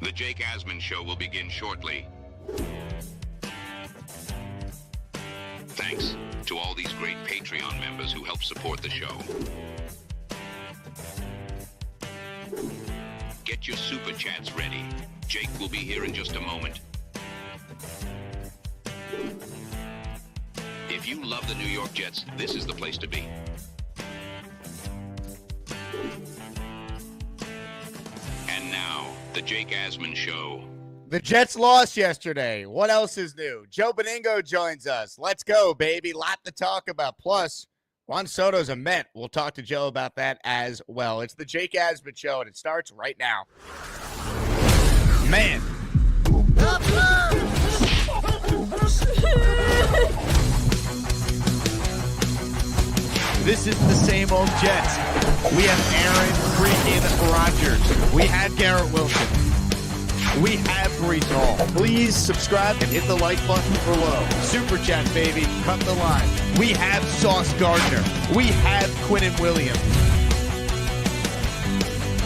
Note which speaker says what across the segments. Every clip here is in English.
Speaker 1: The Jake Asman Show will begin shortly. Thanks to all these great Patreon members who help support the show. Get your super chats ready. Jake will be here in just a moment. If you love the New York Jets, this is the place to be. And now, the Jake Asman Show.
Speaker 2: The Jets lost yesterday. What else is new? Joe Benigno joins us. Let's go, baby. Lot to talk about. Plus, Juan Soto's a Met. We'll talk to Joe about that as well. It's the Jake Asman Show, and it starts right now. Man.
Speaker 3: This is the same old Jets. We have Aaron freaking Rodgers. We had Garrett Wilson. We have Breece Hall. Please subscribe and hit the like button below. Super chat, baby. Cut the line. We have Sauce Gardner. We have Quinnen Williams.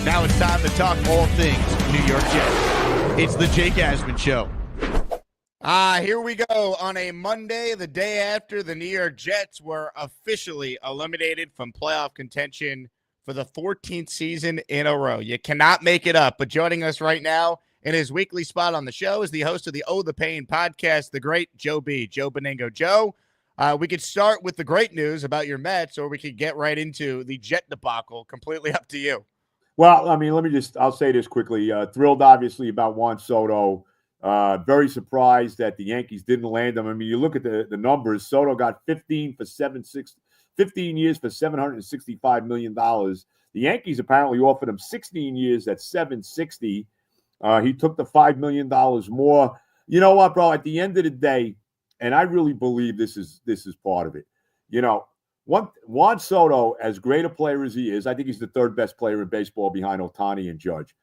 Speaker 3: Now it's time to talk all things New York Jets. It's the Jake Asman Show.
Speaker 2: Here we go on a Monday, the day after the New York Jets were officially eliminated from playoff contention for the 14th season in a row. You cannot make it up. But joining us right now in his weekly spot on the show is the host of the Oh the Pain podcast, the great Joe Benigno. Joe, we could start with the great news about your Mets, or we could get right into the Jet debacle. Completely up to you.
Speaker 4: Well, I mean, I'll say this quickly. Thrilled, obviously, about Juan Soto. Very surprised that the Yankees didn't land him. I mean, you look at the numbers. Soto got 15 years for $765 million. The Yankees apparently offered him 16 years at $760. He took the $5 million more. You know what, bro? At the end of the day, and I really believe this is part of it. You know, Juan Soto, as great a player as he is, I think he's the third best player in baseball behind Ohtani and Judge.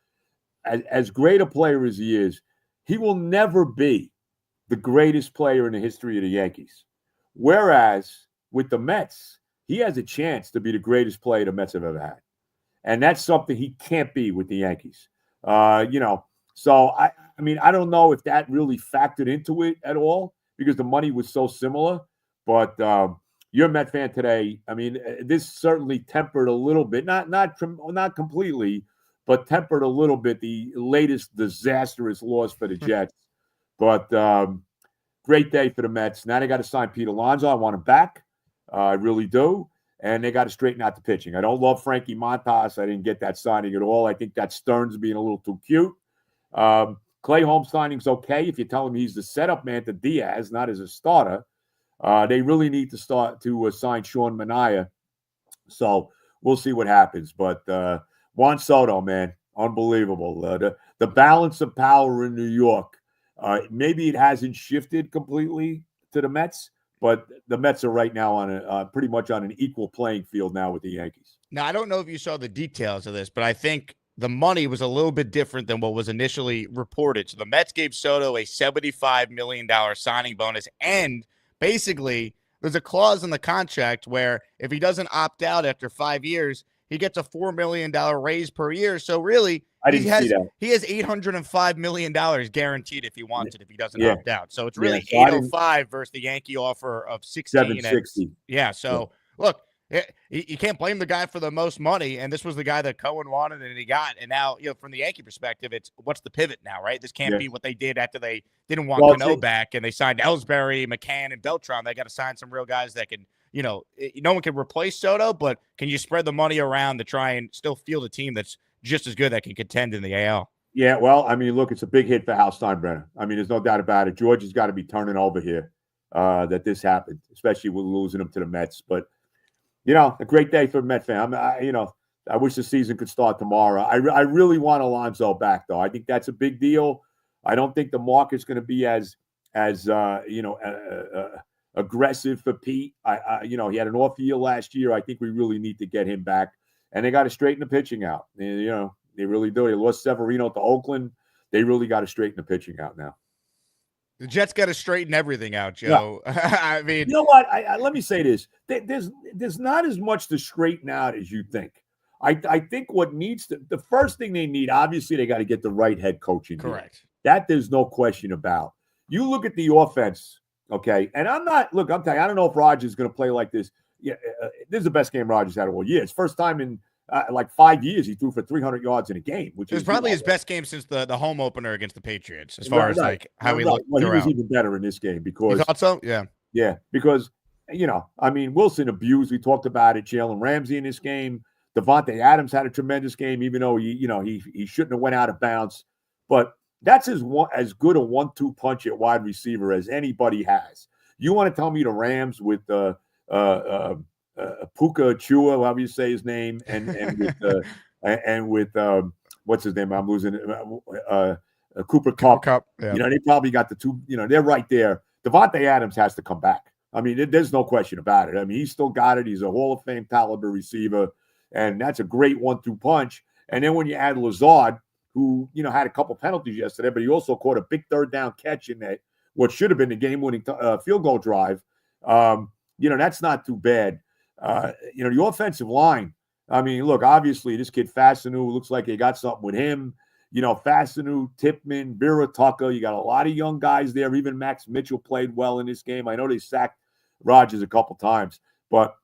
Speaker 4: As great a player as he is, he will never be the greatest player in the history of the Yankees. Whereas with the Mets, he has a chance to be the greatest player the Mets have ever had. And that's something he can't be with the Yankees. So I mean, I don't know if that really factored into it at all because the money was so similar. But you're a Met fan today. I mean, this certainly tempered a little bit, not completely, but tempered a little bit the latest disastrous loss for the Jets. But great day for the Mets. Now they got to sign Pete Alonso. I want him back. I really do. And they got to straighten out the pitching. I don't love Frankie Montas. I didn't get that signing at all. I think that Stearns being a little too cute. Clay Holmes signing's okay if you tell him he's the setup man to Diaz, not as a starter. They really need to start to sign Sean Manaea. So we'll see what happens. But Juan Soto, man, unbelievable. The balance of power in New York, maybe it hasn't shifted completely to the Mets, but the Mets are right now on pretty much on an equal playing field now with the Yankees.
Speaker 2: Now, I don't know if you saw the details of this, but I think the money was a little bit different than what was initially reported. So the Mets gave Soto a $75 million signing bonus, and basically there's a clause in the contract where if he doesn't opt out after 5 years, he gets a $4 million raise per year. So really, he has $805 million guaranteed if he wants it, if he doesn't opt out. So it's really 805 versus the Yankee offer of
Speaker 4: 760.
Speaker 2: So look, you can't blame the guy for the most money, and this was the guy that Cohen wanted and he got. And now, from the Yankee perspective, it's what's the pivot now, right? This can't be what they did after they didn't want Cano back and they signed Ellsbury, McCann, and Beltran. They got to sign some real guys that can, no one can replace Soto, but can you spread the money around to try and still field a team that's just as good that can contend in the AL?
Speaker 4: Yeah, well, I mean, look, it's a big hit for Hal Steinbrenner. I mean, there's no doubt about it. George has got to be turning over here that this happened, especially with losing him to the Mets. But a great day for a Met fan. I wish the season could start tomorrow. I really want Alonso back, though. I think that's a big deal. I don't think the market's going to be as aggressive for Pete. He had an off year last year. I think we really need to get him back, and they got to straighten the pitching out. And, they really do. They lost Severino to Oakland. They really got to straighten the pitching out now.
Speaker 2: The Jets got to straighten everything out, Joe. Yeah. I mean,
Speaker 4: you know what? Let me say this. There's not as much to straighten out as you think. I think what needs the first thing they need, obviously, they got to get the right head coach in here.
Speaker 2: Correct.
Speaker 4: That there's no question about. You look at the offense, okay, and I'm telling you, I don't know if Rodgers is going to play like this. Yeah, this is the best game Rodgers had all year. It's first time in like 5 years he threw for 300 yards in a game, which is
Speaker 2: probably his best game since the home opener against the Patriots, as far as like how he looked
Speaker 4: Well, he
Speaker 2: throughout.
Speaker 4: was even better in this game because
Speaker 2: You thought so? Yeah.
Speaker 4: Yeah, because Wilson abused. We talked about it. Jalen Ramsey in this game. Devontae Adams had a tremendous game, even though he shouldn't have went out of bounds. But that's as good a 1-2 punch at wide receiver as anybody has. You want to tell me the Rams with Puka Achua, however you say his name, and with what's his name? I'm losing Cooper Kupp.
Speaker 2: Yeah.
Speaker 4: They probably got the two. They're right there. Devontae Adams has to come back. I mean, there's no question about it. I mean, he's still got it. He's a Hall of Fame caliber receiver, and that's a great 1-2 punch. And then when you add Lazard, who had a couple penalties yesterday, but he also caught a big third down catch in that what should have been the game-winning field goal drive. That's not too bad. The offensive line. I mean, look, obviously this kid Fassanu looks like they got something with him. Fassanu, Tipman, Vera Tucker. You got a lot of young guys there. Even Max Mitchell played well in this game. I know they sacked Rodgers a couple times, but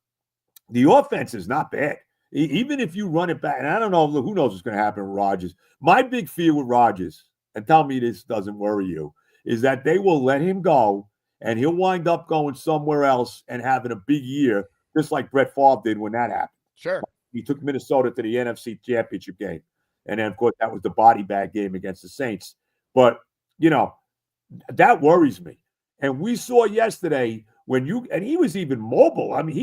Speaker 4: the offense is not bad. Even if you run it back, and I don't know, who knows what's going to happen with Rodgers. My big fear with Rodgers, and tell me this doesn't worry you, is that they will let him go, and he'll wind up going somewhere else and having a big year, just like Brett Favre did when that happened.
Speaker 2: Sure.
Speaker 4: He took Minnesota to the NFC Championship game. And then, of course, that was the body bag game against the Saints. But, that worries me. And we saw yesterday and he was even mobile. I mean,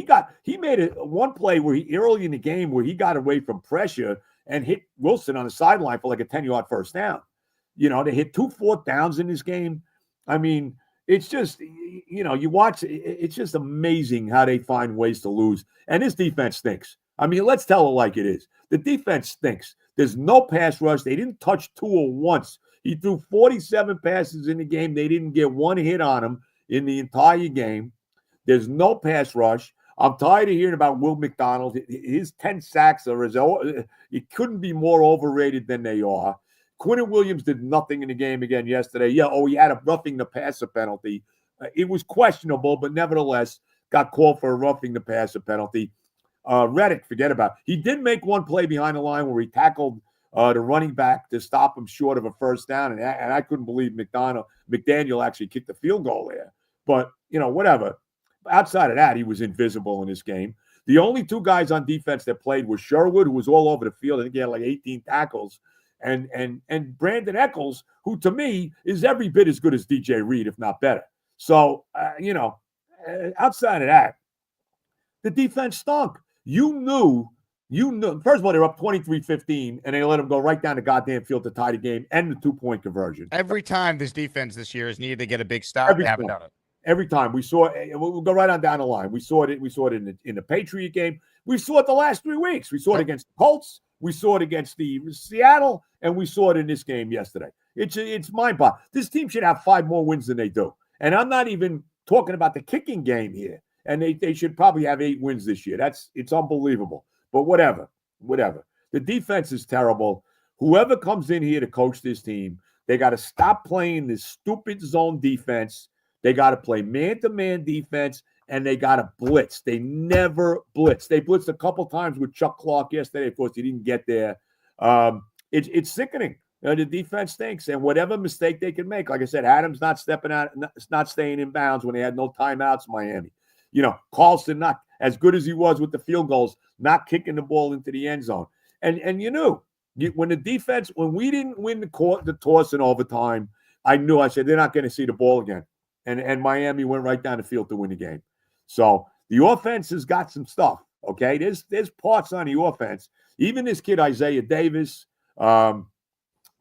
Speaker 4: he made one play where early in the game where he got away from pressure and hit Wilson on the sideline for like a 10-yard first down. They hit 2 4th downs in this game. I mean, it's just, you watch, it's just amazing how they find ways to lose. And this defense stinks. I mean, let's tell it like it is. The defense stinks. There's no pass rush. They didn't touch Tua once. He threw 47 passes in the game. They didn't get one hit on him in the entire game. There's no pass rush. I'm tired of hearing about Will McDonald. His 10 sacks it couldn't be more overrated than they are. Quinnen Williams did nothing in the game again yesterday. Yeah, he had a roughing the passer penalty. It was questionable, but nevertheless got called for a roughing the passer penalty. Reddick, forget about it. He did make one play behind the line where he tackled the running back to stop him short of a first down, and I couldn't believe McDaniel actually kicked the field goal there. But, whatever. Outside of that, he was invisible in this game. The only two guys on defense that played were Sherwood, who was all over the field. I think he had like 18 tackles, and Brandon Eccles, who to me is every bit as good as DJ Reed, if not better. So, outside of that, the defense stunk. You knew. First of all, they're up 23-15, and they let them go right down the goddamn field to tie the game and the 2-point conversion.
Speaker 2: Every time this defense this year has needed to get a big stop, they haven't done it.
Speaker 4: Every time we saw it, we'll go right on down the line. We saw it. We saw it in the Patriot game. We saw it the last 3 weeks. We saw it against the Colts. We saw it against the Seattle, and we saw it in this game yesterday. It's mind-boggling. This team should have 5 more wins than they do, and I'm not even talking about the kicking game here. And they should probably have 8 wins this year. It's unbelievable. But whatever. The defense is terrible. Whoever comes in here to coach this team, they got to stop playing this stupid zone defense. They got to play man-to-man defense, and they got to blitz. They never blitz. They blitzed a couple times with Chuck Clark yesterday. Of course, he didn't get there. It's sickening. The defense stinks, and whatever mistake they can make, like I said, Adams not stepping out, not staying in bounds when they had no timeouts in Miami. Carlson not as good as he was with the field goals, not kicking the ball into the end zone. And when we didn't win the toss in overtime, I said they're not going to see the ball again. And Miami went right down the field to win the game. So the offense has got some stuff. Okay, there's parts on the offense. Even this kid Isaiah Davis, and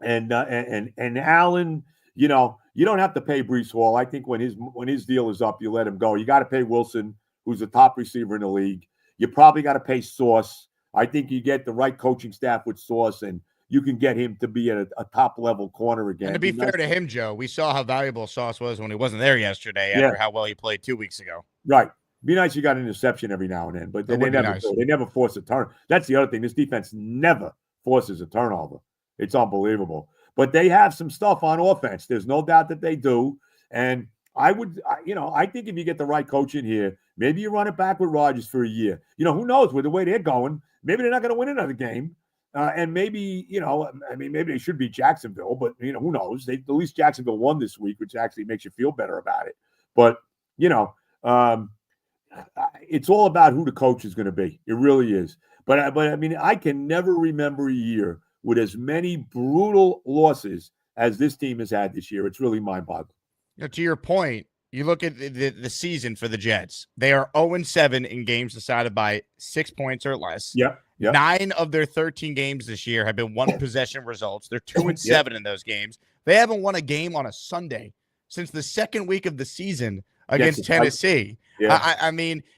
Speaker 4: Allen. You don't have to pay Breece Hall. I think when his deal is up, you let him go. You got to pay Wilson, who's the top receiver in the league. You probably got to pay Sauce. I think you get the right coaching staff with Sauce, and you can get him to be a top-level corner again.
Speaker 2: And to be fair to him, Joe, we saw how valuable Sauce was when he wasn't there yesterday after how well he played 2 weeks ago.
Speaker 4: Right. Be nice you got an interception every now and then, but
Speaker 2: That
Speaker 4: they
Speaker 2: would be
Speaker 4: never
Speaker 2: nice.
Speaker 4: do. They never force a turn. That's the other thing. This defense never forces a turnover. It's unbelievable. But they have some stuff on offense. There's no doubt that they do. And I think if you get the right coach in here, maybe you run it back with Rodgers for a year. Who knows with the way they're going? Maybe they're not going to win another game. And maybe, maybe they should beat Jacksonville, but, who knows? At least Jacksonville won this week, which actually makes you feel better about it. But, it's all about who the coach is going to be. It really is. But I can never remember a year with as many brutal losses as this team has had this year. It's really mind-boggling.
Speaker 2: To your point, you look at the season for the Jets. They are 0-7 in games decided by 6 points or less.
Speaker 4: Yep.
Speaker 2: 9 of their 13 games this year have been one-possession results. They're 2-7 in those games. They haven't won a game on a Sunday since the second week of the season against Tennessee.
Speaker 4: Yeah.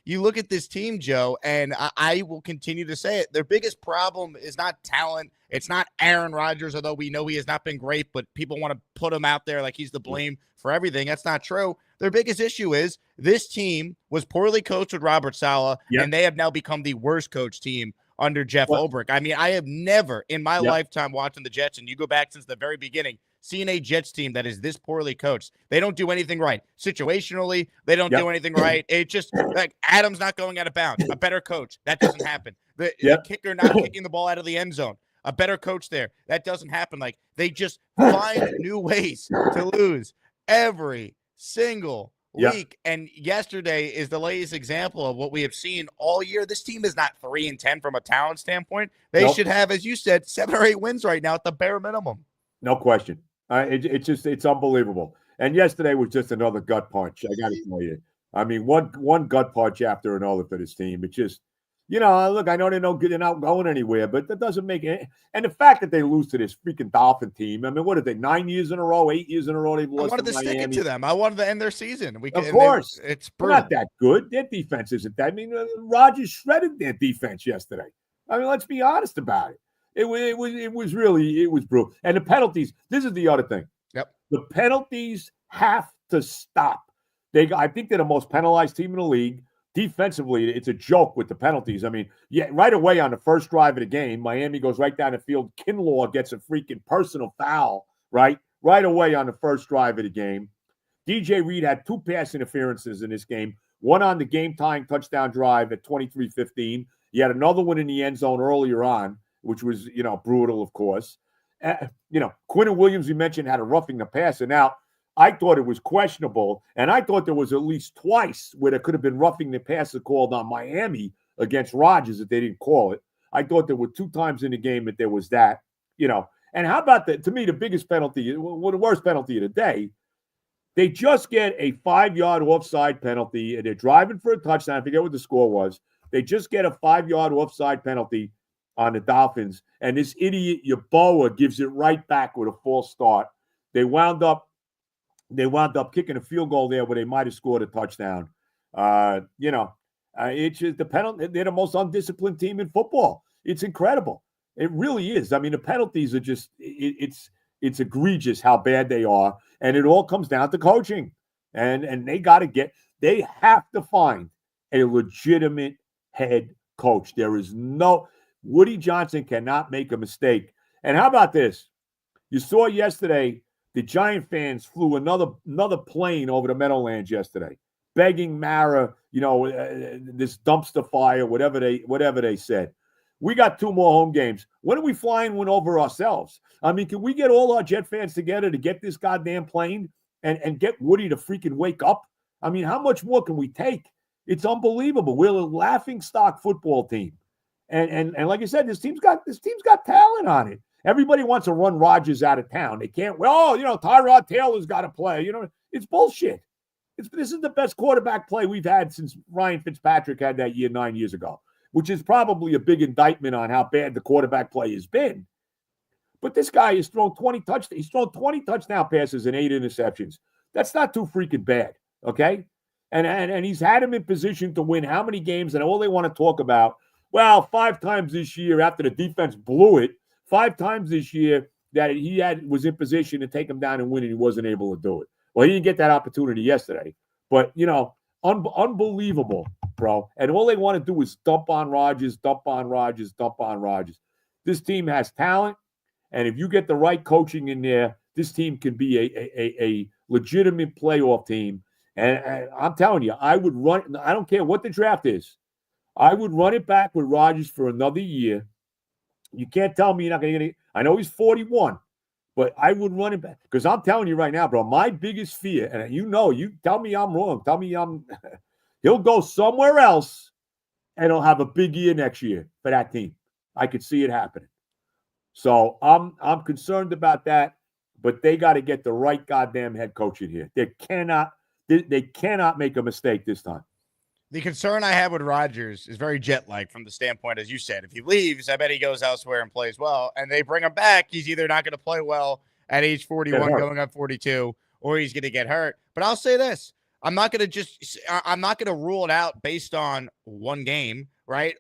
Speaker 2: You look at this team, Joe, and I will continue to say it. Their biggest problem is not talent. It's not Aaron Rodgers, although we know he has not been great, but people want to put him out there like he's the blame for everything. That's not true. Their biggest issue is this team was poorly coached with Robert Saleh, and they have now become the worst coach team under Jeff Ulbrich. I have never in my lifetime watching the Jets, and you go back since the very beginning, seen a Jets team that is this poorly coached. They don't do anything right. Situationally, they don't do anything right. It's just like Adams not going out of bounds. A better coach. That doesn't happen. The kicker not kicking the ball out of the end zone. A better coach there. That doesn't happen. Like, they just find new ways to lose every single week. And yesterday is the latest example of what we have seen all year. This team is not 3-10 from a talent standpoint. They should have, as you said, 7 or 8 wins right now at the bare minimum.
Speaker 4: No question. It's unbelievable. And yesterday was just another gut punch. I got to tell you. One gut punch after another for this team. It's just, look, I know they're not going anywhere, but that doesn't make it. And the fact that they lose to this freaking Dolphin team, what are they, 9 years in a row, 8 years in a row they've lost?
Speaker 2: I wanted to stick it to them. I wanted to end their season.
Speaker 4: Of course.
Speaker 2: It's
Speaker 4: brutal. Not that good. Their defense isn't that. Rodgers shredded their defense yesterday. Let's be honest about it. It was brutal. And the penalties, this is the other thing.
Speaker 2: Yep.
Speaker 4: The penalties have to stop. I think they're the most penalized team in the league. Defensively, it's a joke with the penalties. Right away on the first drive of the game, Miami goes right down the field. Kinlaw gets a freaking personal foul, right away on the first drive of the game. DJ Reed had 2 pass interferences in this game, one on the game-tying touchdown drive at 23-15. He had another one in the end zone earlier on, which was, brutal, of course. Quinton Williams, we mentioned, had a roughing the passer. Now, I thought it was questionable, and I thought there was at least twice where there could have been roughing the passer called on Miami against Rodgers that they didn't call it. I thought there were 2 times in the game that there was that, And how about to me, the biggest penalty, the worst penalty of the day, they just get a 5-yard offside penalty, and they're driving for a touchdown. I forget what the score was. They just get a 5-yard offside penalty on the Dolphins, and this idiot Yeboah gives it right back with a false start. They wound up kicking a field goal there where they might have scored a touchdown. It's just the penalty. They're the most undisciplined team in football. It's incredible. It really is. The penalties are just it's egregious how bad they are, and it all comes down to coaching. And they have to find a legitimate head coach. There is no Woody Johnson cannot make a mistake. And how about this? You saw yesterday the Giant fans flew another plane over the Meadowlands yesterday, begging Mara, this dumpster fire, whatever they said. We got 2 more home games. When are we flying one over ourselves? Can we get all our Jet fans together to get this goddamn plane and get Woody to freaking wake up? How much more can we take? It's unbelievable. We're a laughingstock football team. And like I said, this team's got talent on it. Everybody wants to run Rodgers out of town. They can't. Tyrod Taylor's got to play. It's bullshit. This is the best quarterback play we've had since Ryan Fitzpatrick had that year 9 years ago, which is probably a big indictment on how bad the quarterback play has been. But this guy has thrown 20 touchdowns. He's thrown 20 touchdown passes and 8 interceptions. That's not too freaking bad, okay? And he's had him in position to win how many games? And all they want to talk about, 5 times this year after the defense blew it, 5 times this year that he was in position to take him down and win, and he wasn't able to do it. Well, he didn't get that opportunity yesterday. But, Unbelievable, bro. And all they want to do is dump on Rodgers, dump on Rodgers, dump on Rodgers. This team has talent, and if you get the right coaching in there, this team can be a legitimate playoff team. And I'm telling you, I would run. I don't care what the draft is. I would run it back with Rodgers for another year. You can't tell me you're not going to get it. I know he's 41, but I would run it back because I'm telling you right now, bro, my biggest fear, and you tell me I'm wrong. Tell me he'll go somewhere else and he'll have a big year next year for that team. I could see it happening. So I'm concerned about that, but they got to get the right goddamn head coach in here. They cannot make a mistake this time.
Speaker 2: The concern I have with Rodgers is very jet-like from the standpoint, as you said. If he leaves, I bet he goes elsewhere and plays well. And they bring him back, he's either not going to play well at age 41 going on 42, or he's going to get hurt. But I'll say this. I'm not going to rule it out based on one game, right?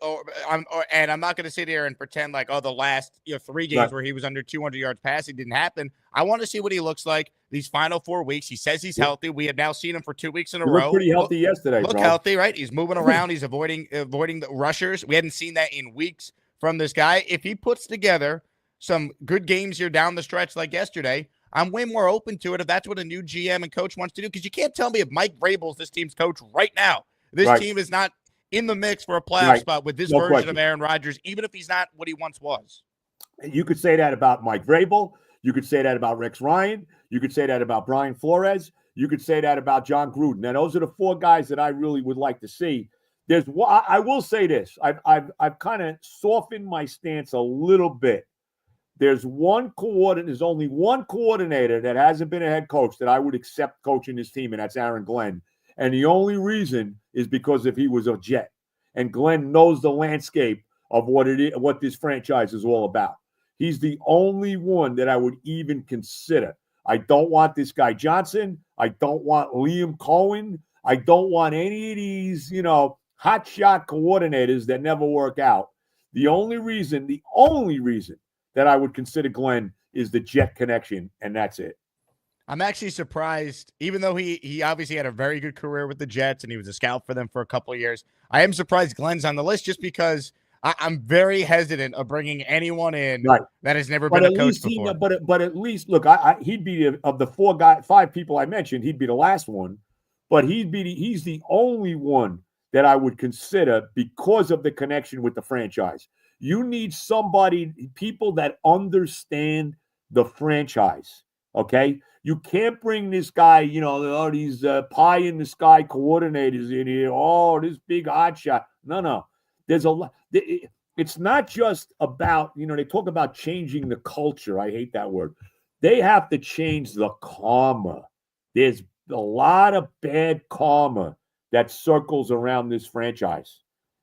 Speaker 2: And I'm not going to sit here and pretend like, the last 3 games where he was under 200 yards passing didn't happen. I want to see what he looks like these final 4 weeks. He says he's healthy. We have now seen him for 2 weeks in a row.
Speaker 4: Pretty healthy yesterday,
Speaker 2: bro. Healthy, right? He's moving around. He's avoiding the rushers. We hadn't seen that in weeks from this guy. If he puts together some good games here down the stretch like yesterday, I'm way more open to it if that's what a new GM and coach wants to do. Because you can't tell me if Mike Vrabel's this team's coach right now. This team is not in the mix for a playoff spot with this version of Aaron Rodgers, even if he's not what he once was.
Speaker 4: You could say that about Mike Vrabel. You could say that about Rex Ryan. You could say that about Brian Flores. You could say that about John Gruden. Now, those are the 4 guys that I really would like to see. I will say this. I've kind of softened my stance a little bit. There's only one coordinator that hasn't been a head coach that I would accept coaching this team, and that's Aaron Glenn. And the only reason is because if he was a Jet. And Glenn knows the landscape of what this franchise is all about. He's the only one that I would even consider. I don't want this guy Johnson. I don't want Liam Cohen. I don't want any of these, hotshot coordinators that never work out. The only reason that I would consider Glenn is the Jet connection, and that's it.
Speaker 2: I'm actually surprised, even though he obviously had a very good career with the Jets and he was a scout for them for a couple of years. I am surprised Glenn's on the list just because I'm very hesitant of bringing anyone in that has never been a coach before.
Speaker 4: But at least, look, he'd be of the 5 people I mentioned, he'd be the last one. But he's the only one that I would consider because of the connection with the franchise. You need people that understand the franchise, okay? You can't bring this guy, these pie-in-the-sky coordinators in here. Oh, this big hotshot. No. There's a lot. It's not just about, they talk about changing the culture. I hate that word. They have to change the karma. There's a lot of bad karma that circles around this franchise,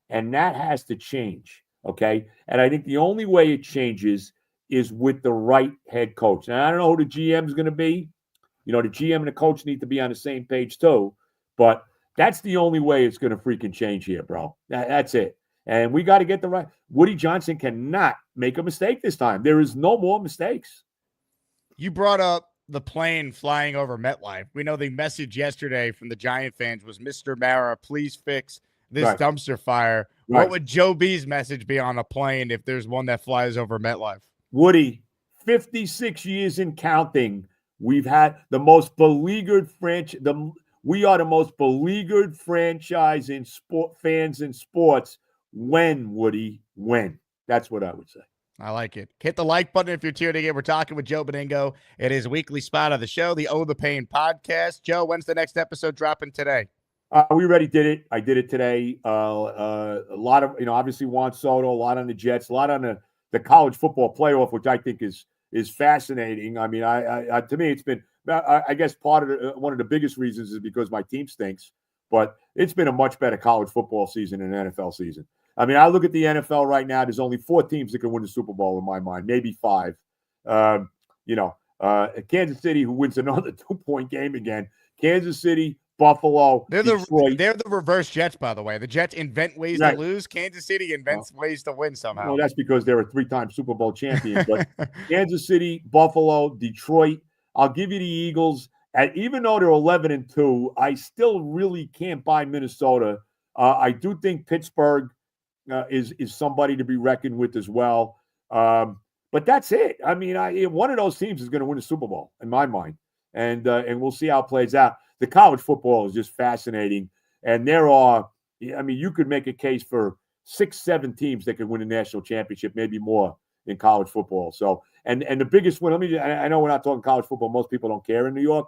Speaker 4: and that has to change. Okay. And I think the only way it changes is with the right head coach. And I don't know who the GM is going to be. The GM and the coach need to be on the same page too. But that's the only way it's going to freaking change here, bro. That's it. And we got to get the right. Woody Johnson cannot make a mistake this time. There is no more mistakes.
Speaker 2: You brought up the plane flying over MetLife. We know the message yesterday from the Giant fans was, Mr. Mara, please fix this dumpster fire. Right. What would Joe B's message be on a plane if there's one that flies over MetLife?
Speaker 4: Woody, 56 years and counting, we've had the most beleaguered franchise. We are the most beleaguered franchise in fans in sports. When, Woody? When? That's what I would say.
Speaker 2: I like it. Hit the like button if you're tuning in. We're talking with Joe Benigno. It is a weekly spot of the show, the Oh the Pain podcast. Joe, when's the next episode dropping today?
Speaker 4: We already did it. I did it today. A lot of, obviously Juan Soto, a lot on the Jets, a lot on the college football playoff, which I think is fascinating. I mean, I to me, it's been, I guess part of one of the biggest reasons is because my team stinks, but it's been a much better college football season than an NFL season. I mean, I look at the NFL right now. There's only 4 teams that can win the Super Bowl in my mind, maybe 5. Kansas City, who wins another 2-point game again. Kansas City, Buffalo, Detroit.
Speaker 2: They're the reverse Jets, by the way. The Jets invent ways to lose. Kansas City invents ways to win somehow.
Speaker 4: Well, that's because they're a 3-time Super Bowl champion. But Kansas City, Buffalo, Detroit. I'll give you the Eagles. even though they're 11-2, I still really can't buy Minnesota. I do think Pittsburgh is somebody to be reckoned with as well. But that's it. I mean, one of those teams is going to win a Super Bowl in my mind, and we'll see how it plays out. The college football is just fascinating, and there are. I mean, you could make a case for 6-7 teams that could win a national championship, maybe more in college football. So, and the biggest win. I know we're not talking college football. Most people don't care in New York,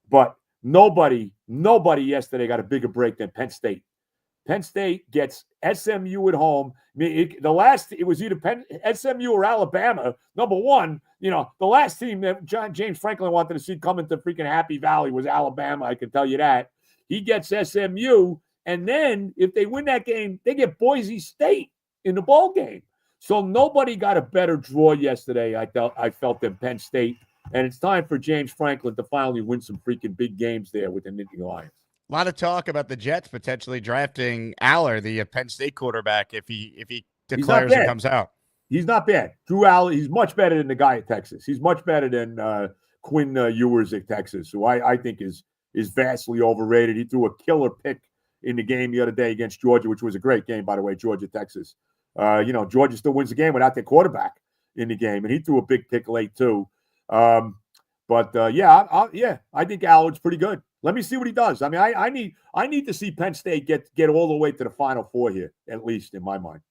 Speaker 4: but nobody yesterday got a bigger break than Penn State. Penn State gets SMU at home. I mean, it was either SMU or Alabama. Number one, the last team that James Franklin wanted to see come into freaking Happy Valley was Alabama. I can tell you that. He gets SMU, and then if they win that game, they get Boise State in the bowl game. So nobody got a better draw yesterday, I felt, than Penn State. And it's time for James Franklin to finally win some freaking big games there with the Nittany Lions.
Speaker 2: A lot of talk about the Jets potentially drafting Aller, the Penn State quarterback, if he declares and comes out.
Speaker 4: He's not bad. Drew Aller, he's much better than the guy at Texas. He's much better than Quinn Ewers at Texas, who I think is vastly overrated. He threw a killer pick in the game the other day against Georgia, which was a great game, by the way, Georgia-Texas. Georgia still wins the game without their quarterback in the game, and he threw a big pick late too. I think Allard's pretty good. Let me see what he does. I mean, I need to see Penn State get all the way to the Final Four here, at least in my mind.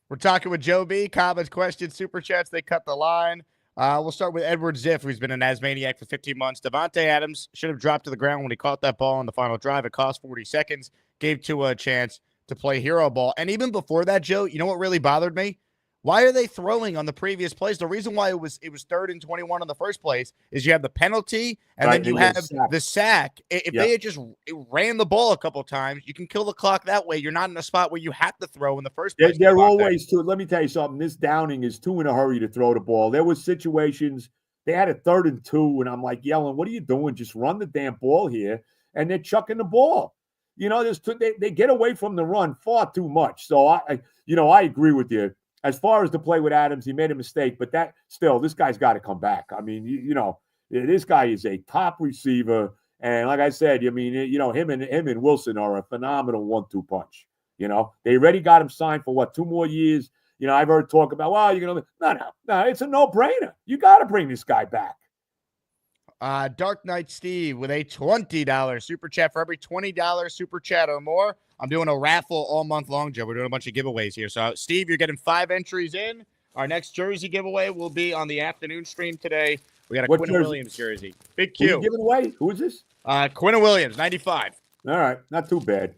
Speaker 2: We're talking with Joe B. Comments, questions, super chats. They cut the line. We'll start with Edward Ziff, who's been an Asmaniac for 15 months. Devontae Adams should have dropped to the ground when he caught that ball on the final drive. It cost 40 seconds, gave Tua a chance to play hero ball. And even before that, Joe, you know what really bothered me? Why are they throwing on the previous plays? The reason why it was 3rd and 21 in the first place is you have the penalty and then you have the sack. If they had just ran the ball a couple of times, you can kill the clock that way. You're not in a spot where you have to throw in the first place.
Speaker 4: They're always too. Let me tell you something. This Downing is too in a hurry to throw the ball. There was situations they had a 3rd and 2, and I'm like yelling, "What are you doing? Just run the damn ball here!" And they're chucking the ball. They get away from the run far too much. So I agree with you. As far as the play with Adams, he made a mistake, but this guy's got to come back. I mean, this guy is a top receiver, and like I said, him and Wilson are a phenomenal 1-2 punch. They already got him signed for 2 more years. I've heard talk about, well, you're gonna no, it's a no-brainer. You got to bring this guy back.
Speaker 2: Dark Knight Steve with a $20 super chat. For every $20 super chat or more, I'm doing a raffle all month long, Joe. We're doing a bunch of giveaways here. So, Steve, you're getting 5 entries in. Our next jersey giveaway will be on the afternoon stream today. We got a Quinn Williams jersey. Big Q.
Speaker 4: Who are you giving away? Who is this?
Speaker 2: Quinn Williams, 95.
Speaker 4: All right, not too bad.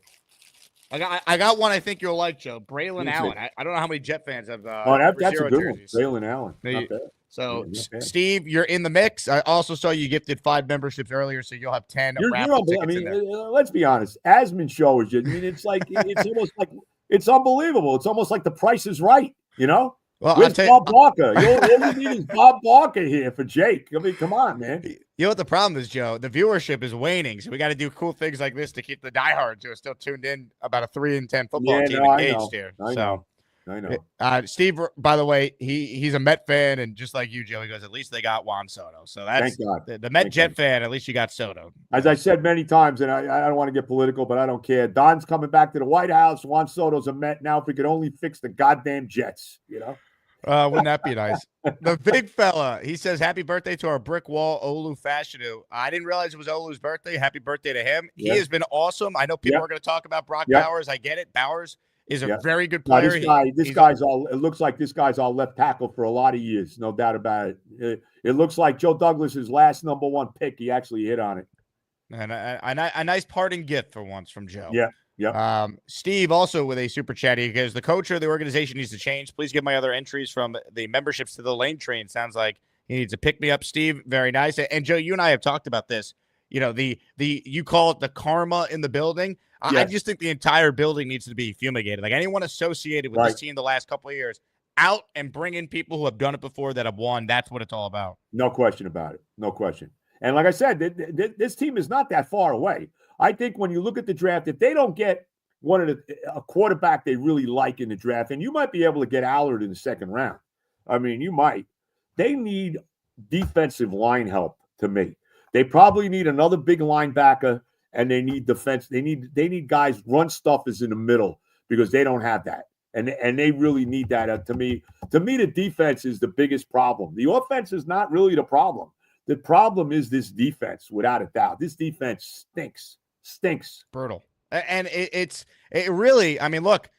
Speaker 2: I got one I think you'll like, Joe. Braylon Allen. I don't know how many Jet fans have
Speaker 4: that's a good
Speaker 2: jerseys.
Speaker 4: one. Braylon Allen.
Speaker 2: So, Steve, you're in the mix. I also saw you gifted 5 memberships earlier, so you'll have 10 raffle tickets in there.
Speaker 4: Let's be honest. Asman show is just, it's like, it's almost like, it's unbelievable. It's almost like the Price is Right, Well, where's Bob Barker? All you need is Bob Barker here for Jake. I mean, come on, man.
Speaker 2: You know what the problem is, Joe? The viewership is waning, so we got to do cool things like this to keep the diehards who are still tuned in about a 3-10 football team engaged here.
Speaker 4: I know.
Speaker 2: Steve, by the way, he's a Met fan, and just like you, Joe, he goes, at least they got Juan Soto. So that's the Met Jet fan. At least you got Soto.
Speaker 4: As I said many times, and I don't want to get political, but I don't care. Don's coming back to the White House. Juan Soto's a Met now. If we could only fix the goddamn Jets,
Speaker 2: Wouldn't that be nice? The big fella, he says, happy birthday to our brick wall, Olu Fashanu. I didn't realize it was Olu's birthday. Happy birthday to him. He has been awesome. I know people are going to talk about Brock Bowers. I get it. Bowers is a very good player.
Speaker 4: It looks like this guy's our left tackle for a lot of years, no doubt about it. It looks like Joe Douglas's last number 1 pick. He actually hit on it.
Speaker 2: And a nice parting gift for once from Joe.
Speaker 4: Yeah.
Speaker 2: Steve also with a super chat because the coach of the organization needs to change. Please give my other entries from the memberships to the lane train. Sounds like he needs to pick me up, Steve. Very nice. And Joe, you and I have talked about this. You call it the karma in the building. I just think the entire building needs to be fumigated. Like anyone associated with this team the last couple of years, out and bring in people who have done it before that have won. That's what it's all about.
Speaker 4: No question about it. No question. And like I said, this team is not that far away. I think when you look at the draft, if they don't get a quarterback they really like in the draft, and you might be able to get Allard in the 2nd round. I mean, you might. They need defensive line help to me. They probably need another big linebacker, and they need defense. They need guys, run stuffers in the middle, because they don't have that. And they really need that. To me, the defense is the biggest problem. The offense is not really the problem. The problem is this defense, without a doubt. This defense stinks.
Speaker 2: Brutal. And it really, I mean, look,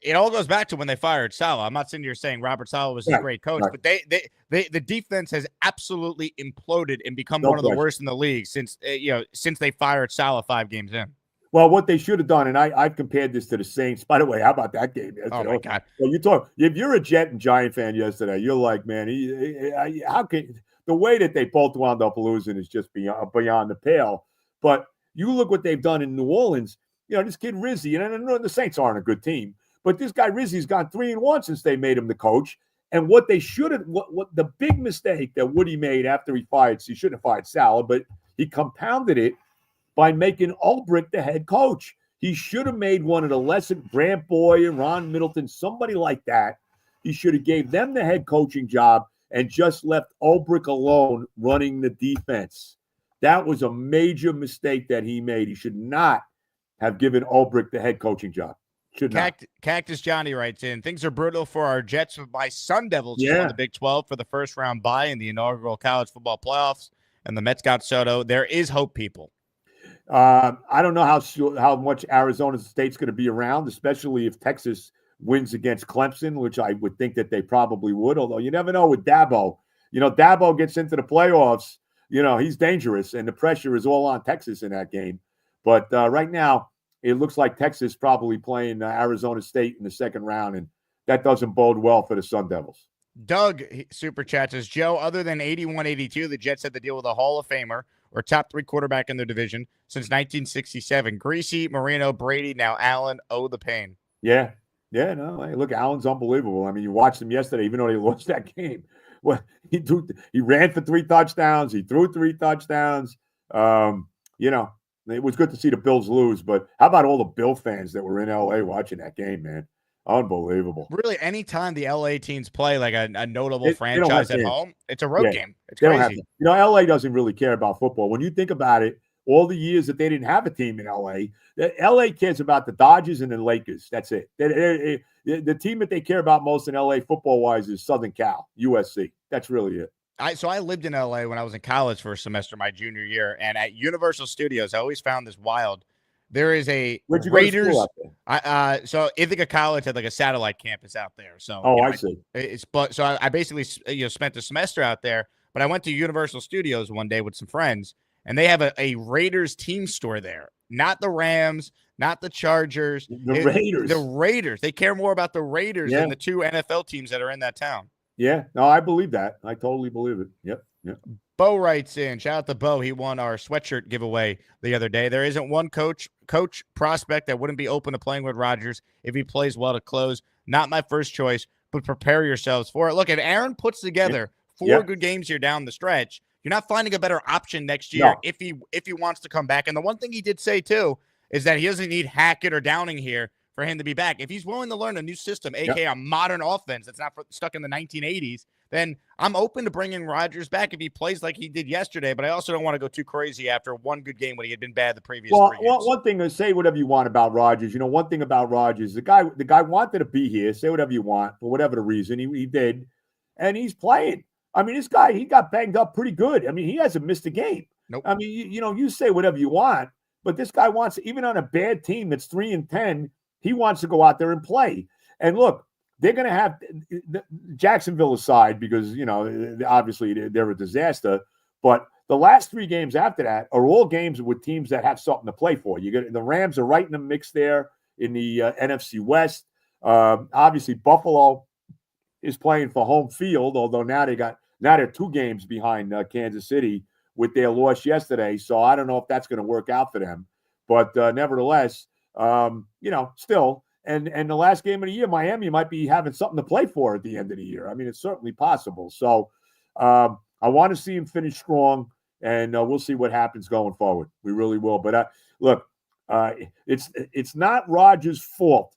Speaker 2: it all goes back to when they fired Saleh. I'm not sitting here saying Robert Saleh was a great coach, but the defense has absolutely imploded and become one of the worst in the league since they fired Saleh 5 games in.
Speaker 4: Well, what they should have done, and I've compared this to the Saints. By the way, how about that game yesterday?
Speaker 2: Oh my God!
Speaker 4: Well, if you're a Jet and Giant fan yesterday, you're like, man, how can the way that they both wound up losing is just beyond the pale. But you look what they've done in New Orleans. This kid Rizzi, and the Saints aren't a good team, but this guy Rizzi's gone 3-1 since they made him the coach. And what they should have, what the big mistake that Woody made after he shouldn't have fired Saleh, but he compounded it by making Ulbrich the head coach. He should have made one of the lesser Grant Boy and Ron Middleton, somebody like that. He should have gave them the head coaching job and just left Ulbrich alone running the defense. That was a major mistake that he made. He should not have given Ulbrich the head coaching job. Should not.
Speaker 2: Cactus Johnny writes in, things are brutal for our Jets. My Sun Devils just won the Big 12 for the first round bye in the inaugural college football playoffs, and the Mets got Soto. There is hope, people.
Speaker 4: I don't know how much Arizona State's going to be around, especially if Texas wins against Clemson, which I would think that they probably would, although you never know with Dabo. Dabo gets into the playoffs, he's dangerous, and the pressure is all on Texas in that game. But right now, it looks like Texas probably playing Arizona State in the second round, and that doesn't bode well for the Sun Devils.
Speaker 2: Doug super chat says, Joe, other than 81-82, the Jets had to deal with a Hall of Famer or top 3 quarterback in their division since 1967. Greasy, Marino, Brady, now Allen. Oh, the pain.
Speaker 4: Yeah. Yeah, no. Hey, look, Allen's unbelievable. I mean, you watched him yesterday, even though they lost that game. Well, he ran for 3 touchdowns. He threw 3 touchdowns. It was good to see the Bills lose, but how about all the Bill fans that were in L.A. watching that game, man? Unbelievable.
Speaker 2: Really, anytime the L.A. teams play like a notable franchise at home, it's a road game. It's crazy.
Speaker 4: L.A. doesn't really care about football. When you think about it, all the years that they didn't have a team in L.A., L.A. cares about the Dodgers and the Lakers. That's it. The team that they care about most in L.A. football-wise is Southern Cal, USC. That's really it.
Speaker 2: So I lived in L.A. when I was in college for a semester my junior year, and at Universal Studios, I always found this wild. There is a Raiders. So Ithaca College had like a satellite campus out there. So
Speaker 4: I see.
Speaker 2: So I basically spent a semester out there. But I went to Universal Studios one day with some friends, and they have a Raiders team store there. Not the Rams, not the Chargers.
Speaker 4: Raiders.
Speaker 2: The Raiders. They care more about the Raiders than the 2 NFL teams that are in that town.
Speaker 4: Yeah, no, I believe that. I totally believe it. Yep.
Speaker 2: Bo writes in, shout out to Bo. He won our sweatshirt giveaway the other day. There isn't one coach prospect that wouldn't be open to playing with Rodgers if he plays well to close. Not my first choice, but prepare yourselves for it. Look, if Aaron puts together 4 good games here down the stretch, you're not finding a better option next year if he wants to come back. And the one thing he did say, too, is that he doesn't need Hackett or Downing here for him to be back. If he's willing to learn a new system, a.k.a. a modern offense that's not stuck in the 1980s, then I'm open to bringing Rodgers back if he plays like he did yesterday, but I also don't want to go too crazy after one good game when he had been bad the previous 3 games.
Speaker 4: Well, one thing, say whatever you want about Rodgers. One thing about Rodgers, the guy wanted to be here. Say whatever you want for whatever the reason. He did, and he's playing. I mean, this guy, he got banged up pretty good. I mean, he hasn't missed a game.
Speaker 2: Nope.
Speaker 4: I mean, you say whatever you want, but this guy wants, even on a bad team that's 3-10, he wants to go out there and play. And look, they're going to have Jacksonville aside because, obviously they're a disaster. But the last 3 games after that are all games with teams that have something to play for. The Rams are right in the mix there in the NFC West. Obviously, Buffalo is playing for home field, although now they're 2 games behind Kansas City with their loss yesterday. So I don't know if that's going to work out for them. But nevertheless, still. And the last game of the year, Miami might be having something to play for at the end of the year. I mean, it's certainly possible. So I want to see him finish strong, and we'll see what happens going forward. We really will. But look, it's not Rodgers' fault.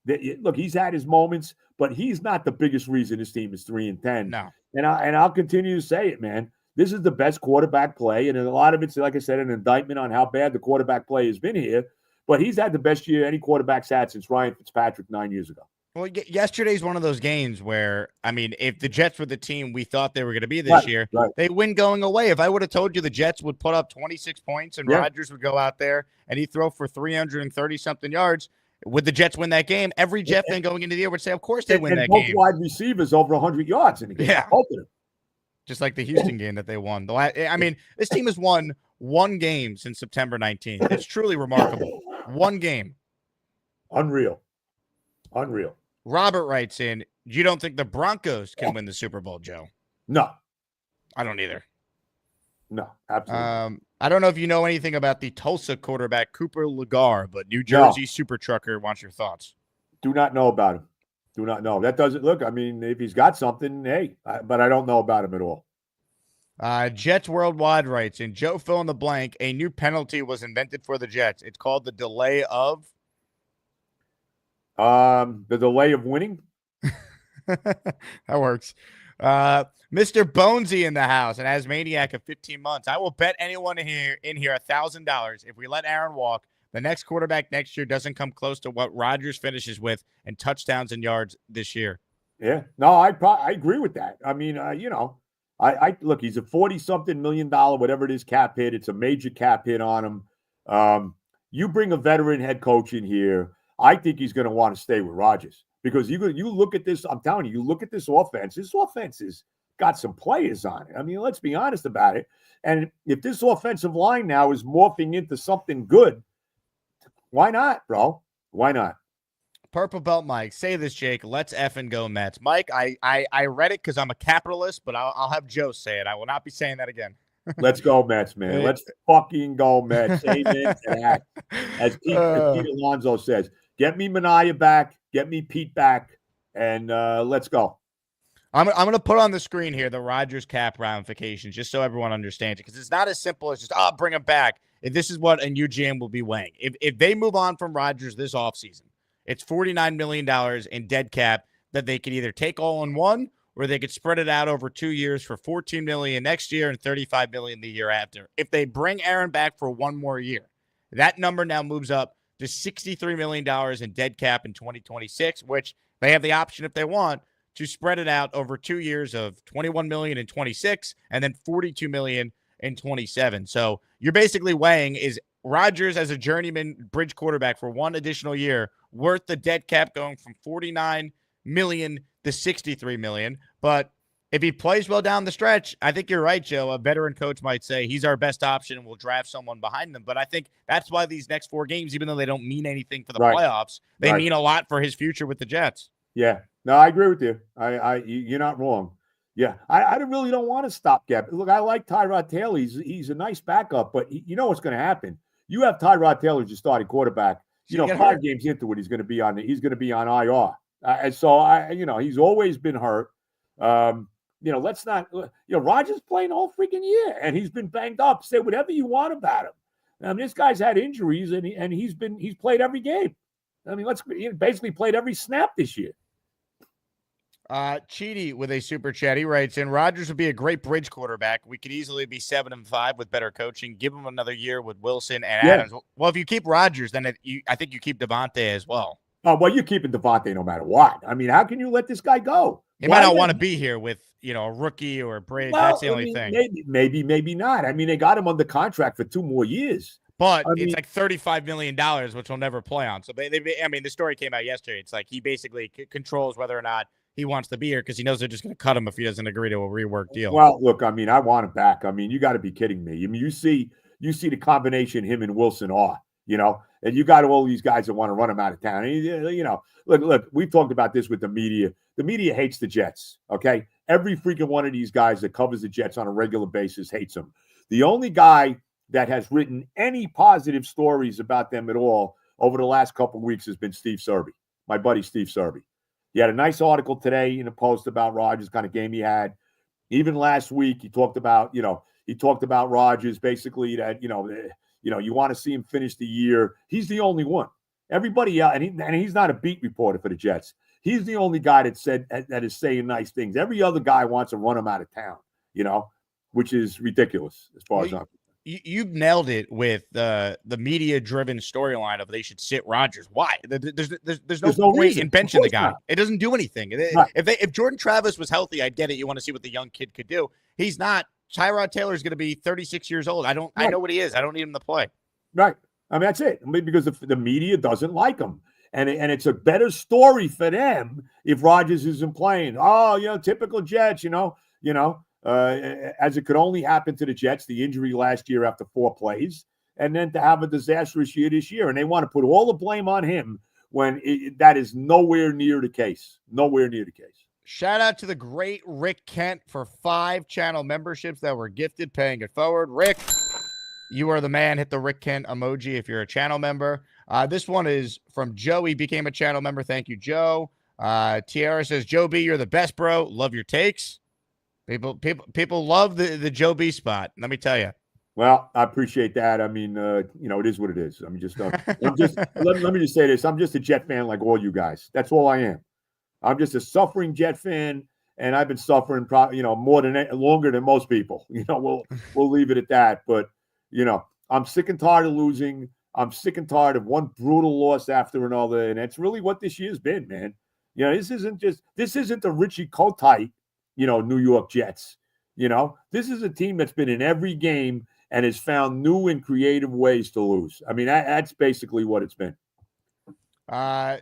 Speaker 4: Look, he's had his moments, but he's not the biggest reason this team is 3-10.
Speaker 2: No.
Speaker 4: And I'll continue to say it, man. This is the best quarterback play, and a lot of it's, like I said, an indictment on how bad the quarterback play has been here. But he's had the best year any quarterback's had since Ryan Fitzpatrick 9 years ago.
Speaker 2: Well, yesterday's one of those games where, I mean, if the Jets were the team we thought they were going to be this year, they win going away. If I would have told you the Jets would put up 26 points and Rodgers would go out there and he'd throw for 330-something yards, would the Jets win that game? Every Jet fan going into the year would say, of course they win that game.
Speaker 4: Both wide receivers over 100 yards in the game.
Speaker 2: Yeah. Just like the Houston game that they won. I mean, this team has won one game since September 19th. It's truly remarkable. One game.
Speaker 4: Unreal.
Speaker 2: Robert writes in, you don't think the Broncos can win the Super Bowl, Joe?
Speaker 4: No.
Speaker 2: I don't either.
Speaker 4: No, absolutely.
Speaker 2: I don't know if you know anything about the Tulsa quarterback, Cooper Lagar, but New Jersey Super Trucker wants your thoughts.
Speaker 4: Do not know about him. Do not know. That doesn't look, I mean, if he's got something, hey, but I don't know about him at all.
Speaker 2: Jets Worldwide writes in, Joe fill in the blank, a new penalty was invented for the Jets. It's called the delay of?
Speaker 4: The delay of winning.
Speaker 2: That works. Mr. Bonesy in the house, an Asmaniac of 15 months. I will bet anyone in here $1,000 if we let Aaron walk, the next quarterback next year doesn't come close to what Rodgers finishes with in touchdowns and yards this year.
Speaker 4: Yeah, no, I agree with that. I mean, I look, he's a 40-something million dollar, whatever it is, cap hit. It's a major cap hit on him. You bring a veteran head coach in here, I think he's going to want to stay with Rodgers because you look at this. I'm telling you, look at this offense. This offense has got some players on it. I mean, let's be honest about it. And if this offensive line now is morphing into something good, why not, bro? Why not?
Speaker 2: Purple Belt Mike, say this, Jake. Let's effing go Mets. Mike, I read it because I'm a capitalist, but I'll have Joe say it. I will not be saying that again.
Speaker 4: Let's go Mets, man. Let's fucking go Mets. Amen to that. As Pete Alonso says, get me Mania back, get me Pete back, and let's go.
Speaker 2: I'm going to put on the screen here the Rodgers cap ramifications just so everyone understands it because it's not as simple as just, bring him back. If this is what a new GM will be weighing. If they move on from Rodgers this offseason, it's $49 million in dead cap that they could either take all in one or they could spread it out over 2 years for $14 million next year and $35 million the year after. If they bring Aaron back for one more year, that number now moves up to $63 million in dead cap in 2026, which they have the option if they want to spread it out over 2 years of $21 million in 26 and then $42 million in 27. So you're basically weighing, is Rodgers as a journeyman bridge quarterback for one additional year worth the dead cap going from $49 million to $63 million? But if he plays well down the stretch, I think you're right, Joe. A veteran coach might say he's our best option and we'll draft someone behind them. But I think that's why these next 4 games, even though they don't mean anything for the playoffs, they mean a lot for his future with the Jets.
Speaker 4: Yeah. No, I agree with you. You're not wrong. Yeah, I really don't want to stopgap. Look, I like Tyrod Taylor. He's a nice backup, but you know what's going to happen. You have Tyrod Taylor as your starting quarterback. 5 games into it, he's going to be on IR. And so he's always been hurt. Let's not. Rodgers playing the whole freaking year, and he's been banged up. Say whatever you want about him. I mean, this guy's had injuries, and he's played every game. I mean, he basically played every snap this year.
Speaker 2: Cheaty with a super chat. He writes in, Rodgers would be a great bridge quarterback. We could easily be 7-5 with better coaching. Give him another year with Wilson and Adams. Well, if you keep Rodgers, then I think you keep Devontae as well.
Speaker 4: Oh, well, you're keeping Devontae no matter what. I mean, how can you let this guy go?
Speaker 2: He might not want to be here with, a rookie or a bridge. Well, that's the only thing.
Speaker 4: Maybe not. I mean, they got him under contract for 2 more years.
Speaker 2: But it's like $35 million, which he'll never play on. So, the story came out yesterday. It's like he basically controls whether or not he wants to be here because he knows they're just going to cut him if he doesn't agree to a rework deal.
Speaker 4: Well, look, I mean, I want him back. I mean, you got to be kidding me. I mean, you see the combination him and Wilson are, and you got all these guys that want to run him out of town. And, look, we've talked about this with the media. The media hates the Jets, okay? Every freaking one of these guys that covers the Jets on a regular basis hates them. The only guy that has written any positive stories about them at all over the last couple of weeks has been Steve Serby, my buddy Steve Serby. He had a nice article today in a post about Rodgers, kind of game he had. Even last week, he talked about Rodgers basically that, you want to see him finish the year. He's the only one. Everybody else, and he's not a beat reporter for the Jets. He's the only guy that is saying nice things. Every other guy wants to run him out of town, which is ridiculous as far as I'm concerned.
Speaker 2: You've nailed it with the media-driven storyline of they should sit Rodgers. Why? There's no point
Speaker 4: reason.
Speaker 2: in benching the guy.
Speaker 4: Not.
Speaker 2: It doesn't do anything.
Speaker 4: Right.
Speaker 2: If Jordan Travis was healthy, I'd get it. You want to see what the young kid could do. He's not. Tyrod Taylor is going to be 36 years old. I know what he is. I don't need him to play.
Speaker 4: Right. I mean, that's it. I mean, because the media doesn't like him. And it's a better story for them if Rodgers isn't playing. Oh, typical Jets, as it could only happen to the Jets, the injury last year after 4 plays, and then to have a disastrous year this year. And they want to put all the blame on him when that is nowhere near the case. Nowhere near the case.
Speaker 2: Shout out to the great Rick Kent for 5 channel memberships that were gifted, paying it forward. Rick, you are the man. Hit the Rick Kent emoji if you're a channel member. This one is from Joe. He became a channel member. Thank you, Joe. Tiara says, Joe B, you're the best, bro. Love your takes. People love the Joe B spot. Let me tell you.
Speaker 4: Well, I appreciate that. I mean, it is what it is. I mean, let me just say this. I'm just a Jet fan like all you guys. That's all I am. I'm just a suffering Jet fan, and I've been suffering longer than most people. We'll leave it at that. But, I'm sick and tired of losing. I'm sick and tired of one brutal loss after another, and that's really what this year's been, man. This isn't the Richie Kotite, New York Jets. This is a team that's been in every game and has found new and creative ways to lose. I mean, that's basically what it's been.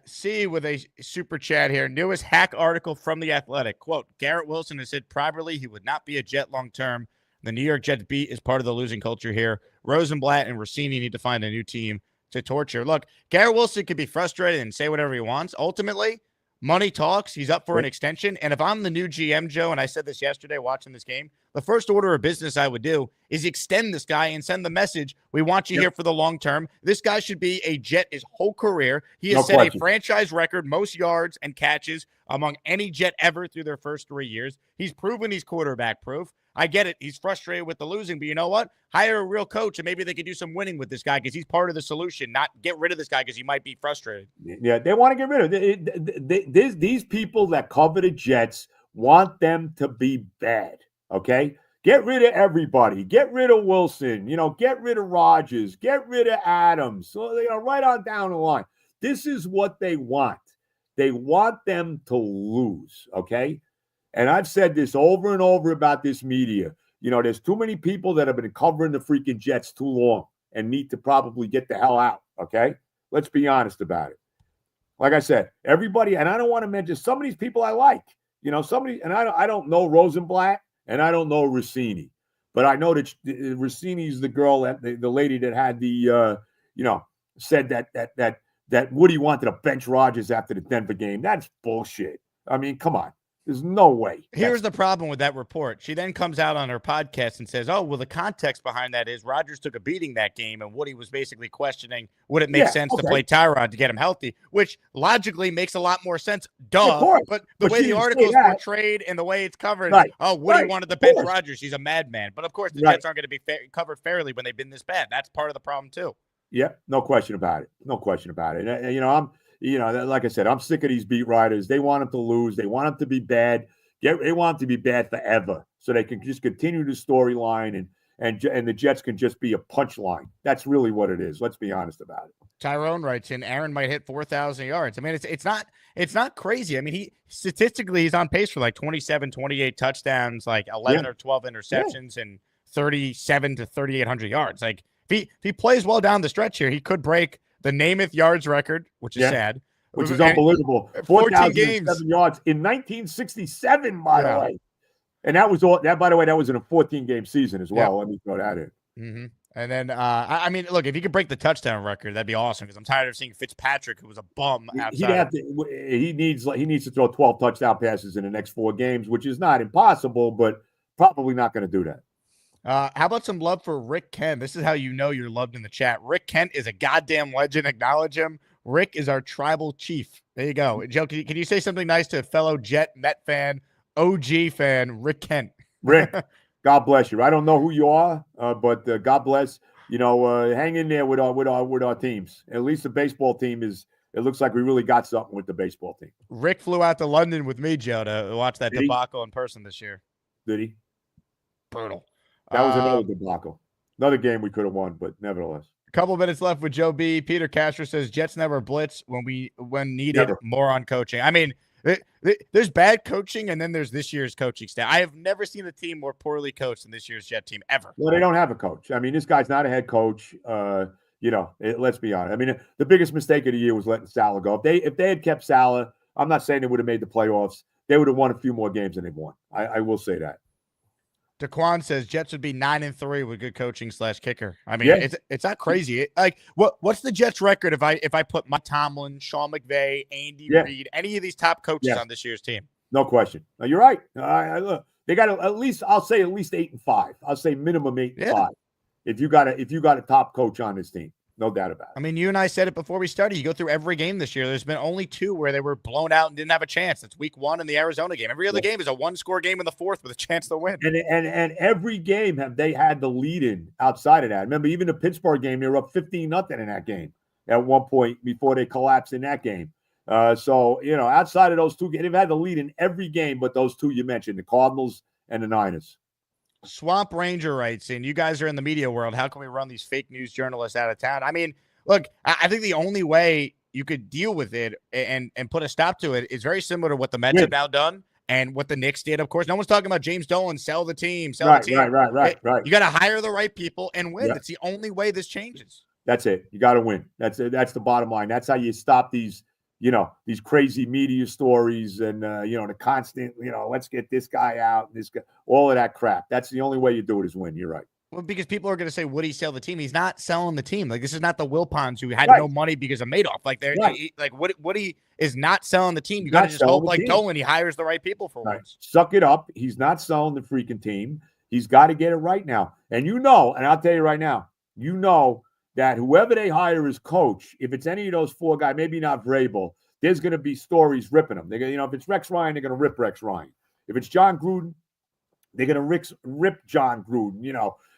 Speaker 2: See with a super chat here. Newest hack article from The Athletic. Quote, Garrett Wilson has said privately he would not be a Jet long-term. The New York Jets beat is part of the losing culture here. Rosenblatt and Rossini need to find a new team to torture. Look, Garrett Wilson could be frustrated and say whatever he wants. Ultimately, money talks. He's up for an extension. And if I'm the new GM, Joe, and I said this yesterday watching this game, the first order of business I would do is extend this guy and send the message, we want you here for the long term. This guy should be a Jet his whole career. He has set a franchise record, most yards and catches among any Jet ever through their first 3 years. He's proven he's quarterback proof. I get it. He's frustrated with the losing, but you know what? Hire a real coach, and maybe they could do some winning with this guy because he's part of the solution, not get rid of this guy because he might be frustrated.
Speaker 4: Yeah, they want to get rid of it. These people that cover the Jets want them to be bad, okay? Get rid of everybody. Get rid of Wilson. Get rid of Rodgers. Get rid of Adams. So, right on down the line. This is what they want. They want them to lose, okay? And I've said this over and over about this media. There's too many people that have been covering the freaking Jets too long and need to probably get the hell out, okay? Let's be honest about it. Like I said, everybody, and I don't want to mention some of these people I like. I don't know Rosenblatt and I don't know Rossini. But I know that Rossini's the girl, the lady that had said that Woody wanted to bench Rodgers after the Denver game. That's bullshit. I mean, come on. There's no way.
Speaker 2: Here's the problem with that report. She then comes out on her podcast and says, the context behind that is Rodgers took a beating that game, and Woody was basically questioning, would it make sense to play Tyrod to get him healthy, which logically makes a lot more sense. Duh. But the way the article is portrayed and the way it's covered, Woody wanted to bench Rodgers. He's a madman. But, of course, the Jets aren't going to be covered fairly when they've been this bad. That's part of the problem, too.
Speaker 4: Yeah, no question about it. No question about it. Like I said, I'm sick of these beat writers. They want him to lose. They want him to be bad. They want him to be bad forever so they can just continue the storyline and the Jets can just be a punchline. That's really what it is. Let's be honest about it.
Speaker 2: Tyrone writes in, Aaron might hit 4,000 yards. I mean, it's not crazy. I mean, he's on pace for like 27, 28 touchdowns, like 11 or 12 interceptions and 37 to 3,800 yards. Like if he plays well down the stretch here, he could break the Namath yards record, which is sad.
Speaker 4: Which is unbelievable.
Speaker 2: 14 games.
Speaker 4: yards in 1967, by the way. And that was all that, by the way, that was in a 14-game season as well. Let me throw that in.
Speaker 2: Mm-hmm. And then, I mean, look, if he could break the touchdown record, that'd be awesome because I'm tired of seeing Fitzpatrick, who was a bum outside.
Speaker 4: He needs to throw 12 touchdown passes in the next 4 games, which is not impossible, but probably not going to do that.
Speaker 2: How about some love for Rick Kent? This is how you know you're loved in the chat. Rick Kent is a goddamn legend. Acknowledge him. Rick is our tribal chief. There you go. Joe, can you say something nice to a fellow Jet, Met fan, OG fan, Rick Kent?
Speaker 4: Rick, God bless you. I don't know who you are, but God bless. Hang in there with our teams. At least the baseball team it looks like we really got something with the baseball team.
Speaker 2: Rick flew out to London with me, Joe, to watch that debacle in person this year.
Speaker 4: Did he?
Speaker 2: Brutal.
Speaker 4: That was another debacle. Another game we could have won, but nevertheless.
Speaker 2: A couple minutes left with Joe B. Peter Castro says Jets never blitz when needed.
Speaker 4: Never.
Speaker 2: More on coaching. I mean, there's bad coaching, and then there's this year's coaching staff. I have never seen a team more poorly coached than this year's Jet team ever.
Speaker 4: Well, they don't have a coach. I mean, this guy's not a head coach. Let's be honest. I mean, the biggest mistake of the year was letting Salah go. If they had kept Salah, I'm not saying they would have made the playoffs. They would have won a few more games than they've won. I will say that.
Speaker 2: Daquan says Jets would be 9-3 with good coaching / kicker. I mean, it's not crazy. What's the Jets record if I put Mike Tomlin, Sean McVay, Andy Reid, any of these top coaches on this year's team?
Speaker 4: No question. No, you're right. Look, they got at least 8-5. I'll say minimum 8-5. If you got a top coach on this team. No doubt about it.
Speaker 2: I mean, you and I said it before we started. You go through every game this year. There's been only 2 where they were blown out and didn't have a chance. That's week 1 in the Arizona game. Every other game is a 1-score game in the 4th with a chance to win.
Speaker 4: And every game have they had the lead in outside of that. Remember, even the Pittsburgh game, they were up 15-0 in that game at one point before they collapsed in that game. So, outside of those 2 games, they've had the lead in every game but those 2 you mentioned, the Cardinals and the Niners.
Speaker 2: Swamp Ranger writes in, you guys are in the media world. How can we run these fake news journalists out of town? I mean, look, I think the only way you could deal with it and put a stop to it is very similar to what the Mets have now done and what the Knicks did. Of course, no one's talking about James Dolan, sell the team.
Speaker 4: Right.
Speaker 2: You got to hire the right people and win. That's the only way this changes.
Speaker 4: That's it. You got to win. That's it. That's the bottom line. That's how you stop these crazy media stories and, the constant, let's get this guy out, this guy, all of that crap. That's the only way you do it is win. You're right.
Speaker 2: Well, because people are going to say, would he sell the team? He's not selling the team. Like, this is not the Wilpons who had no money because of Madoff. Like, Woody is not selling the team. You got to just hope, like Dolan, he hires the right people for once.
Speaker 4: Suck it up. He's not selling the freaking team. He's got to get it right now. And and I'll tell you right now, that whoever they hire as coach, if it's any of those 4 guys, maybe not Vrabel, there's going to be stories ripping them. They're going, if it's Rex Ryan, they're going to rip Rex Ryan. If it's John Gruden, they're going to rip John Gruden.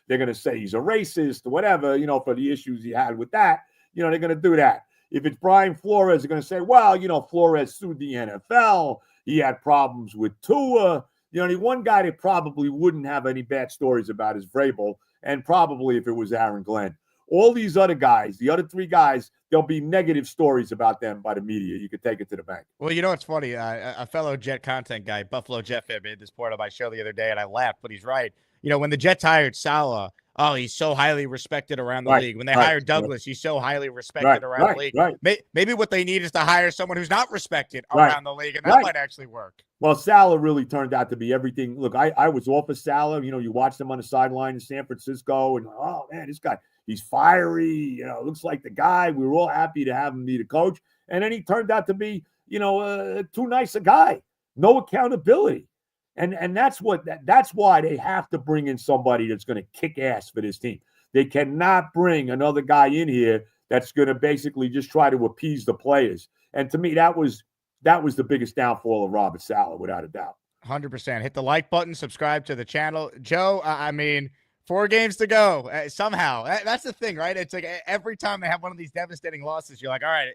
Speaker 4: They're going to say he's a racist or whatever, for the issues he had with that. They're going to do that. If it's Brian Flores, they're going to say, well, Flores sued the NFL. He had problems with Tua. The one guy that probably wouldn't have any bad stories about is Vrabel, and probably if it was Aaron Glenn. All these other guys, the other 3 guys, there'll be negative stories about them by the media. You could take it to the bank.
Speaker 2: Well, it's funny. A fellow Jet content guy, Buffalo Jet fan, made this point on my show the other day, and I laughed, but he's right. When the Jets hired Salah, he's so highly respected around the league. When they hired Douglas, he's so highly respected around the league. Maybe what they need is to hire someone who's not respected around the league, and that might actually work.
Speaker 4: Well, Salah really turned out to be everything. Look, I was off of Salah. You watched him on the sideline in San Francisco, and, oh, man, this guy, he's fiery. Looks like the guy. We were all happy to have him be the coach. And then he turned out to be, too nice a guy. No accountability. And that's why they have to bring in somebody that's going to kick ass for this team. They cannot bring another guy in here that's going to basically just try to appease the players. And to me, that was the biggest downfall of Robert Saleh, without a doubt.
Speaker 2: 100%. Hit the like button, subscribe to the channel. Joe, 4 games to go. Somehow. That's the thing, right? It's like every time they have one of these devastating losses, you're like, all right,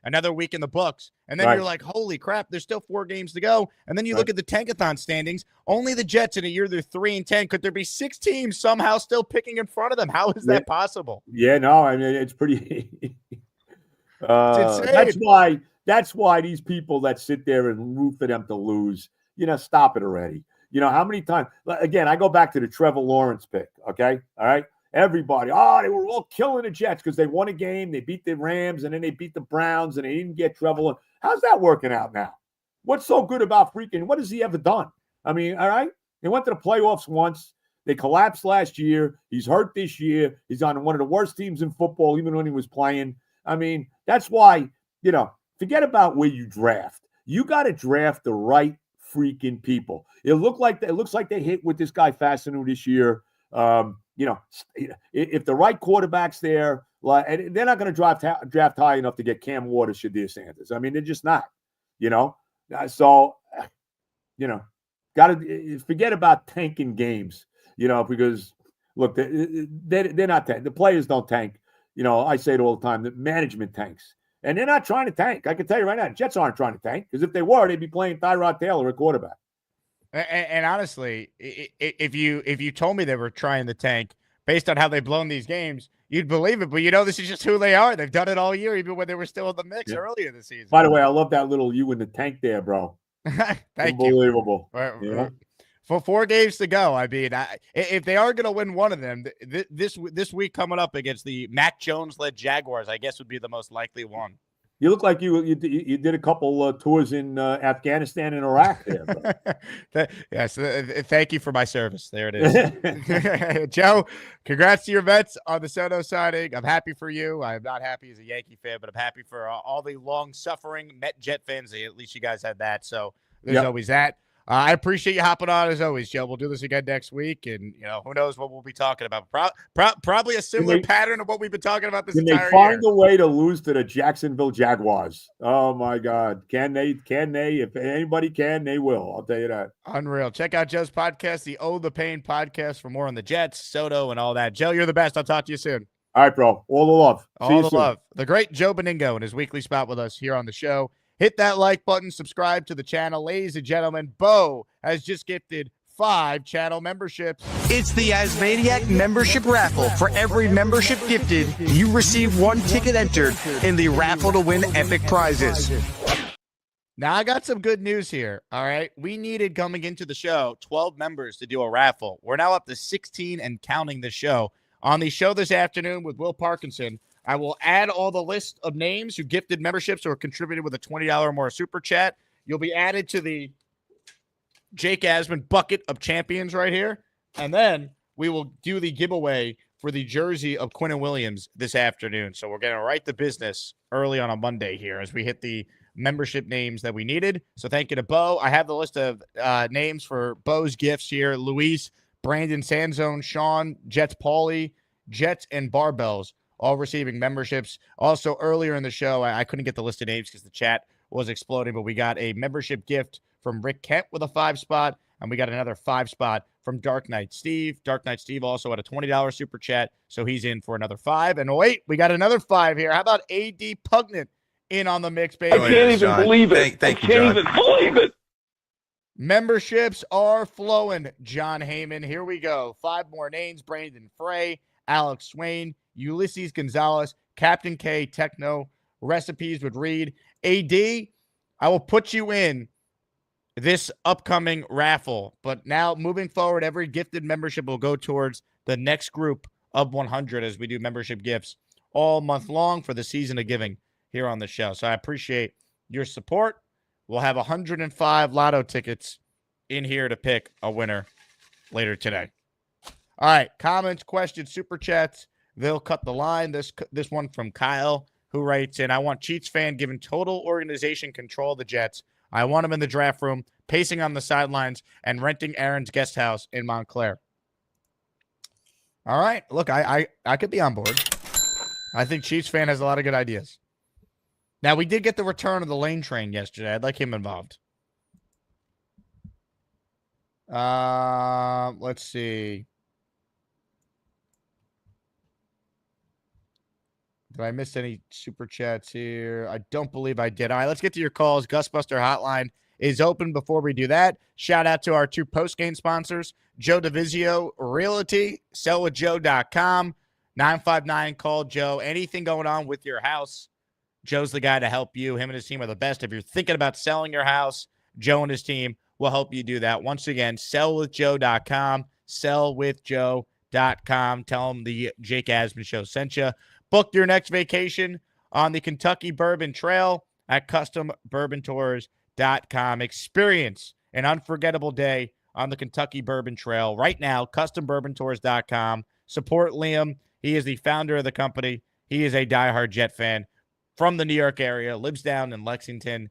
Speaker 2: another week in the books. And then you're like, holy crap, there's still 4 games to go. And then you look at the Tankathon standings. Only the Jets in a year, they're 3-10. Could there be 6 teams somehow still picking in front of them? How is that possible?
Speaker 4: Yeah, no, it's pretty.
Speaker 2: It's insane.
Speaker 4: That's why these people that sit there and root for them to lose, stop it already. How many times? Again, I go back to the Trevor Lawrence pick, okay? All right? Everybody, they were all killing the Jets because they won a game. They beat the Rams, and then they beat the Browns, and they didn't get Trevor. How's that working out now? What's so good about what has he ever done? All right? They went to the playoffs once. They collapsed last year. He's hurt this year. He's on one of the worst teams in football, even when he was playing. That's why, forget about where you draft. You got to draft the right freaking people. It looks like they hit with this guy Fassinu this year. If the right quarterback's there, and they're not going to draft high enough to get Cam Ward or Shadir Sanders. They're just not. So got to forget about tanking games. Because look, they're not tank. The players don't tank. I say it all the time. The management tanks. And they're not trying to tank. I can tell you right now, Jets aren't trying to tank because if they were, they'd be playing Tyrod Taylor at quarterback.
Speaker 2: And honestly, if you told me they were trying the tank based on how they've blown these games, you'd believe it. But this is just who they are. They've done it all year, even when they were still in the mix earlier this season.
Speaker 4: By the way, I love that little you in the tank there, bro.
Speaker 2: Thank
Speaker 4: Unbelievable.
Speaker 2: you.
Speaker 4: Yeah.
Speaker 2: For 4 games to go, I mean, if they are going to win one of them, this week coming up against the Mac Jones-led Jaguars, I guess would be the most likely one.
Speaker 4: You look like you did a couple tours in Afghanistan and Iraq there.
Speaker 2: Yes, thank you for my service. There it is. Joe, congrats to your Mets on the Soto signing. I'm happy for you. I'm not happy as a Yankee fan, but I'm happy for all the long-suffering Met Jet fans. At least you guys had that, so there's always that. I appreciate you hopping on as always, Joe. We'll do this again next week, and who knows what we'll be talking about. Probably a similar pattern of what we've been talking about this entire year.
Speaker 4: Can they find a way to lose to the Jacksonville Jaguars? Oh my God, can they? If anybody can, they will. I'll tell you that.
Speaker 2: Unreal. Check out Joe's podcast, the Oh the Pain podcast, for more on the Jets, Soto, and all that. Joe, you're the best. I'll talk to you soon.
Speaker 4: All right, bro. All the love.
Speaker 2: All the love. The great Joe Benigno in his weekly spot with us here on the show. Hit that like button, subscribe to the channel. Ladies and gentlemen, Bo has just gifted 5 channel memberships.
Speaker 3: It's the Asmaniac membership raffle. For every membership gifted, you receive 1 ticket entered in the raffle to win epic prizes.
Speaker 2: Now, I got some good news here, all right? We needed, coming into the show, 12 members to do a raffle. We're now up to 16 and counting the show. On the show this afternoon with Will Parkinson, I will add all the list of names who gifted memberships or contributed with a $20 or more super chat. You'll be added to the Jake Asman bucket of champions right here. And then we will do the giveaway for the jersey of Quinnen Williams this afternoon. So we're going to write the business early on a Monday here as we hit the membership names that we needed. So thank you to Bo. I have the list of names for Bo's gifts here. Luis, Brandon Sanzone, Sean, Jets Pauly, Jets, and Barbells, all receiving memberships. Also, earlier in the show, I couldn't get the list of names because the chat was exploding, but we got a membership gift from Rick Kent with a 5 spot, and we got another 5 spot from Dark Knight Steve. Dark Knight Steve also had a $20 super chat, so he's in for another 5. And wait, we got another 5 here. How about A.D. Pugnant in on the mix, baby?
Speaker 5: I can't even believe it. I can't even believe it.
Speaker 2: Memberships are flowing, John Heyman. Here we go. 5 more names: Brandon Frey, Alex Swain, Ulysses Gonzalez, Captain K, Techno, Recipes with Reed. AD, I will put you in this upcoming raffle. But now, moving forward, every gifted membership will go towards the next group of 100 as we do membership gifts all month long for the season of giving here on the show. So I appreciate your support. We'll have 105 lotto tickets in here to pick a winner later today. All right, comments, questions, super chats. They'll cut the line. This one from Kyle, who writes in, I want Cheats fan given total organization control of the Jets. I want him in the draft room, pacing on the sidelines, and renting Aaron's guest house in Montclair. All right, look, I could be on board. I think Cheats fan has a lot of good ideas. Now, we did get the return of the Lane Train yesterday. I'd like him involved. Let's see. Did I miss any super chats here? I don't believe I did. All right, let's get to your calls. Gusbuster Hotline is open. Before we do that, shout out to our 2 post-game sponsors, Joe DeVizio Realty, sellwithjoe.com, 959-call Joe. Anything going on with your house, Joe's the guy to help you. Him and his team are the best. If you're thinking about selling your house, Joe and his team will help you do that. Once again, sellwithjoe.com, sellwithjoe.com. Tell them the Jake Asman Show sent you. Book your next vacation on the Kentucky Bourbon Trail at CustomBourbonTours.com. Experience an unforgettable day on the Kentucky Bourbon Trail right now, CustomBourbonTours.com. Support Liam. He is the founder of the company. He is a diehard Jet fan from the New York area, lives down in Lexington.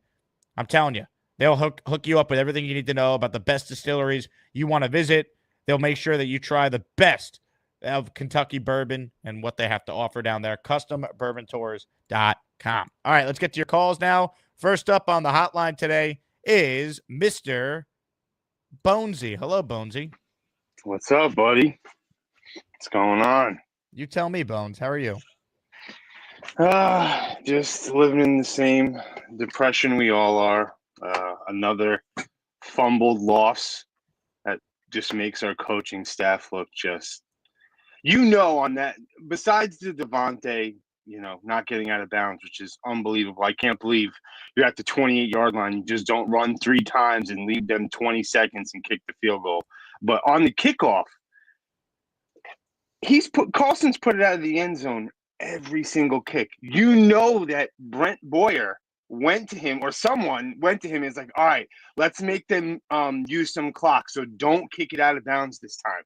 Speaker 2: I'm telling you, they'll hook you up with everything you need to know about the best distilleries you want to visit. They'll make sure that you try the best of Kentucky bourbon and what they have to offer down there. CustomBourbonTours.com. All right, let's get to your calls now. First up on the hotline today is Mr. Bonesy. Hello, Bonesy.
Speaker 5: What's up, buddy? What's going on?
Speaker 2: You tell me, Bones. How are you?
Speaker 5: Just living in the same depression we all are. Another fumbled loss just makes our coaching staff look just, on that, besides the Devontae, not getting out of bounds, which is unbelievable. I can't believe you're at the 28-yard line. You just don't run 3 times and leave them 20 seconds and kick the field goal. But on the kickoff, Carlson's put it out of the end zone every single kick. That Brent Boyer went to him, or someone went to him and is like, all right, let's make them use some clock, so don't kick it out of bounds this time.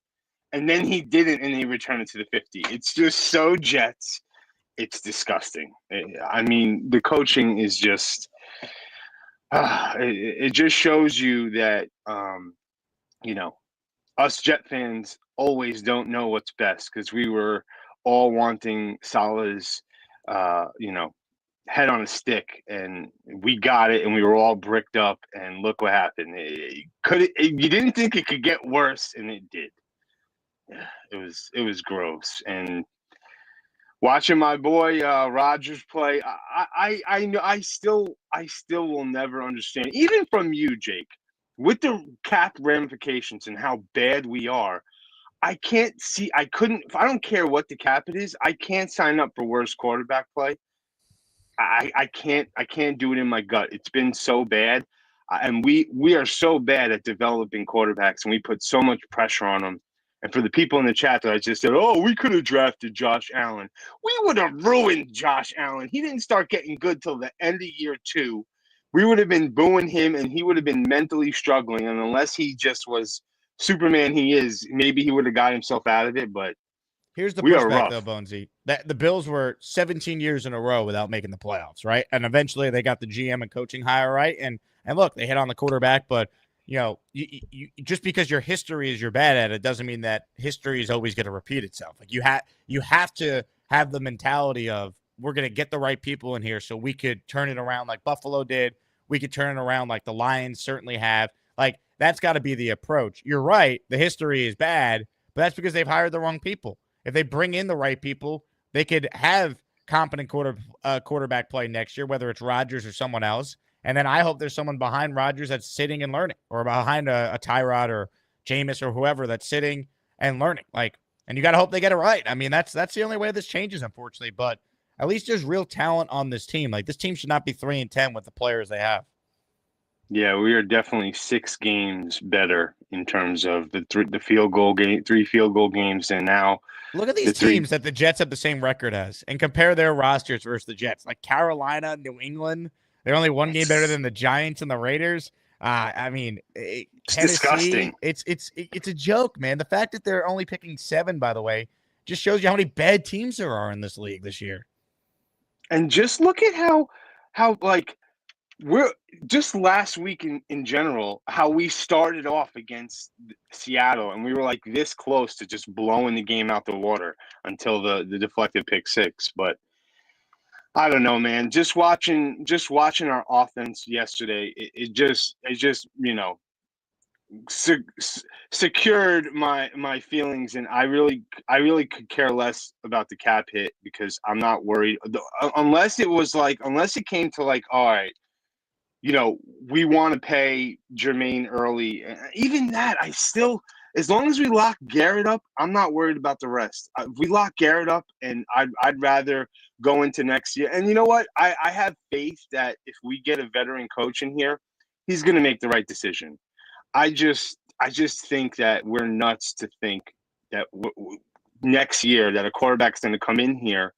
Speaker 5: And then he didn't, and he returned it to the 50. It's just so Jets. It's disgusting. I mean, the coaching is just it just shows you that, us Jet fans always don't know what's best, because we were all wanting Salah's, head on a stick, and we got it, and we were all bricked up, and look what happened. You didn't think it could get worse, and it did. It was gross. And watching my boy Rodgers play, I still will never understand, even from you, Jake, with the cap ramifications and how bad we are. I don't care what the cap it is. I can't sign up for worse quarterback play. I can't do it in my gut. It's been so bad, and we are so bad at developing quarterbacks, and we put so much pressure on them. And for the people in the chat that I just said, oh, we could have drafted Josh Allen. We would have ruined Josh Allen. He didn't start getting good till the end of year 2. We would have been booing him, and he would have been mentally struggling. And unless he just was Superman he is, maybe he would have got himself out of it. But
Speaker 2: here's the pushback, though, Bonesy. That the Bills were 17 years in a row without making the playoffs, right? And eventually they got the GM and coaching hire right. And look, they hit on the quarterback, but you just because your history is you're bad at it doesn't mean that history is always going to repeat itself. Like you have to have the mentality of, we're going to get the right people in here so we could turn it around like Buffalo did. We could turn it around like the Lions certainly have. Like, that's got to be the approach. You're right. The history is bad, but that's because they've hired the wrong people. If they bring in the right people, they could have competent quarterback play next year, whether it's Rodgers or someone else. And then I hope there's someone behind Rodgers that's sitting and learning, or behind a Tyrod or Jameis or whoever that's sitting and learning. And you got to hope they get it right. I mean, that's the only way this changes, unfortunately. But at least there's real talent on this team. Like, this team should not be 3-10 with the players they have.
Speaker 5: Yeah, we are definitely 6 games better in terms of the field goal game, 3 field goal games, and now
Speaker 2: look at these teams that the Jets have the same record as, and compare their rosters versus the Jets. Like Carolina, New England, they're only 1 game better than the Giants and the Raiders. I mean,
Speaker 5: it's
Speaker 2: Tennessee,
Speaker 5: disgusting.
Speaker 2: It's a joke, man. The fact that they're only picking 7, by the way, just shows you how many bad teams there are in this league this year.
Speaker 5: And just look at how like we're just last week in general, how we started off against Seattle, and we were like this close to just blowing the game out the water until the deflected pick 6. But I don't know, man. Just watching our offense yesterday, it just secured my feelings, and I really could care less about the cap hit, because I'm not worried unless it came to like, all right, we want to pay Jermaine early. Even that, I still, as long as we lock Garrett up, I'm not worried about the rest. We lock Garrett up, and I'd rather go into next year. And you know what? I have faith that if we get a veteran coach in here, he's going to make the right decision. I just think that we're nuts to think that next year that a quarterback's going to come in here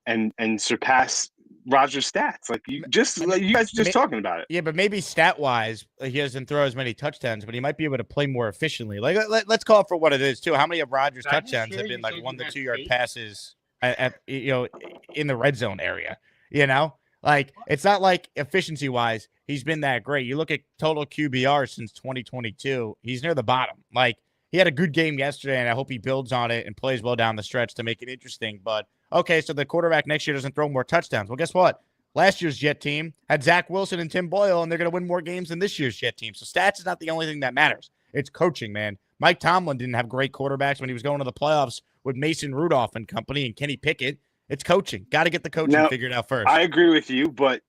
Speaker 5: and surpass Rodgers' stats. Like you guys are just talking about it.
Speaker 2: Yeah, but maybe stat-wise, he doesn't throw as many touchdowns, but he might be able to play more efficiently. Like, let's call it for what it is, too. How many of Rodgers' touchdowns have been like 1 to 2 yard passes at in the red zone area? Like, it's not like efficiency-wise he's been that great. You look at total QBR since 2022, he's near the bottom. Like, he had a good game yesterday, and I hope he builds on it and plays well down the stretch to make it interesting. But, okay, so the quarterback next year doesn't throw more touchdowns. Well, guess what? Last year's Jet team had Zach Wilson and Tim Boyle, and they're going to win more games than this year's Jet team. So stats is not the only thing that matters. It's coaching, man. Mike Tomlin didn't have great quarterbacks when he was going to the playoffs with Mason Rudolph and company and Kenny Pickett. It's coaching. Got to get the coaching figured out first.
Speaker 5: I agree with you, but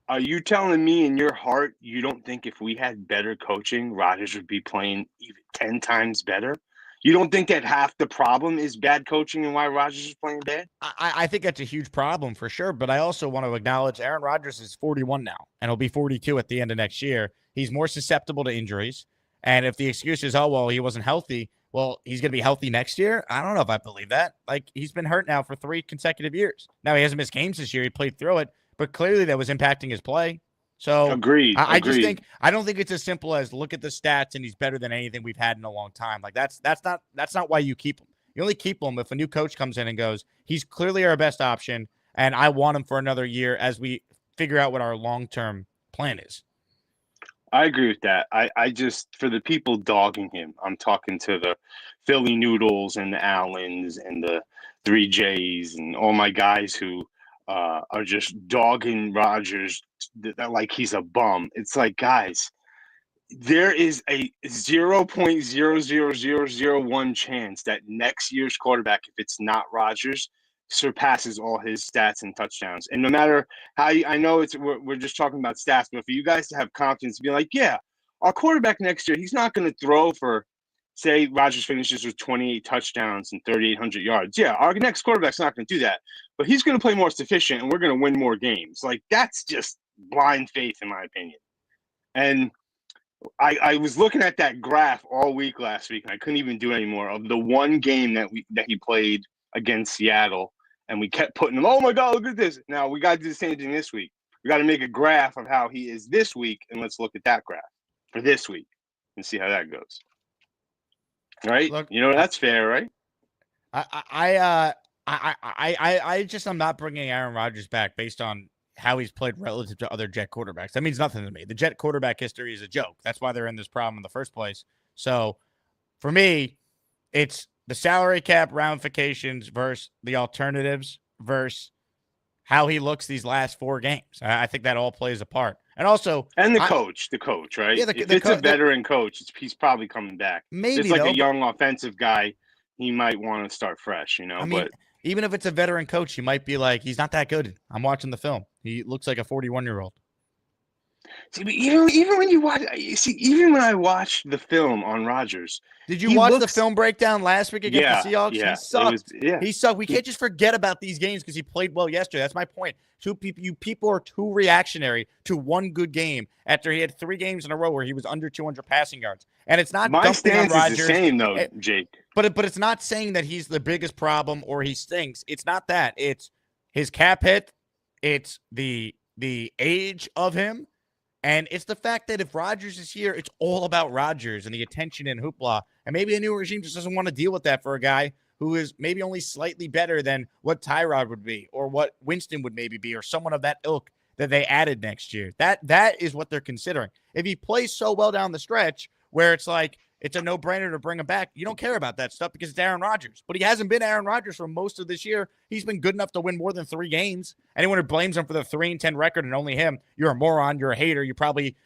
Speaker 5: Are you telling me in your heart you don't think if we had better coaching, Rodgers would be playing even 10 times better? You don't think that half the problem is bad coaching and why Rodgers is playing bad?
Speaker 2: I think that's a huge problem for sure, but I also want to acknowledge Aaron Rodgers is 41 now, and he'll be 42 at the end of next year. He's more susceptible to injuries, and if the excuse is, oh, well, he wasn't healthy, well, he's going to be healthy next year. I don't know if I believe that. Like, he's been hurt now for 3 consecutive years. Now, he hasn't missed games this year. He played through it, but clearly that was impacting his play. So
Speaker 5: Agreed.
Speaker 2: I just think I don't think it's as simple as look at the stats and he's better than anything we've had in a long time. Like that's not why you keep him. You only keep him if a new coach comes in and goes, he's clearly our best option, and I want him for another year as we figure out what our long-term plan is.
Speaker 5: I agree with that. I just, for the people dogging him, I'm talking to the Philly Noodles and the Allens and the 3Js and all my guys who are just dogging Rodgers like he's a bum. It's like, guys, there is a 0.00001 chance that next year's quarterback, if it's not Rodgers, surpasses all his stats and touchdowns. And no matter how I know we're just talking about stats, but for you guys to have confidence, be like, yeah, our quarterback next year, he's not going to throw for, say, Rodgers finishes with 28 touchdowns and 3,800 yards. Yeah, our next quarterback's not going to do that, but he's going to play more sufficient, and we're going to win more games. Like, that's just blind faith, in my opinion. And I was looking at that graph all week last week, and I couldn't even do it anymore, of the one game that he played against Seattle, and we kept putting him, oh my God, look at this. Now we got to do the same thing this week. We got to make a graph of how he is this week, and let's look at that graph for this week and see how that goes. Right?
Speaker 2: Look,
Speaker 5: That's fair, right?
Speaker 2: I'm not bringing Aaron Rodgers back based on how he's played relative to other Jet quarterbacks. That means nothing to me. The Jet quarterback history is a joke. That's why they're in this problem in the first place. So for me, it's the salary cap ramifications versus the alternatives versus how he looks these last 4 games. I think that all plays a part. And also,
Speaker 5: the coach, right?
Speaker 2: Yeah,
Speaker 5: if it's a veteran coach, he's probably coming back.
Speaker 2: Maybe
Speaker 5: it's like a young offensive guy, he might want to start fresh, but
Speaker 2: even if it's a veteran coach, he might be like, he's not that good. I'm watching the film. He looks like a 41-year-old.
Speaker 5: See, but even when you watch, even when I watched the film on Rodgers,
Speaker 2: did you watch the film breakdown last week against the Seahawks?
Speaker 5: Yeah,
Speaker 2: he sucked. He sucked. We can't just forget about these games because he played well yesterday. That's my point. You people are too reactionary to one good game after he had 3 games in a row where he was under 200 passing yards. And it's not
Speaker 5: my stance
Speaker 2: on Rodgers.
Speaker 5: Is the same though, Jake.
Speaker 2: But it's not saying that he's the biggest problem or he stinks. It's not that. It's his cap hit. It's the age of him. And it's the fact that if Rodgers is here, it's all about Rodgers and the attention and hoopla. And maybe a new regime just doesn't want to deal with that for a guy who is maybe only slightly better than what Tyrod would be or what Winston would maybe be or someone of that ilk that they added next year. That is what they're considering. If he plays so well down the stretch where it's like it's a no-brainer to bring him back, you don't care about that stuff because it's Aaron Rodgers. But he hasn't been Aaron Rodgers for most of this year. He's been good enough to win more than 3 games. Anyone who blames him for the 3-10 record and only him, you're a moron, you're a hater. You probably,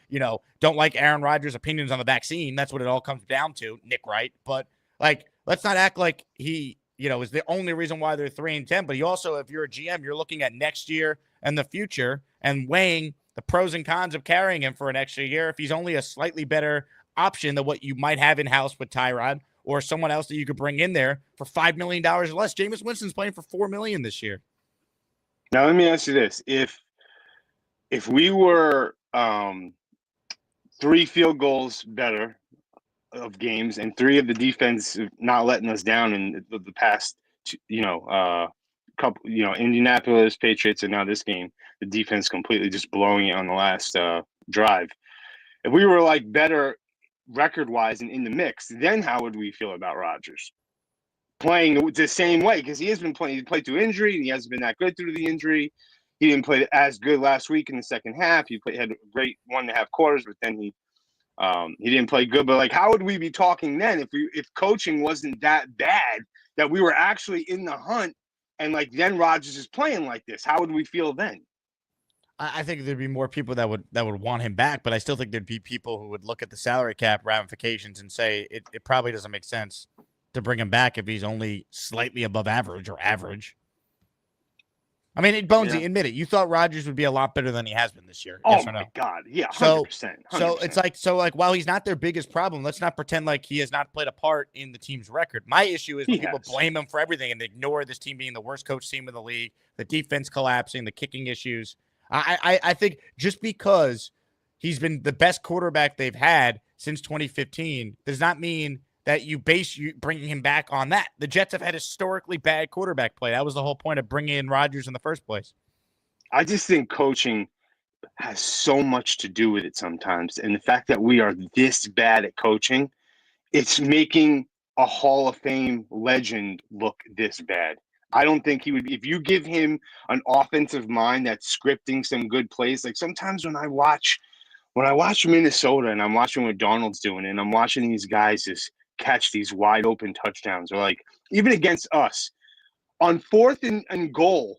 Speaker 2: don't like Aaron Rodgers' opinions on the vaccine. That's what it all comes down to, Nick Wright. But, let's not act like he, is the only reason why they're 3-10. But you also, if you're a GM, you're looking at next year and the future and weighing the pros and cons of carrying him for an extra year if he's only a slightly better option than what you might have in-house with Tyrod or someone else that you could bring in there for $5 million or less. Jameis Winston's playing for $4 million this year.
Speaker 5: Now, let me ask you this. If we were 3 field goals better of games and 3 of the defense not letting us down in the past, couple, Indianapolis, Patriots, and now this game, the defense completely just blowing it on the last drive. If we were better record-wise and in the mix, then how would we feel about Rodgers playing the same way? Because he has been playing. He played through injury, and he hasn't been that good through the injury. He didn't play as good last week in the second half. He had a great 1.5 quarters, but then he didn't play good. But how would we be talking then if coaching wasn't that bad that we were actually in the hunt and then Rodgers is playing like this? How would we feel then?
Speaker 2: I think there'd be more people that would want him back, but I still think there'd be people who would look at the salary cap ramifications and say it probably doesn't make sense to bring him back if he's only slightly above average or average. I mean, Bonesy, admit it. You thought Rodgers would be a lot better than he has been this year.
Speaker 5: Oh
Speaker 2: yes or
Speaker 5: my
Speaker 2: no?
Speaker 5: God, yeah,
Speaker 2: 100%.
Speaker 5: 100%.
Speaker 2: So it's like while he's not their biggest problem, let's not pretend like he has not played a part in the team's record. My issue is when people blame him for everything and they ignore this team being the worst coach team in the league, the defense collapsing, the kicking issues. I think just because he's been the best quarterback they've had since 2015 does not mean that you bringing him back on that. The Jets have had historically bad quarterback play. That was the whole point of bringing in Rodgers in the first place.
Speaker 5: I just think coaching has so much to do with it sometimes. And the fact that we are this bad at coaching, it's making a Hall of Fame legend look this bad. I don't think he would, if you give him an offensive mind that's scripting some good plays. Like sometimes when I watch Minnesota and I'm watching what Darnold's doing and I'm watching these guys just catch these wide open touchdowns, or like even against us on 4th and goal,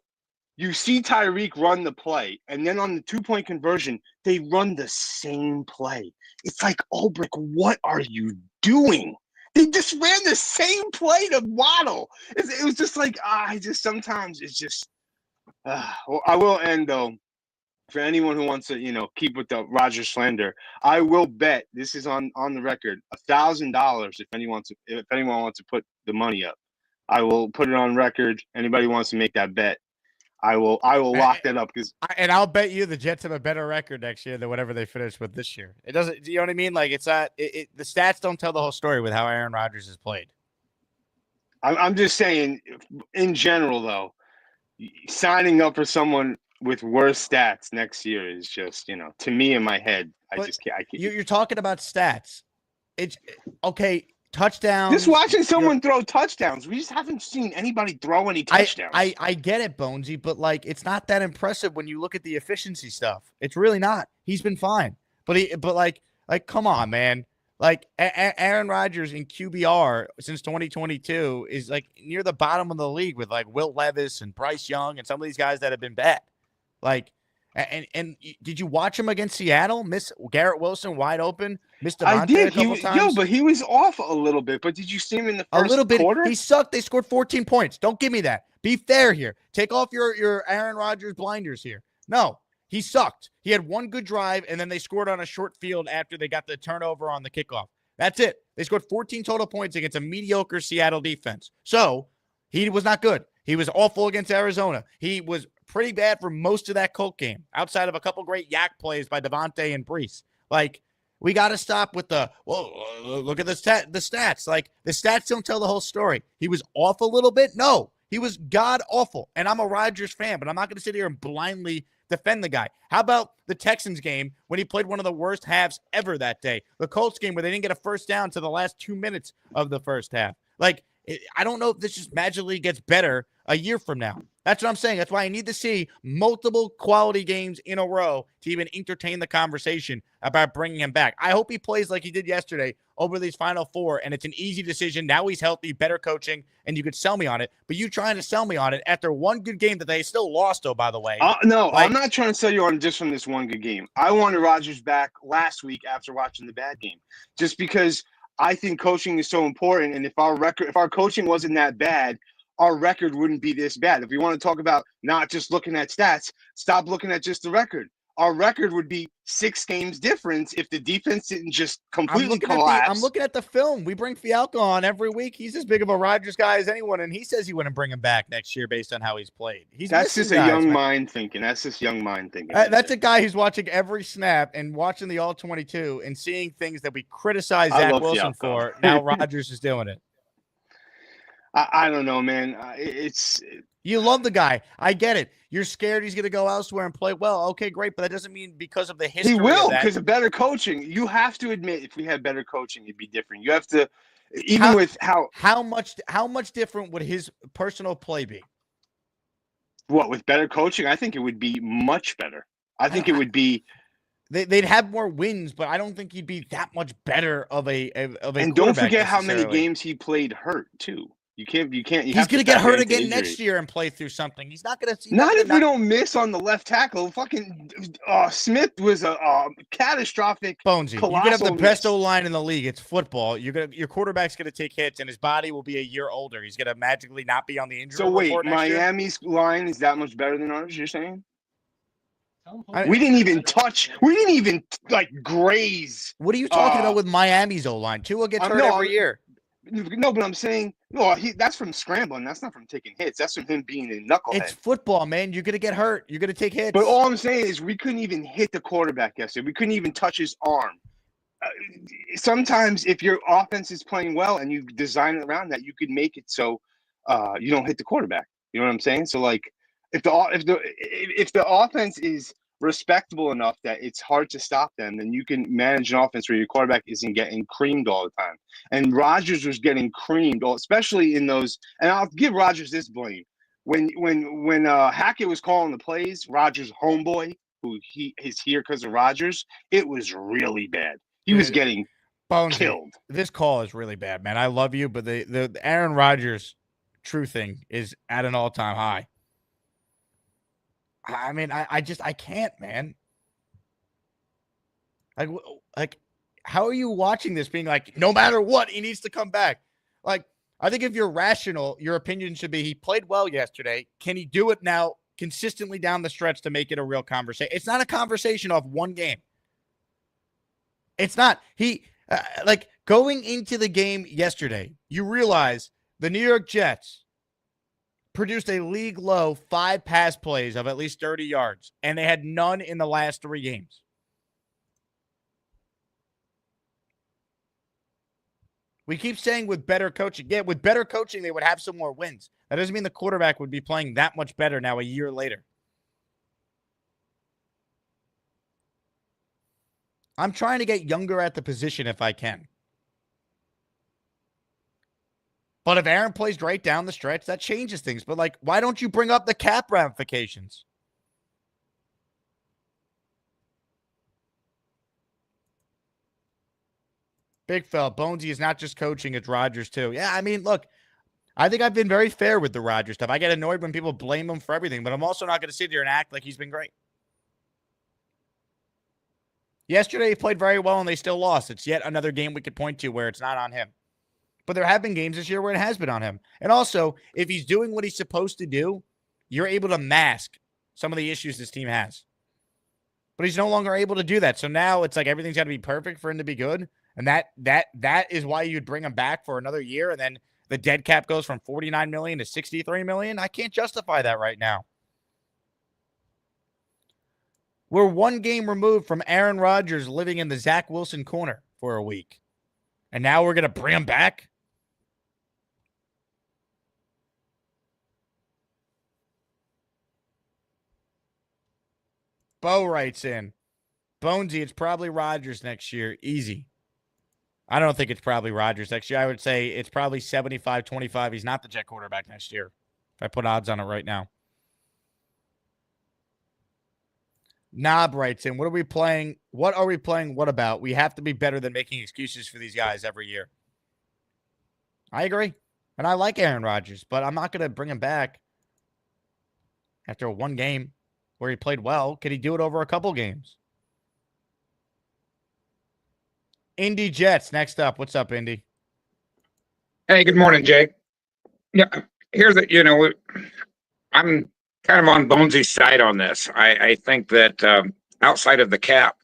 Speaker 5: you see Tyreek run the play, and then on the 2-point conversion, they run the same play. It's like, Ulbrich, what are you doing? They just ran the same play to Waddle. It was just like, sometimes it's just. Well, I will end though. For anyone who wants to, keep with the Rodgers slander, I will bet, this is on the record, $1,000 if anyone wants to put the money up. I will put it on record. Anybody wants to make that bet, I will lock that up
Speaker 2: and I'll bet you the Jets have a better record next year than whatever they finished with this year. It doesn't. Do you know what I mean? Like it's not. The stats don't tell the whole story with how Aaron Rodgers has played.
Speaker 5: I'm just saying, in general, though, signing up for someone with worse stats next year is just, to me in my head, I can't.
Speaker 2: You're talking about stats. It's okay. Touchdowns.
Speaker 5: Just watching someone throw touchdowns. We just haven't seen anybody throw any touchdowns.
Speaker 2: I get it, Bonesy, but like it's not that impressive when you look at the efficiency stuff. It's really not. He's been fine, but like come on, man. Like Aaron Rodgers in QBR since 2022 is like near the bottom of the league with like Will Levis and Bryce Young and some of these guys that have been bad. Like. And did you watch him against Seattle? Miss Garrett Wilson wide open. Missed Devontae
Speaker 5: I did.
Speaker 2: a couple times.
Speaker 5: But he was off a little bit. But did you see him in the first quarter?
Speaker 2: He sucked. They scored 14 points. Don't give me that. Be fair here. Take off your Aaron Rodgers blinders here. No, he sucked. He had one good drive, and then they scored on a short field after they got the turnover on the kickoff. That's it. They scored 14 total points against a mediocre Seattle defense. So he was not good. He was awful against Arizona. He was pretty bad for most of that Colt game, outside of a couple great yak plays by Devontae and Brees. Like, we got to stop with look at the stats. Like, the stats don't tell the whole story. He was off a little bit? No, he was god-awful. And I'm a Rodgers fan, but I'm not going to sit here and blindly defend the guy. How about the Texans game when he played one of the worst halves ever that day? The Colts game where they didn't get a first down to the last 2 minutes of the first half. Like, I don't know if this just magically gets better a year from now. That's what I'm saying. That's why I need to see multiple quality games in a row to even entertain the conversation about bringing him back. I hope he plays like he did yesterday over these final 4, and it's an easy decision. Now he's healthy, better coaching, and you could sell me on it. But you trying to sell me on it after one good game that they still lost, by the way.
Speaker 5: No, I'm not trying to sell you on just from this one good game. I wanted Rodgers back last week after watching the bad game, just because I think coaching is so important. And if our coaching wasn't that bad, our record wouldn't be this bad. If we want to talk about not just looking at stats, stop looking at just the record. Our record would be 6 games difference if the defense didn't just completely collapse.
Speaker 2: I'm looking at the film. We bring Fialco on every week. He's as big of a Rodgers guy as anyone, and he says he wouldn't bring him back next year based on how he's played.
Speaker 5: That's just young mind thinking. That's just young mind thinking.
Speaker 2: That's a guy who's watching every snap and watching the All-22 and seeing things that we criticize Zach Wilson for. Now Rodgers is doing it.
Speaker 5: I don't know, man.
Speaker 2: You love the guy. I get it. You're scared he's going to go elsewhere and play well. Okay, great, but that doesn't mean because of the history.
Speaker 5: He will, because of better coaching. You have to admit, if we had better coaching, it'd be different. You have to, how
Speaker 2: much different would his personal play be?
Speaker 5: What, with better coaching? I think it would be much better. I think it would be.
Speaker 2: They'd have more wins, but I don't think he'd be that much better of a.
Speaker 5: And don't forget how many games he played hurt too. You can't.
Speaker 2: He's
Speaker 5: have
Speaker 2: going to
Speaker 5: to
Speaker 2: get
Speaker 5: factor
Speaker 2: hurt
Speaker 5: into
Speaker 2: again
Speaker 5: injury.
Speaker 2: next year and play through something. He's not going to.
Speaker 5: Not if we don't miss on the left tackle. Fucking Smith was a catastrophic,
Speaker 2: Bonesy, you
Speaker 5: colossal
Speaker 2: could have the best
Speaker 5: miss.
Speaker 2: O-line in the league. It's football. Your quarterback's going to take hits, and his body will be a year older. He's going to magically not be on the injury
Speaker 5: So wait,
Speaker 2: report next year.
Speaker 5: Miami's line is that much better than ours? You're saying?
Speaker 2: I-
Speaker 5: We didn't even touch. We didn't even like graze.
Speaker 2: What are you talking about with Miami's O-line? Tua gets hurt every year.
Speaker 5: No, but I'm saying, no, that's from scrambling. That's not from taking hits. That's from him being a knucklehead.
Speaker 2: It's football, man. You're going to get hurt. You're going to take hits.
Speaker 5: But all I'm saying is we couldn't even hit the quarterback yesterday. We couldn't even touch his arm. Sometimes if your offense is playing well and you design it around that, you could make it so you don't hit the quarterback. You know what I'm saying? So like if the offense is respectable enough that it's hard to stop them, then you can manage an offense where your quarterback isn't getting creamed all the time. And Rodgers was getting creamed, especially in those. And I'll give Rodgers this blame when Hackett was calling the plays. Rodgers' homeboy, who he is here because of Rodgers, it was really bad. He was getting killed.
Speaker 2: This call is really bad, man. I love you, but the Aaron Rodgers truthing is at an all-time high. I mean, I can't, man. Like, how are you watching this being like, no matter what, he needs to come back? Like, I think if you're rational, your opinion should be he played well yesterday. Can he do it now consistently down the stretch to make it a real conversation? It's not a conversation off one game. It's not. Like, going into the game yesterday, you realize the New York Jets produced a league-low 5 pass plays of at least 30 yards, and they had none in the last 3 games. We keep saying with better coaching. Yeah, with better coaching, they would have some more wins. That doesn't mean the quarterback would be playing that much better now a year later. I'm trying to get younger at the position if I can. But if Aaron plays great down the stretch, that changes things. But, like, why don't you bring up the cap ramifications? Big fella, Bonesy is not just coaching, it's Rodgers too. Yeah, I mean, look, I think I've been very fair with the Rodgers stuff. I get annoyed when people blame him for everything, but I'm also not going to sit here and act like he's been great. Yesterday, he played very well, and they still lost. It's yet another game we could point to where it's not on him. But there have been games this year where it has been on him. And also, if he's doing what he's supposed to do, you're able to mask some of the issues this team has. But he's no longer able to do that. So now it's like everything's got to be perfect for him to be good. And that is why you'd bring him back for another year. And then the dead cap goes from $49 million to $63 million. I can't justify that right now. We're 1 game removed from Aaron Rodgers living in the Zach Wilson corner for a week. And now we're going to bring him back? Bo writes in, Bonesy, it's probably Rodgers next year. Easy. I don't think it's probably Rodgers next year. I would say it's probably 75-25. He's not the Jet quarterback next year. If I put odds on it right now. Knob writes in, what are we playing? What are we playing? What about? We have to be better than making excuses for these guys every year. I agree. And I like Aaron Rodgers, but I'm not going to bring him back after 1 game where he played well. Could he do it over a couple games? Indy Jets next up. What's up, Indy?
Speaker 6: Hey, good morning, Jake. Yeah, here's the, I'm kind of on Bonesy's side on this. I think that outside of the cap,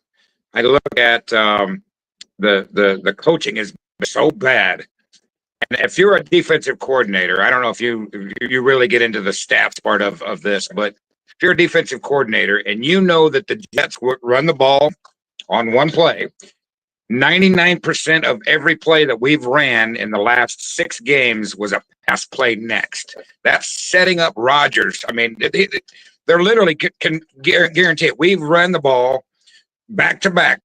Speaker 6: I look at the coaching is so bad. And if you're a defensive coordinator, I don't know if you really get into the stats part of this, but if you're a defensive coordinator and you know that the Jets would run the ball on one play, 99% of every play that we've ran in the last 6 games was a pass play next. That's setting up Rodgers. I mean, they're literally can guarantee it. We've run the ball back to back.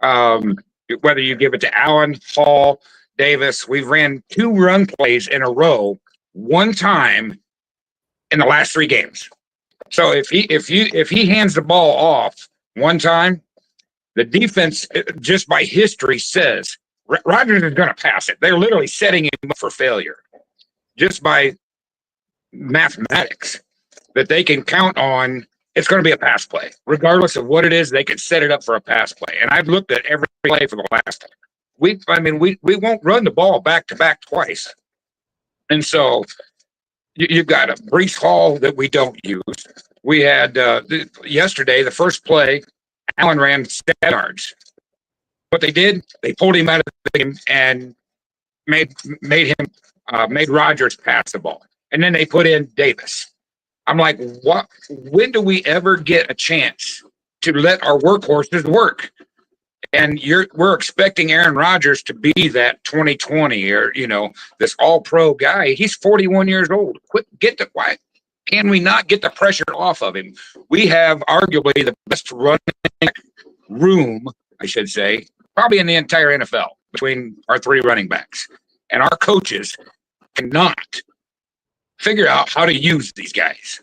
Speaker 6: Whether you give it to Allen, Hall, Davis, we've ran 2 run plays in a row, 1 time in the last 3 games. So if he hands the ball off 1 time, the defense, just by history, says Rodgers is going to pass it. They're literally setting him up for failure. just by mathematics that they can count on. It's going to be a pass play, regardless of what it is. They can set it up for a pass play. And I've looked at every play for the last time. We won't run the ball back to back twice. And so you've got a Brees Hall that we don't use. We had yesterday, the first play, Allen ran 7 yards. What they did, they pulled him out of the game and made Rodgers pass the ball. And then they put in Davis. I'm like, what? When do we ever get a chance to let our workhorses work? And we're expecting Aaron Rodgers to be that 2020 or, this all-pro guy. He's 41 years old. Why can we not get the pressure off of him? We have arguably the best running room, I should say, probably in the entire NFL between our 3 running backs. And our coaches cannot figure out how to use these guys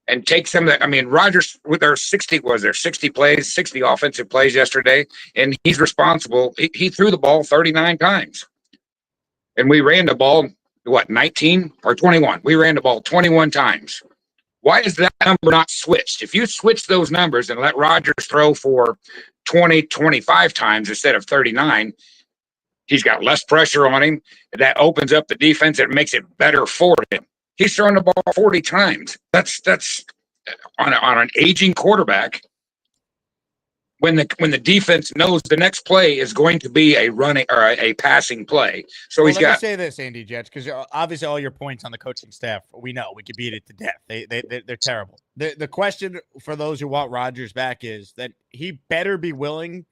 Speaker 6: and take some of that. Rodgers with our 60 plays, 60 offensive plays yesterday, and he's responsible. He threw the ball 39 times. And we ran the ball, 19 or 21? We ran the ball 21 times. Why is that number not switched? If you switch those numbers and let Rodgers throw for 20, 25 times instead of 39, he's got less pressure on him. That opens up the defense. It makes it better for him. He's thrown the ball 40 times. That's on an aging quarterback. When the defense knows the next play is going to be a running or a passing play, so let me
Speaker 2: say this, Andy Jets, because obviously all your points on the coaching staff, we know we could beat it to death. They're terrible. The question for those who want Rodgers back is that he better be willing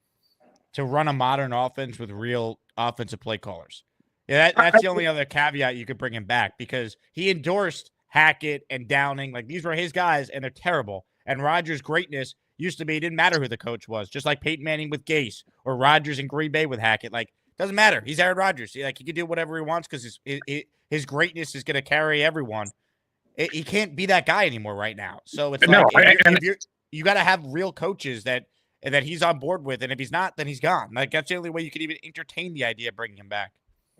Speaker 2: to run a modern offense with real offensive play callers. Yeah, that's the only other caveat you could bring him back, because he endorsed Hackett and Downing. Like, these were his guys, and they're terrible. And Rodgers' greatness used to be it didn't matter who the coach was, just like Peyton Manning with Gase or Rodgers in Green Bay with Hackett. Like, doesn't matter. He's Aaron Rodgers. He can do whatever he wants because his greatness is going to carry everyone. He can't be that guy anymore right now. So it's you got to have real coaches that he's on board with, and if he's not, then he's gone. Like, that's the only way you could even entertain the idea of bringing him back.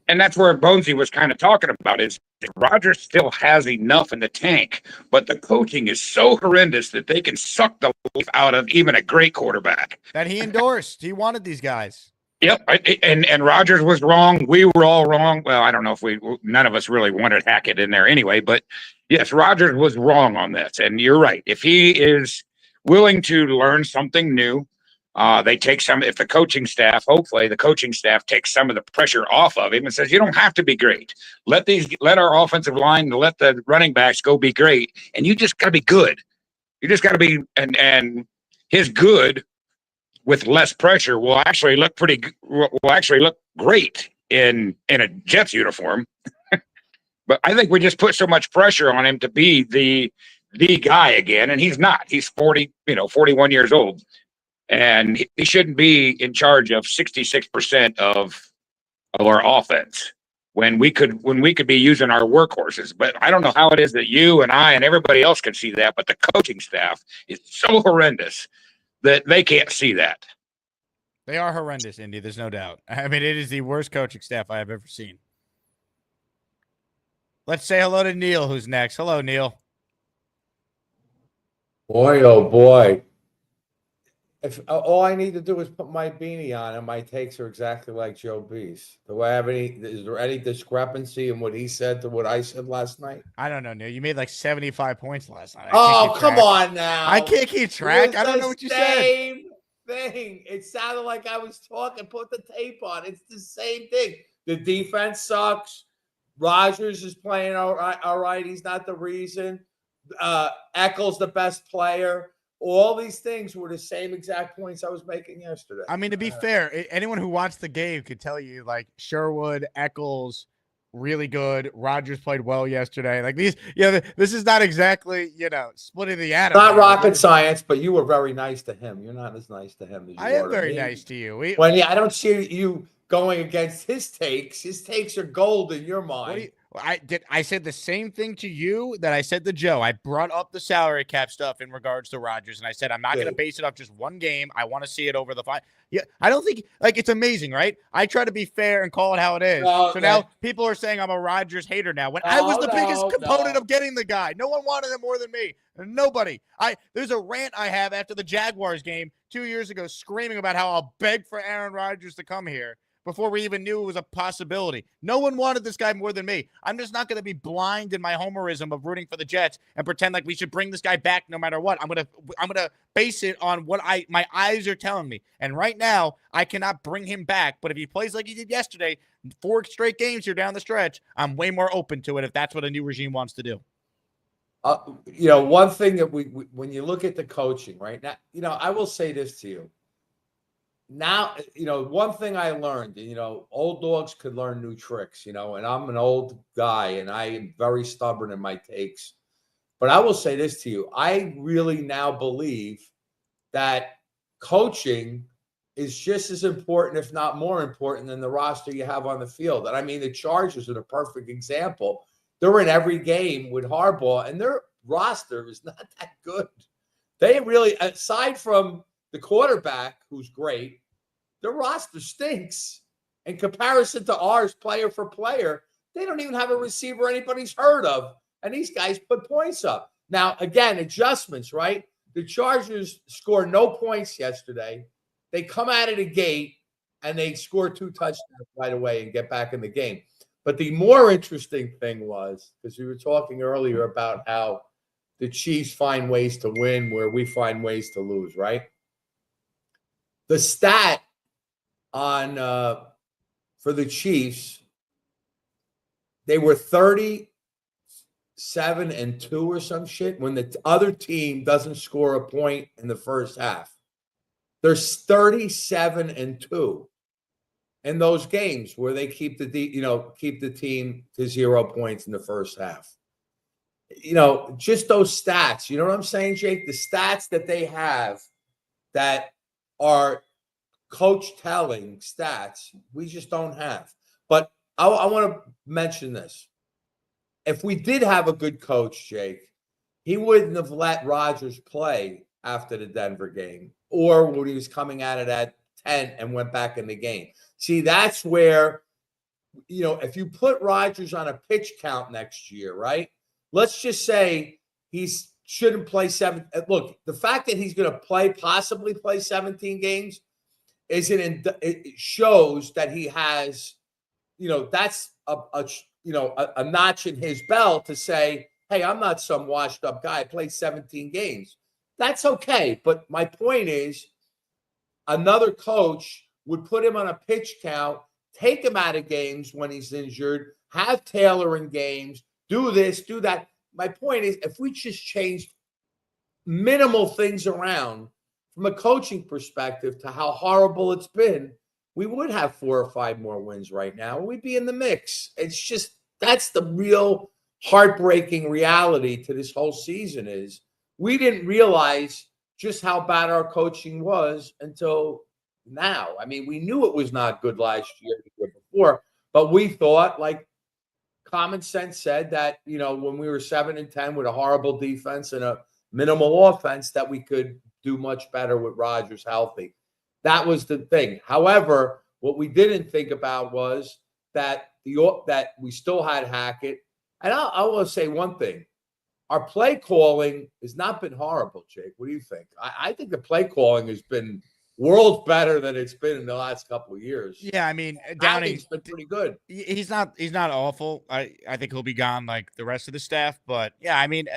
Speaker 6: And that's where Bonesy was kind of talking about is Rodgers still has enough in the tank, but the coaching is so horrendous that they can suck the life out of even a great quarterback.
Speaker 2: That he endorsed. He wanted these guys.
Speaker 6: Yep. And Rodgers was wrong. We were all wrong. Well, I don't know if none of us really wanted Hackett in there anyway, but yes, Rodgers was wrong on this. And you're right. If he is willing to learn something new, they take if the coaching staff, hopefully the coaching staff takes some of the pressure off of him and says, you don't have to be great. Let our offensive line, let the running backs go be great. And you just got to be good. You just got to be, and his good with less pressure will actually look great in a Jets uniform. But I think we just put so much pressure on him to be the guy again. And he's not. He's 41 years old. And he shouldn't be in charge of 66% of our offense when we could be using our workhorses. But I don't know how it is that you and I and everybody else can see that, but the coaching staff is so horrendous that they can't see that.
Speaker 2: They are horrendous, Indy. There's no doubt. I mean, it is the worst coaching staff I have ever seen. Let's say hello to Neil, who's next. Hello, Neil.
Speaker 7: Boy, oh boy. If all I need to do is put my beanie on and my takes are exactly like Joe B's. Is there any discrepancy in what he said to what I said last night?
Speaker 2: I don't know, Neil. You made like 75 points last night.
Speaker 7: Oh, come on now.
Speaker 2: I can't keep track. I don't know what you said.
Speaker 7: Same thing. It sounded like I was talking. Put the tape on. It's the same thing. The defense sucks. Rodgers is playing all right. He's not the reason. Eccles the best player. All these things were the same exact points I was making yesterday.
Speaker 2: I mean, to be fair, anyone who watched the game could tell you, like, Sherwood, Eccles, really good. Rodgers played well yesterday. Like, these, this is not exactly, splitting the atom.
Speaker 7: Not rocket science, but you were very nice to him. You're not as nice to him as you
Speaker 2: I am very nice to you.
Speaker 7: I don't see you going against his takes. His takes are gold in your mind.
Speaker 2: I said the same thing to you that I said to Joe. I brought up the salary cap stuff in regards to Rodgers, and I said I'm not going to base it off just one game. I want to see it over the five. Yeah, I don't think it's amazing, right? I try to be fair and call it how it is. Now people are saying I'm a Rodgers hater now. When I was the biggest component of getting the guy, no one wanted him more than me. Nobody. There's a rant I have after the Jaguars game 2 years ago, screaming about how I'll beg for Aaron Rodgers to come here before we even knew it was a possibility. No one wanted this guy more than me. I'm just not going to be blind in my homerism of rooting for the Jets and pretend like we should bring this guy back no matter what. I'm gonna base it on what my eyes are telling me. And right now, I cannot bring him back. But if he plays like he did yesterday, 4 straight games here down the stretch, I'm way more open to it if that's what a new regime wants to do.
Speaker 7: One thing that when you look at the coaching right now, I will say this to you. Now, one thing I learned, old dogs could learn new tricks, and I'm an old guy and I am very stubborn in my takes. But I will say this to you. I really now believe that coaching is just as important, if not more important, than the roster you have on the field. And I mean, the Chargers are the perfect example. They're in every game with Harbaugh, and their roster is not that good. They really, aside from the quarterback, who's great, the roster stinks. In comparison to ours, player for player, they don't even have a receiver anybody's heard of. And these guys put points up. Now, again, adjustments, right? The Chargers scored no points yesterday. They come out of the gate and they score 2 touchdowns right away and get back in the game. But the more interesting thing was, because we were talking earlier about how the Chiefs find ways to win where we find ways to lose, right? The stat on for the Chiefs, they were 37-2 or some shit when the other team doesn't score a point in the first half. They're 37-2 in those games where they keep the team to 0 points in the first half. Just those stats. You know what I'm saying, Jake? The stats that they have that are coach-telling stats, we just don't have. But I want to mention this. If we did have a good coach, Jake, he wouldn't have let Rodgers play after the Denver game or when he was coming at it at 10 and went back in the game. See, that's where, if you put Rodgers on a pitch count next year, right? Let's just say he shouldn't play 7. Look, the fact that he's going to possibly play 17 games, it shows that he has, that's a notch in his belt to say, hey, I'm not some washed up guy. I played 17 games. That's okay. But my point is, another coach would put him on a pitch count, take him out of games when he's injured, have Taylor in games, do this, do that. My point is, if we just changed minimal things around from a coaching perspective to how horrible it's been, we would have 4 or 5 more wins right now. We'd be in the mix. It's just, that's the real heartbreaking reality to this whole season is we didn't realize just how bad our coaching was until now. I mean, we knew it was not good last year, the year before, but we thought, like common sense said, that, when we were 7-10 with a horrible defense and a minimal offense, that we could do much better with Rodgers healthy. That was the thing. However, what we didn't think about was that that we still had Hackett. And I want to say one thing. Our play calling has not been horrible, Jake. What do you think? I think the play calling has been worlds better than it's been in the last couple of years.
Speaker 2: Yeah, I mean, Downey's
Speaker 7: been pretty good.
Speaker 2: He's not awful. I think he'll be gone like the rest of the staff. But yeah, I mean,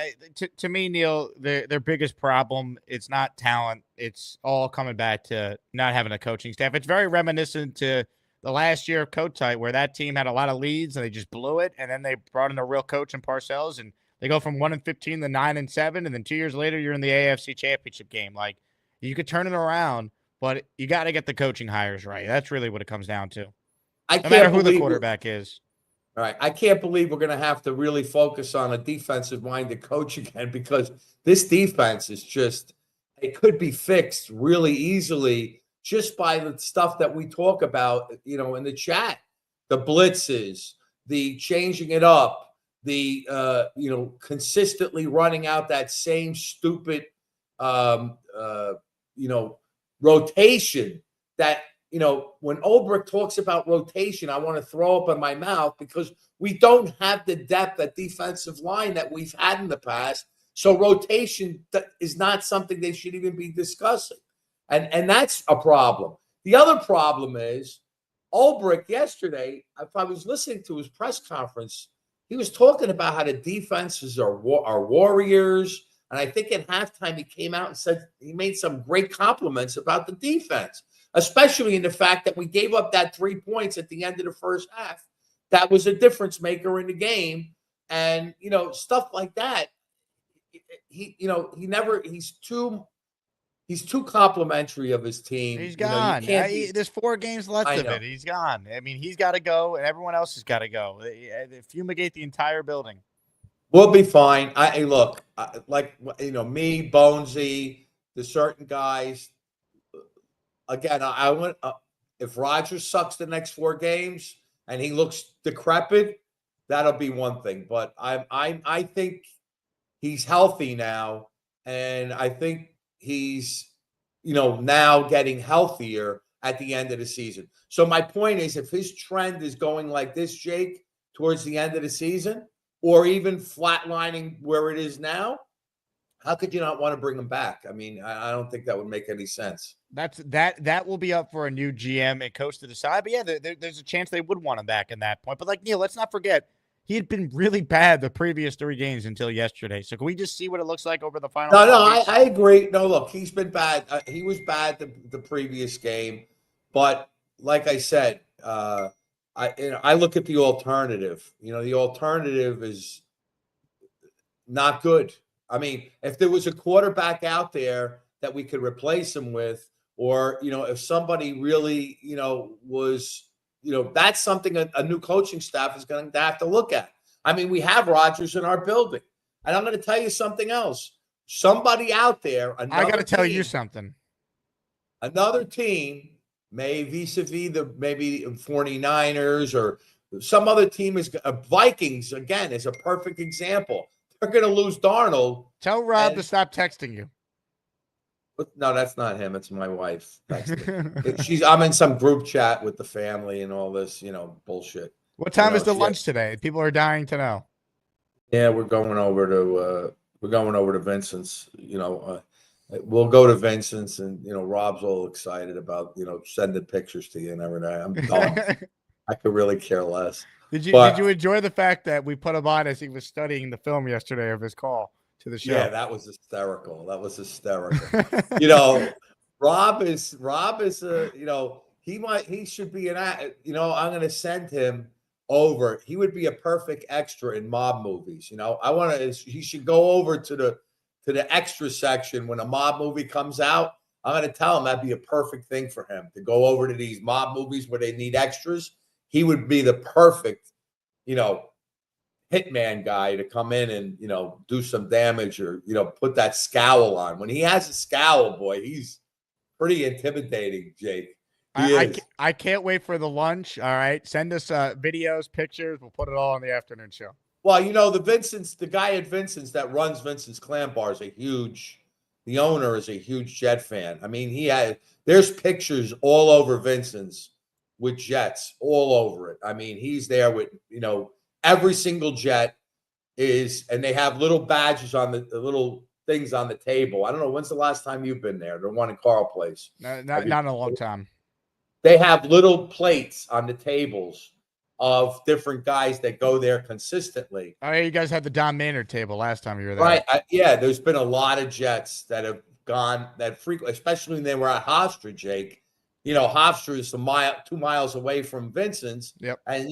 Speaker 2: to me, Neil, their biggest problem, it's not talent. It's all coming back to not having a coaching staff. It's very reminiscent to the last year of Kotite, where that team had a lot of leads and they just blew it, and then they brought in a real coach in Parcells, and they go from 1-15 to 9-7, and then 2 years later you're in the AFC Championship game. Like, you could turn it around, but you got to get the coaching hires right. That's really what it comes down to. No matter who the quarterback is.
Speaker 7: All right. I can't believe we're going to have to really focus on a defensive-minded coach again, because this defense is just, it could be fixed really easily just by the stuff that we talk about, in the chat. The blitzes, the changing it up, the consistently running out that same stupid rotation that, when Ulbrich talks about rotation, I want to throw up in my mouth because we don't have the depth at defensive line that we've had in the past. So rotation is not something they should even be discussing. And that's a problem. The other problem is Ulbrich yesterday, if I was listening to his press conference, he was talking about how the defenses are warriors. And I think at halftime he came out and said he made some great compliments about the defense, especially in the fact that we gave up that 3 points at the end of the first half. That was a difference maker in the game. And, stuff like that. He's too complimentary of his team.
Speaker 2: He's gone. There's 4 games left of it. He's gone. I mean, he's got to go, and everyone else has got to go. They fumigate the entire building.
Speaker 7: We'll be fine. Me, Bonesy, the certain guys. Again, I want if Rodgers sucks the next 4 games and he looks decrepit, that'll be one thing. But I think he's healthy now, and I think he's now getting healthier at the end of the season. So my point is, if his trend is going like this, Jake, towards the end of the season, or even flatlining where it is now, how could you not want to bring him back? I mean, I don't think that would make any sense.
Speaker 2: That will be up for a new GM and coach to decide. But yeah, there's a chance they would want him back in that point. But like Neil, let's not forget, he had been really bad the previous 3 games until yesterday. So can we just see what it looks like over the final?
Speaker 7: No, I agree. No, look, he's been bad. He was bad the previous game. But like I said, I look at the alternative. The alternative is not good. I mean, if there was a quarterback out there that we could replace him with, or, if somebody really, was, that's something a new coaching staff is going to have to look at. I mean, we have Rodgers in our building. And I'm going to tell you something else. Somebody out there,
Speaker 2: I got to tell you something.
Speaker 7: Another team, vis-a-vis maybe 49ers or some other team, is Vikings, again, is a perfect example. They're going to lose Darnold.
Speaker 2: Tell Rob to stop texting you.
Speaker 7: No, that's not him. It's my wife. I'm in some group chat with the family and all this, bullshit.
Speaker 2: What time is the lunch today? People are dying to know.
Speaker 7: Yeah, we're going over to Vincent's. We'll go to Vincent's, and Rob's all excited about sending pictures to you and everything. I'm dumb. I could really care less.
Speaker 2: Did you enjoy the fact that we put him on as he was studying the film yesterday of his call to the show?
Speaker 7: Yeah, that was hysterical. Rob is he should be I'm going to send him over. He would be a perfect extra in mob movies. He should go over to the extra section when a mob movie comes out. I'm going to tell him that'd be a perfect thing for him to go over to these mob movies where they need extras. He would be the perfect, hitman guy to come in and, do some damage or, put that scowl on. When he has a scowl, boy, he's pretty intimidating, Jake.
Speaker 2: I can't wait for the lunch. All right. Send us videos, pictures. We'll put it all on the afternoon show.
Speaker 7: Well, the guy at Vincent's that runs Vincent's Clam Bar the owner is a huge Jet fan. I mean, there's pictures all over Vincent's with Jets all over it. I mean, he's there with, every single Jet and they have little badges on the little things on the table. I don't know, when's the last time you've been there? The one in Carl Place.
Speaker 2: No, not in a long time.
Speaker 7: They have little plates on the tables of different guys that go there consistently.
Speaker 2: Oh, yeah, you guys had the Don Maynard table last time you were there.
Speaker 7: Right. There's been a lot of Jets that have gone that frequently, especially when they were at Hofstra, Jake. Hofstra is 2 miles away from Vincent's.
Speaker 2: Yep.
Speaker 7: And,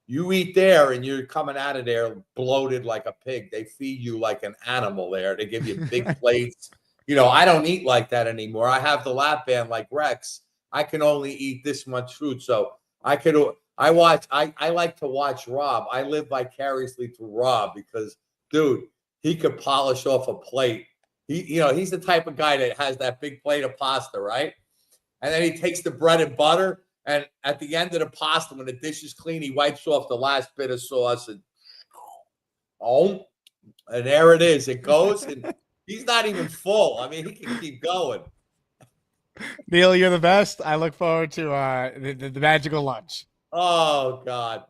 Speaker 7: you eat there and you're coming out of there bloated like a pig. They feed you like an animal there. They give you big plates. I don't eat like that anymore. I have the lap band like Rex. I can only eat this much food. So I like to watch Rob. I live vicariously through Rob because, dude, he could polish off a plate. He's the type of guy that has that big plate of pasta, right? And then he takes the bread and butter And at the end of the pasta, when the dish is clean, he wipes off the last bit of sauce and and there it is. It goes, and he's not even full. I mean, he can keep going.
Speaker 2: Neil, you're the best. I look forward to the magical lunch.
Speaker 7: Oh God.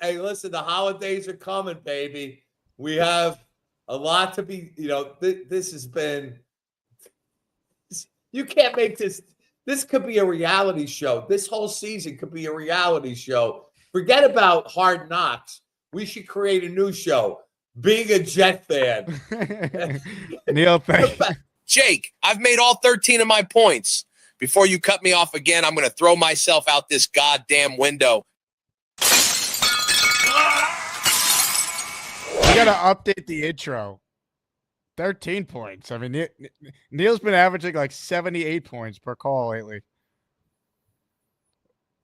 Speaker 7: Hey, listen, the holidays are coming, baby. We have a lot to be, this has been, you can't make this could be a reality show. This whole season could be a reality show. Forget about Hard Knocks. We should create a new show, Being a Jet Fan.
Speaker 2: Neil, thank you.
Speaker 8: Jake, I've made all 13 of my points. Before you cut me off again, I'm going to throw myself out this goddamn window.
Speaker 2: We got to update the intro. 13 points. I mean, Neil's been averaging like 78 points per call lately.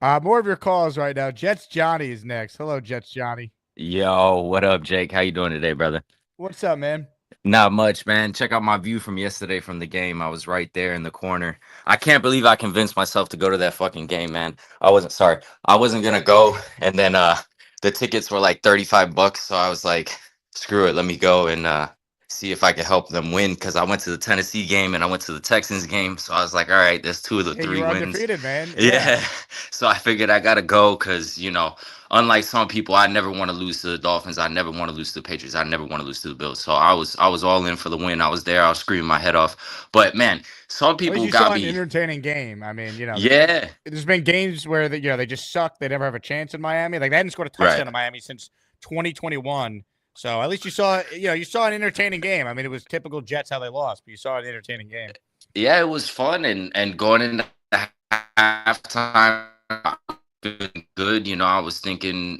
Speaker 2: More of your calls right now. Jets Johnny is next. Hello, Jets Johnny.
Speaker 9: Yo, what up, Jake? How you doing today, brother?
Speaker 2: What's up, man?
Speaker 9: Not much, man. Check out my view from yesterday from the game. I was right there in the corner. I can't believe I convinced myself to go to that fucking game, man. I wasn't gonna go, and then the tickets were like $35, so I was like, screw it, let me go and see if I could help them win, because I went to the Tennessee game and I went to the Texans game, so I was like, all right, there's 2 of the 3
Speaker 2: you're
Speaker 9: wins.
Speaker 2: Undefeated, man.
Speaker 9: Yeah. So I figured I gotta go because, unlike some people, I never want to lose to the Dolphins. I never want to lose to the Patriots. I never want to lose to the Bills. So I was all in for the win. I was there. I was screaming my head off. But man, some people got me.
Speaker 2: An entertaining game. I mean,
Speaker 9: Yeah.
Speaker 2: There's been games where they just suck. They never have a chance in Miami. Like they hadn't scored a touchdown in Miami since 2021. So at least you saw an entertaining game. I mean, it was typical Jets how they lost, but you saw an entertaining game.
Speaker 9: Yeah, it was fun, and going into halftime, good. I was thinking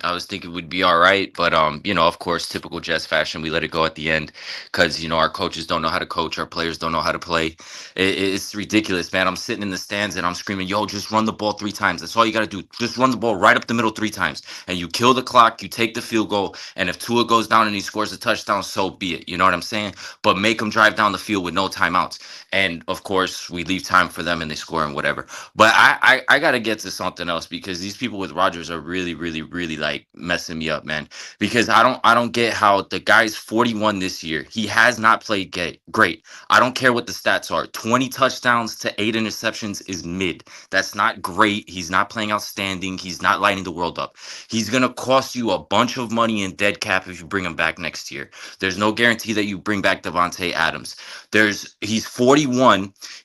Speaker 9: we'd be all right, but of course, typical Jets fashion, we let it go at the end because our coaches don't know how to coach, our players don't know how to play. It's ridiculous, man. I'm sitting in the stands and I'm screaming, "Yo, just run the ball 3 times. That's all you got to do. Just run the ball right up the middle 3 times, and you kill the clock. You take the field goal, and if Tua goes down and he scores a touchdown, so be it. You know what I'm saying? But make them drive down the field with no timeouts." And of course, we leave time for them and they score and whatever. But I got to get to something else because these people with Rodgers are really, really, really like messing me up, man. Because I don't get how the guy's 41 this year. He has not played great. I don't care what the stats are. 20 touchdowns to 8 interceptions is mid. That's not great. He's not playing outstanding. He's not lighting the world up. He's going to cost you a bunch of money in dead cap if you bring him back next year. There's no guarantee that you bring back Devontae Adams. He's 41.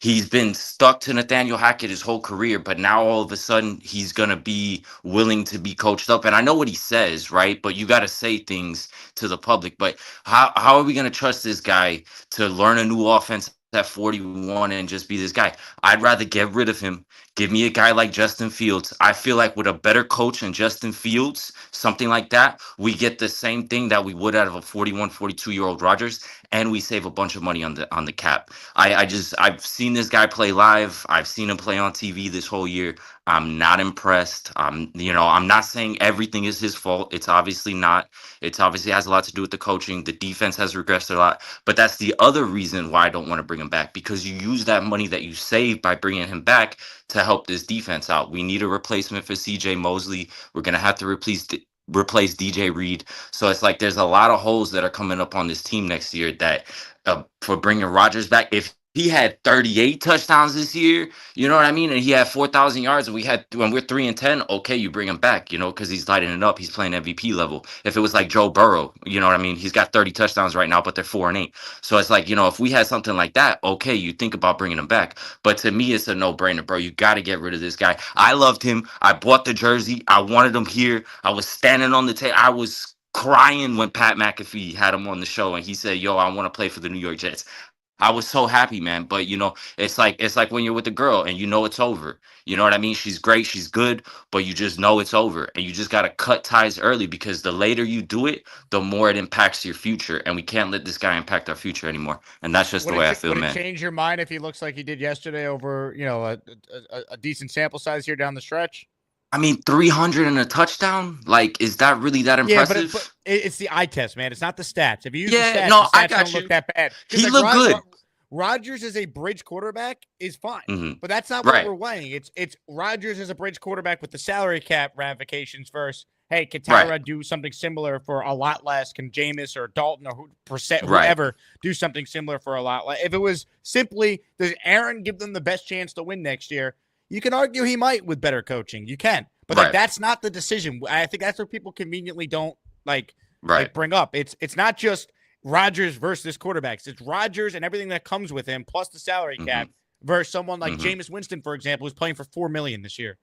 Speaker 9: He's been stuck to Nathaniel Hackett his whole career, but now all of a sudden he's going to be willing to be coached up. And I know what he says, right? But you got to say things to the public. But how are we going to trust this guy to learn a new offense at 41 and just be this guy? I'd rather get rid of him. Give me a guy like Justin Fields. I feel like with a better coach than Justin Fields, something like that, we get the same thing that we would out of a 41, 42-year-old Rodgers, and we save a bunch of money on the cap. I've seen this guy play live. I've seen him play on TV this whole year. I'm not impressed. I'm not saying everything is his fault. It's obviously not. It obviously has a lot to do with the coaching. The defense has regressed a lot. But that's the other reason why I don't want to bring him back, because you use that money that you save by bringing him back to help this defense out. We need a replacement for CJ Mosley. We're going to have to replace DJ Reed. So it's like there's a lot of holes that are coming up on this team next year that for bringing Rodgers back, if he had 38 touchdowns this year, you know what I mean? And he had 4,000 yards and when we're 3-10, okay, you bring him back, because he's lighting it up. He's playing MVP level. If it was like Joe Burrow, you know what I mean? He's got 30 touchdowns right now, but they're 4-8. So it's like, if we had something like that, okay, you think about bringing him back. But to me, it's a no-brainer, bro. You got to get rid of this guy. I loved him. I bought the jersey. I wanted him here. I was standing on the table. I was crying when Pat McAfee had him on the show and he said, "Yo, I want to play for the New York Jets." I was so happy, man. But it's like when you're with a girl and it's over. You know what I mean? She's great, she's good, but you just know it's over. And you just gotta cut ties early, because the later you do it, the more it impacts your future. And we can't let this guy impact our future anymore. And that's just the way I feel, man.
Speaker 2: Would it change your mind if he looks like he did yesterday over, a decent sample size here down the stretch?
Speaker 9: I mean, 300 and a touchdown? Like, is that really that impressive?
Speaker 2: Yeah, but it's the eye test, man. It's not the stats. If you use the stats,
Speaker 9: no,
Speaker 2: the stats
Speaker 9: I got
Speaker 2: don't
Speaker 9: you.
Speaker 2: look that bad.
Speaker 9: He looked good.
Speaker 2: Rodgers as a bridge quarterback is fine, but that's not
Speaker 9: Right.
Speaker 2: what we're weighing. It's Rodgers as a bridge quarterback with the salary cap ramifications versus, hey, can
Speaker 9: Right.
Speaker 2: Tyrod do something similar for a lot less? Can Jameis or Dalton or
Speaker 9: Right.
Speaker 2: whoever do something similar for a lot less? If it was simply, does Aaron give them the best chance to win next year? You can argue he might with better coaching. You can. But like,
Speaker 9: Right.
Speaker 2: that's not the decision. I think that's what people conveniently don't like
Speaker 9: Right.
Speaker 2: bring up. It's not just Rodgers versus quarterbacks. It's Rodgers and everything that comes with him, plus the salary cap, versus someone like Jameis Winston, for example, who's playing for $4 million this year.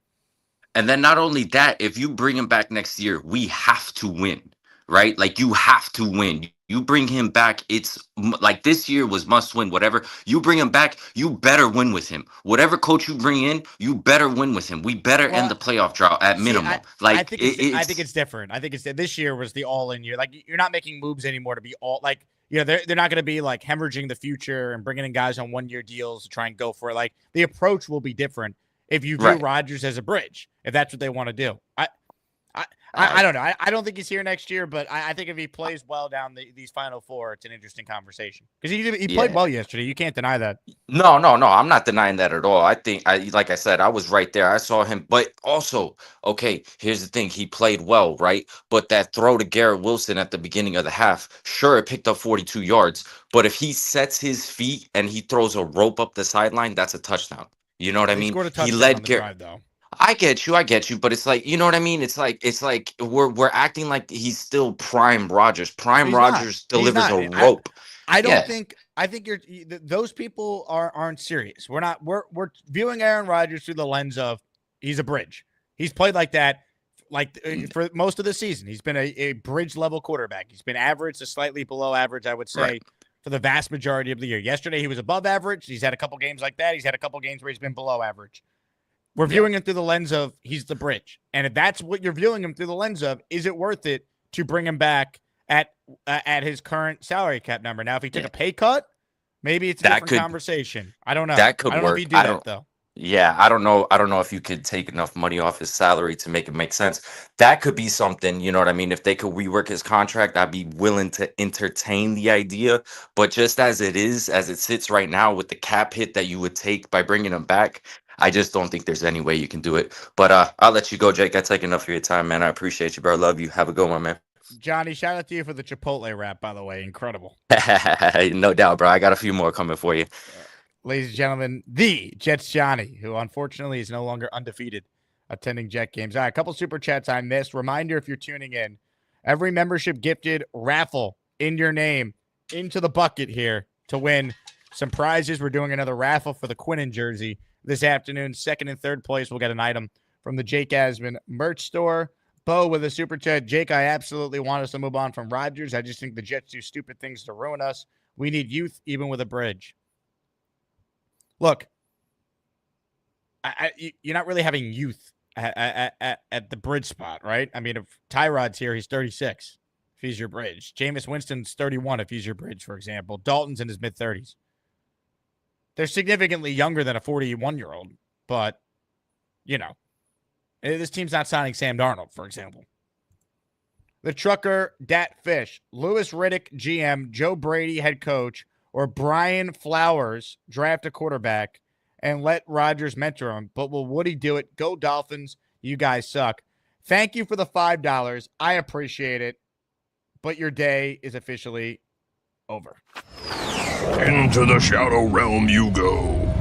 Speaker 9: And then not only that, if you bring him back next year, we have to win, right? Like you have to win. You bring him back, it's like this year was must win. Whatever you bring him back, you better win with him. Whatever coach you bring in, you better win with him. We better end the playoff drought at minimum.
Speaker 2: I think it's different. I think it's this year was the all-in year. Like you're not making moves anymore to be all like. You know, they're not going to be like hemorrhaging the future and bringing in guys on 1-year deals to try and go for it. Like the approach will be different if you view Rodgers as a bridge, if that's what they want to do. I don't know. I don't think he's here next year, but I think if he plays well down these final four, it's an interesting conversation because he played well yesterday. You can't deny that.
Speaker 9: No. I'm not denying that at all. I think, like I said, I was right there. I saw him, but also, okay, here's the thing: he played well, right? But that throw to Garrett Wilson at the beginning of the half, sure, it picked up 42 yards, but if he sets his feet and he throws a rope up the sideline, that's a touchdown. You know what I mean?
Speaker 2: He led Garrett though.
Speaker 9: I get you, but it's like, you know what I mean? It's like we're acting like he's still prime Rodgers. Prime Rodgers delivers a rope.
Speaker 2: I don't think those people aren't serious. We're viewing Aaron Rodgers through the lens of he's a bridge. He's played like that for most of the season. He's been a bridge level quarterback. He's been average to slightly below average, I would say, for the vast majority of the year. Yesterday he was above average. He's had a couple games like that. He's had a couple games where he's been below average. We're viewing him through the lens of he's the bridge. And if that's what you're viewing him through the lens of, is it worth it to bring him back at his current salary cap number? Now, if he took a pay cut, maybe it's a different conversation. I don't know.
Speaker 9: That could
Speaker 2: I don't
Speaker 9: work.
Speaker 2: know if he'd do that, though.
Speaker 9: Yeah, I don't know. I don't know if you could take enough money off his salary to make it make sense. That could be something, you know what I mean? If they could rework his contract, I'd be willing to entertain the idea. But just as it sits right now with the cap hit that you would take by bringing him back, I just don't think there's any way you can do it. But I'll let you go, Jake. I take enough of your time, man. I appreciate you, bro. I love you. Have a good one, man.
Speaker 2: Johnny, shout out to you for the Chipotle wrap, by the way. Incredible.
Speaker 9: No doubt, bro. I got a few more coming for you.
Speaker 2: Ladies and gentlemen, the Jets Johnny, who unfortunately is no longer undefeated attending Jet games. All right, a couple super chats I missed. Reminder, if you're tuning in, every membership gifted raffle in your name into the bucket here to win some prizes. We're doing another raffle for the Quinnen jersey this afternoon. Second and third place, we'll get an item from the Jake Asman merch store. Bo with a super chat. Jake, I absolutely want us to move on from Rodgers. I just think the Jets do stupid things to ruin us. We need youth, even with a bridge. Look, you're not really having youth at the bridge spot, right? I mean, if Tyrod's here, he's 36 if he's your bridge. Jameis Winston's 31 if he's your bridge, for example. Dalton's in his mid-30s. They're significantly younger than a 41-year-old, but, you know, this team's not signing Sam Darnold, for example. The Trucker, Dat Fish, Louis Riddick, GM, Joe Brady, head coach, or Brian Flowers draft a quarterback and let Rodgers mentor him. But will Woody do it? Go Dolphins. You guys suck. Thank you for the $5. I appreciate it. But your day is officially over.
Speaker 1: Into the shadow realm you go.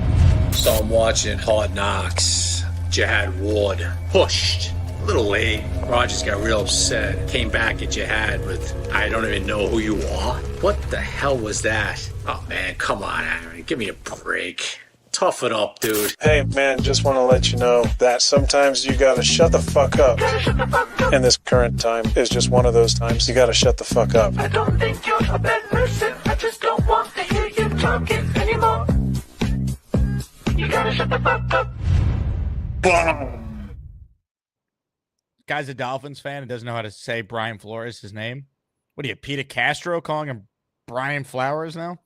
Speaker 10: So I'm watching Hard Knocks. Jihad Ward pushed. A little late. Rodgers got real upset. Came back at Jihad with, I don't even know who you are. What the hell was that? Oh, man, come on, Aaron. Give me a break. Tough it up, dude.
Speaker 11: Hey, man, just want to let you know that sometimes you gotta shut the fuck up. And this current time is just one of those times you gotta shut the fuck up.
Speaker 12: I don't think you're a bad person. I just don't want to hear you talking anymore. You gotta shut the fuck up.
Speaker 2: Boom. Guy's a Dolphins fan and doesn't know how to say Brian Flores, his name. What are you, Peter Castro, calling him Brian Flowers now?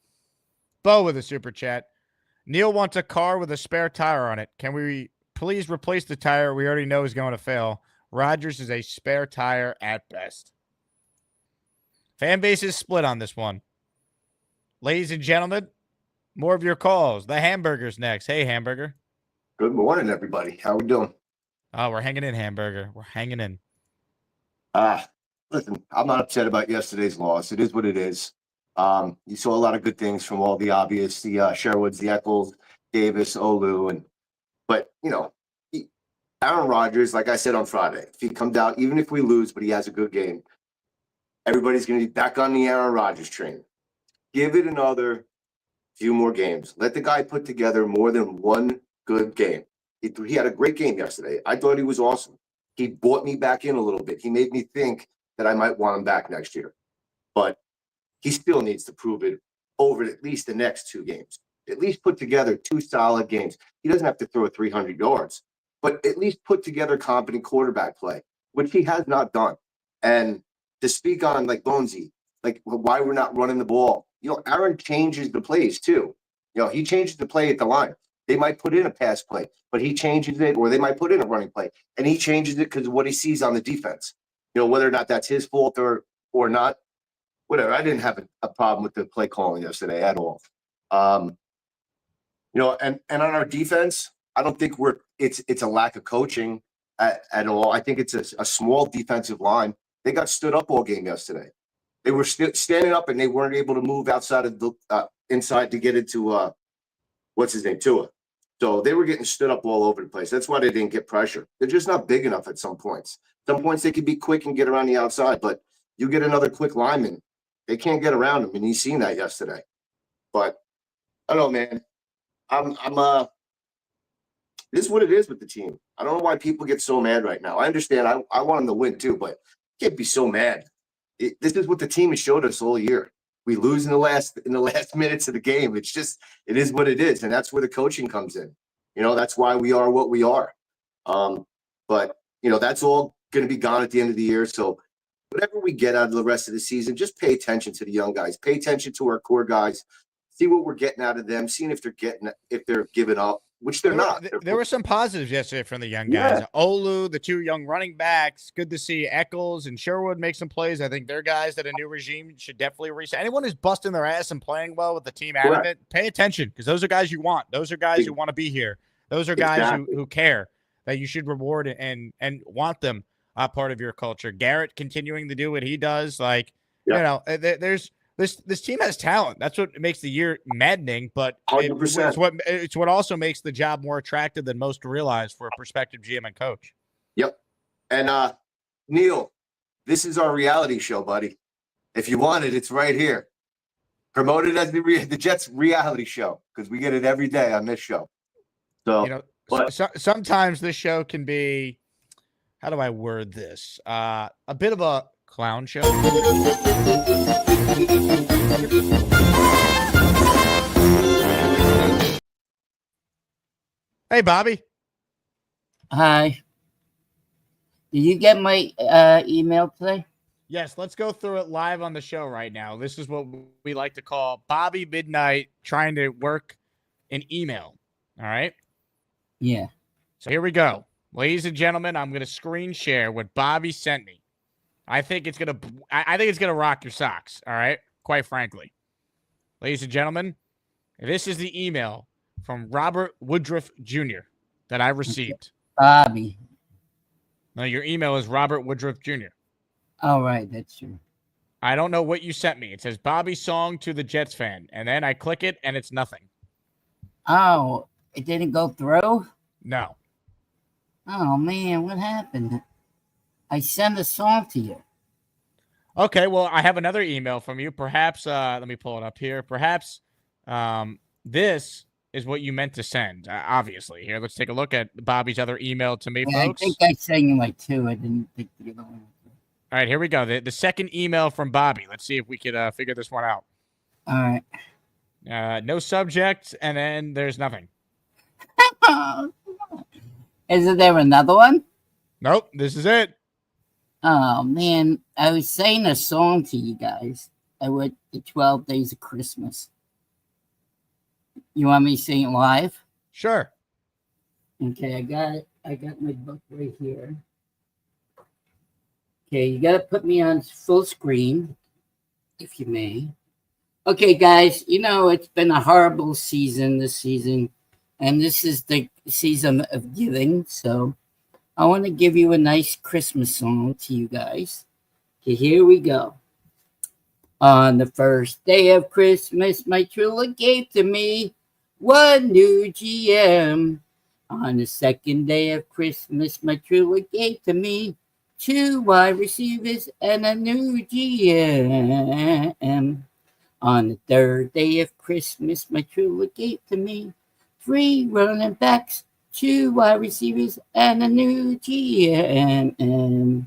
Speaker 2: Bo with a super chat. Neil wants a car with a spare tire on it. Can we please replace the tire we already know is going to fail? Rodgers is a spare tire at best. Fan base is split on this one. Ladies and gentlemen, More of your calls. The Hamburger's next. Hey, Hamburger.
Speaker 13: Good morning, everybody. How we doing?
Speaker 2: Oh, we're hanging in, Hamburger. We're hanging in.
Speaker 13: Listen, I'm not upset about yesterday's loss. It is what it is. You saw a lot of good things from all the obvious, the Sherwoods, the Eccles, Davis, Olu, but Aaron Rodgers, like I said on Friday, if he comes out, even if we lose, but he has a good game, everybody's going to be back on the Aaron Rodgers train. Give it another few more games. Let the guy put together more than one good game. He had a great game yesterday. I thought he was awesome. He brought me back in a little bit. He made me think that I might want him back next year. But he still needs to prove it over at least the next 2 games. At least put together 2 solid games. He doesn't have to throw 300 yards, but at least put together competent quarterback play, which he has not done. And to speak on like Bonesy, like why we're not running the ball. Aaron changes the plays too. He changes the play at the line. They might put in a pass play, but he changes it, or they might put in a running play, and he changes it because of what he sees on the defense. Whether or not that's his fault or not, whatever. I didn't have a problem with the play calling yesterday at all. And on our defense, I don't think it's a lack of coaching at all. I think it's a small defensive line. They got stood up all game yesterday. They were standing up and they weren't able to move outside of the inside to get into what's his name, Tua. So they were getting stood up all over the place. That's why they didn't get pressure. They're just not big enough at some points. Some points they could be quick and get around the outside, but you get another quick lineman, they can't get around him, and you've seen that yesterday. But I don't know, man. This is what it is with the team. I don't know why people get so mad right now. I understand. I want them to win too, but you can't be so mad. This is what the team has showed us all year. We lose in the last minutes of the game. It is what it is, and that's where the coaching comes in. That's why we are what we are. But that's all going to be gone at the end of the year. So whatever we get out of the rest of the season, just pay attention to the young guys. Pay attention to our core guys. See what we're getting out of them. Seeing if they're giving up, which they're not.
Speaker 2: There were some positives yesterday from the young guys. Yeah. Olu, the 2 young running backs. Good to see Eccles and Sherwood make some plays. I think they're guys that a new regime should definitely reset. Anyone who's busting their ass and playing well with the team out of it, pay attention, because those are guys you want. Those are guys who want to be here. Those are guys who care, that you should reward and want them part of your culture. Garrett continuing to do what he does. This team has talent. That's what makes the year maddening, but it's what also makes the job more attractive than most realize for a prospective GM and coach.
Speaker 13: Yep. And Neil, this is our reality show, buddy. If you want it, it's right here. Promoted as the Jets reality show, because we get it every day on this show. So,
Speaker 2: sometimes this show can be, how do I word this? A bit of a clown show. Hey, Bobby.
Speaker 14: Hi. Did you get my email today?
Speaker 2: Yes, let's go through it live on the show right now. This is what we like to call Bobby Midnight trying to work an email. All right?
Speaker 14: Yeah.
Speaker 2: So here we go. Ladies and gentlemen, I'm going to screen share what Bobby sent me. I think it's going to rock your socks, all right? Quite frankly. Ladies and gentlemen, this is the email from Robert Woodruff Jr. that I received.
Speaker 14: Bobby.
Speaker 2: No, your email is Robert Woodruff Jr.
Speaker 14: All right, that's true.
Speaker 2: I don't know what you sent me. It says Bobby song to the Jets fan, and then I click it, and it's nothing.
Speaker 14: Oh, it didn't go through?
Speaker 2: No.
Speaker 14: Oh, man, what happened? I sent a song to you.
Speaker 2: Okay, well, I have another email from you. Perhaps, let me pull it up here. Perhaps this is what you meant to send, obviously. Here, let's take a look at Bobby's other email to me, folks.
Speaker 14: I think I sent you like 2. I didn't think the other one.
Speaker 2: All right, here we go. The second email from Bobby. Let's see if we could figure this one out.
Speaker 14: All right.
Speaker 2: No subject, and then there's nothing.
Speaker 14: Isn't there another one?
Speaker 2: Nope, this is it.
Speaker 14: Oh, man. I was saying a song to you guys. I went the 12 Days of Christmas. You want me to sing it live?
Speaker 2: Sure.
Speaker 14: Okay, I got it. I got my book right here. Okay, you got to put me on full screen, if you may. Okay, guys, it's been a horrible season this season, and this is the season of giving. So I want to give you a nice Christmas song to you guys. Okay, here we go. On the first day of Christmas, my true love gave to me one new GM. On the second day of Christmas, my true love gave to me two wide receivers and a new GM. On the third day of Christmas, my true love gave to me three running backs, two wide receivers, and a new GM.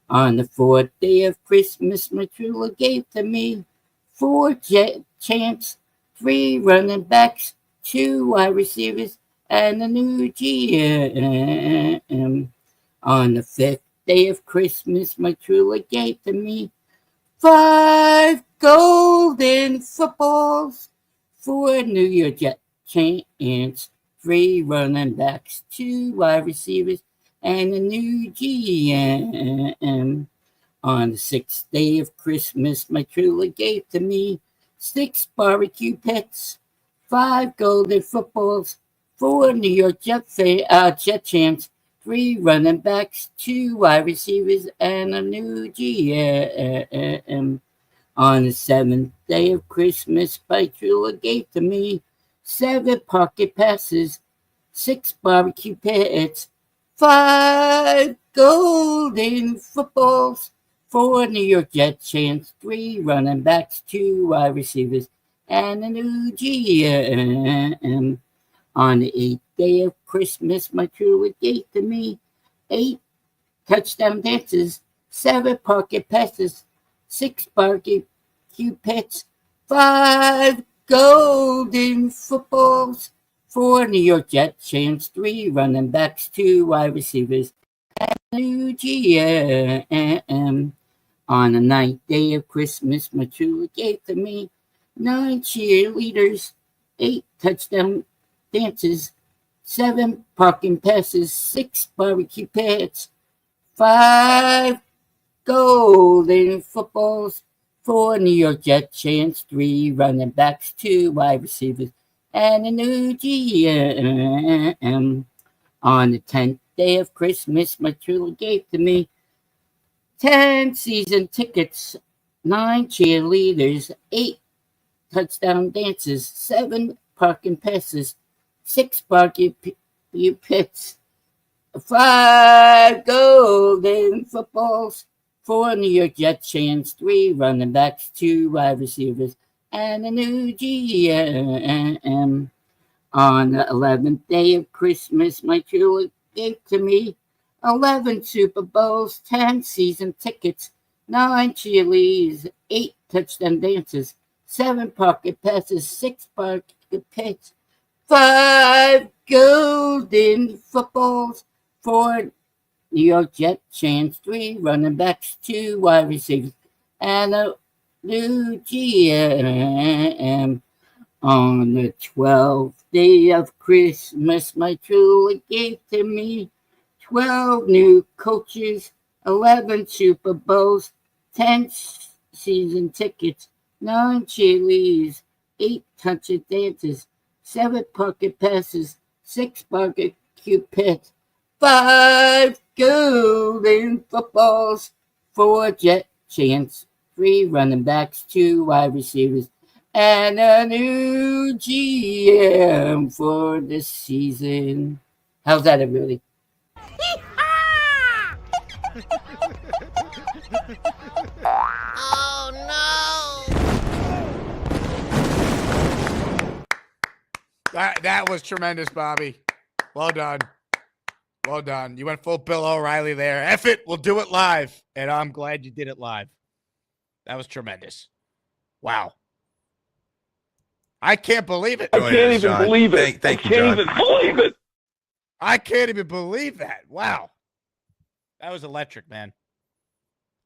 Speaker 14: On the fourth day of Christmas, my true love gave to me four champs, three running backs, two wide receivers, and a new GM. On the fifth day of Christmas, my true love gave to me five golden footballs, four New York Jet champs, three running backs, two wide receivers, and a new GM. On the sixth day of Christmas, my true love gave to me six barbecue pits, five golden footballs, four New York Jet champs, three running backs, two wide receivers, and a new GM. On the seventh day of Christmas, my true love gave to me seven pocket passes, six barbecue pits, five golden footballs, four New York Jet champs, three running backs, two wide receivers, and a new GM. On the eighth day of Christmas, my true love gave to me eight touchdown dances, seven pocket passes, six barbecue pits, five golden footballs, four New York Jet champs, three running backs, two wide receivers, and a new GM. On the ninth day of Christmas, my true love gave to me nine cheerleaders, eight touchdown dances, seven parking passes, six barbecue pits, five golden footballs, four New York Jet champs, three running backs, two wide receivers, and a new GM. On the 10th day of Christmas, my true love gave to me 10 season tickets, nine cheerleaders, eight touchdown dances, seven parking passes, six barbecue pits, five golden footballs, four New York Jet champs, three running backs, two wide receivers, and a new GM. On the 11th day of Christmas, my true love gave to me 11 Super Bowls, 10 season tickets, 9 cheerleaders, 8 touchdown dances, 7 pocket passes, 6 pocket pits, 5 golden footballs, 4 New York Jet champs, 3 running backs, 2 wide receivers, and a new GM. On the 12th day of Christmas, my true love gave to me 12 new coaches, 11 Super Bowls, 10 season tickets, 9 cheerleaders, 8 touchdown dances, 7 pocket passes, 6 barbecue pits, 5 golden footballs, 4 Jet champs, 3 running backs, 2 wide receivers, and a new GM for this season. How's that, everybody?
Speaker 12: Oh no!
Speaker 2: That was tremendous, Bobby. Well done. Well done. You went full Bill O'Reilly there. F it, we'll do it live. And I'm glad you did it live. That was tremendous. Wow. I can't believe it.
Speaker 15: I can't even believe it. Thank you, John. I can't even believe it.
Speaker 2: I can't even believe that. Wow. That was electric, man.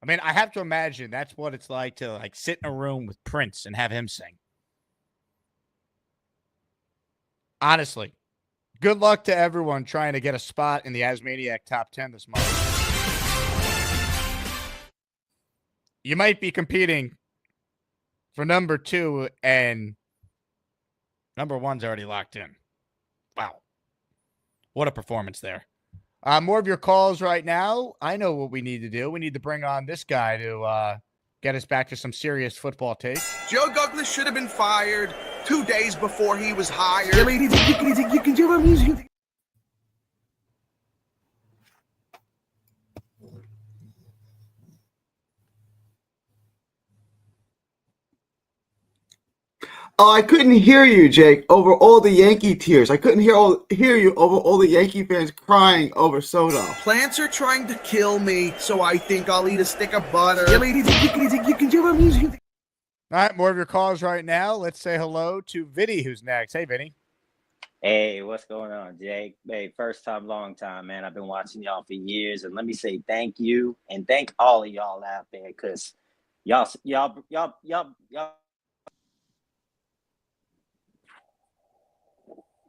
Speaker 2: I mean, I have to imagine that's what it's like to sit in a room with Prince and have him sing. Honestly, good luck to everyone trying to get a spot in the Asmaniac top 10 this month. You might be competing for number 2, and number 1's already locked in. Wow. What a performance there. More of your calls right now. I know what we need to do. We need to bring on this guy to get us back to some serious football takes.
Speaker 16: Joe Douglas should have been fired 2 days before he was hired.
Speaker 17: Oh, I couldn't hear you, Jake, over all the Yankee tears. I couldn't hear you over all the Yankee fans crying over Soto.
Speaker 16: Plants are trying to kill me, so I think I'll eat a stick of butter.
Speaker 2: All right, more of your calls right now. Let's say hello to Vinny, who's next. Hey, Vinny.
Speaker 18: Hey, what's going on, Jake? Hey, first time, long time, man. I've been watching y'all for years, and let me say thank you and thank all of y'all out there, because y'all.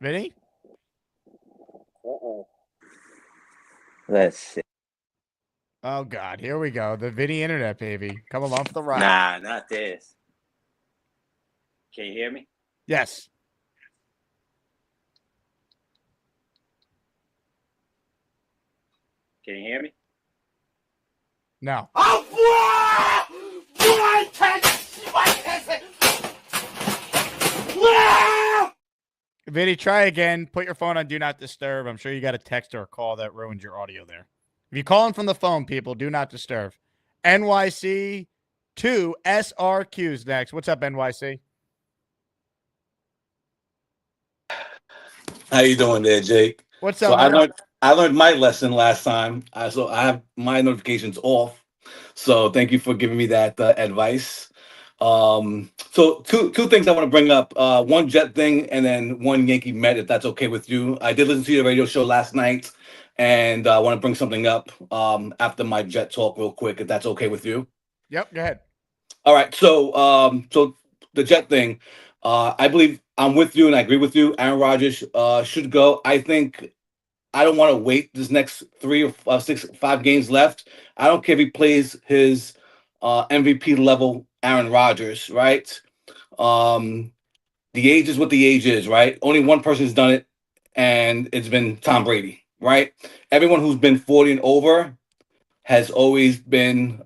Speaker 2: Vinny?
Speaker 18: Let's see.
Speaker 2: Oh, God. Here we go. The Vinny internet, baby. Come along for the ride.
Speaker 18: Nah, not this. Can you hear me?
Speaker 2: Yes.
Speaker 18: Can you hear me?
Speaker 2: No. Vinny, try again. Put your phone on Do Not Disturb. I'm sure you got a text or a call that ruined your audio there. If you're calling from the phone, people, Do Not Disturb. NYC 2 SRQ's next. What's up, NYC?
Speaker 19: How you doing there, Jake?
Speaker 2: What's
Speaker 19: So
Speaker 2: up, man?
Speaker 19: I learned my lesson last time. So I have my notifications off. So thank you for giving me that advice. So two things I want to bring up. One Jet thing and then one Yankee Met, if that's okay with you. I did listen to your radio show last night, and I want to bring something up after my Jet talk real quick, if that's okay with you.
Speaker 2: Yep, go ahead.
Speaker 19: All right. So the Jet thing, I believe I'm with you and I agree with you. Aaron Rodgers should go. I think I don't want to wait this next 3 or 5 games left. I don't care if he plays his MVP level Aaron Rodgers, right? The age is what the age is, right? Only one person's done it, and it's been Tom Brady, right? Everyone who's been 40 and over has always been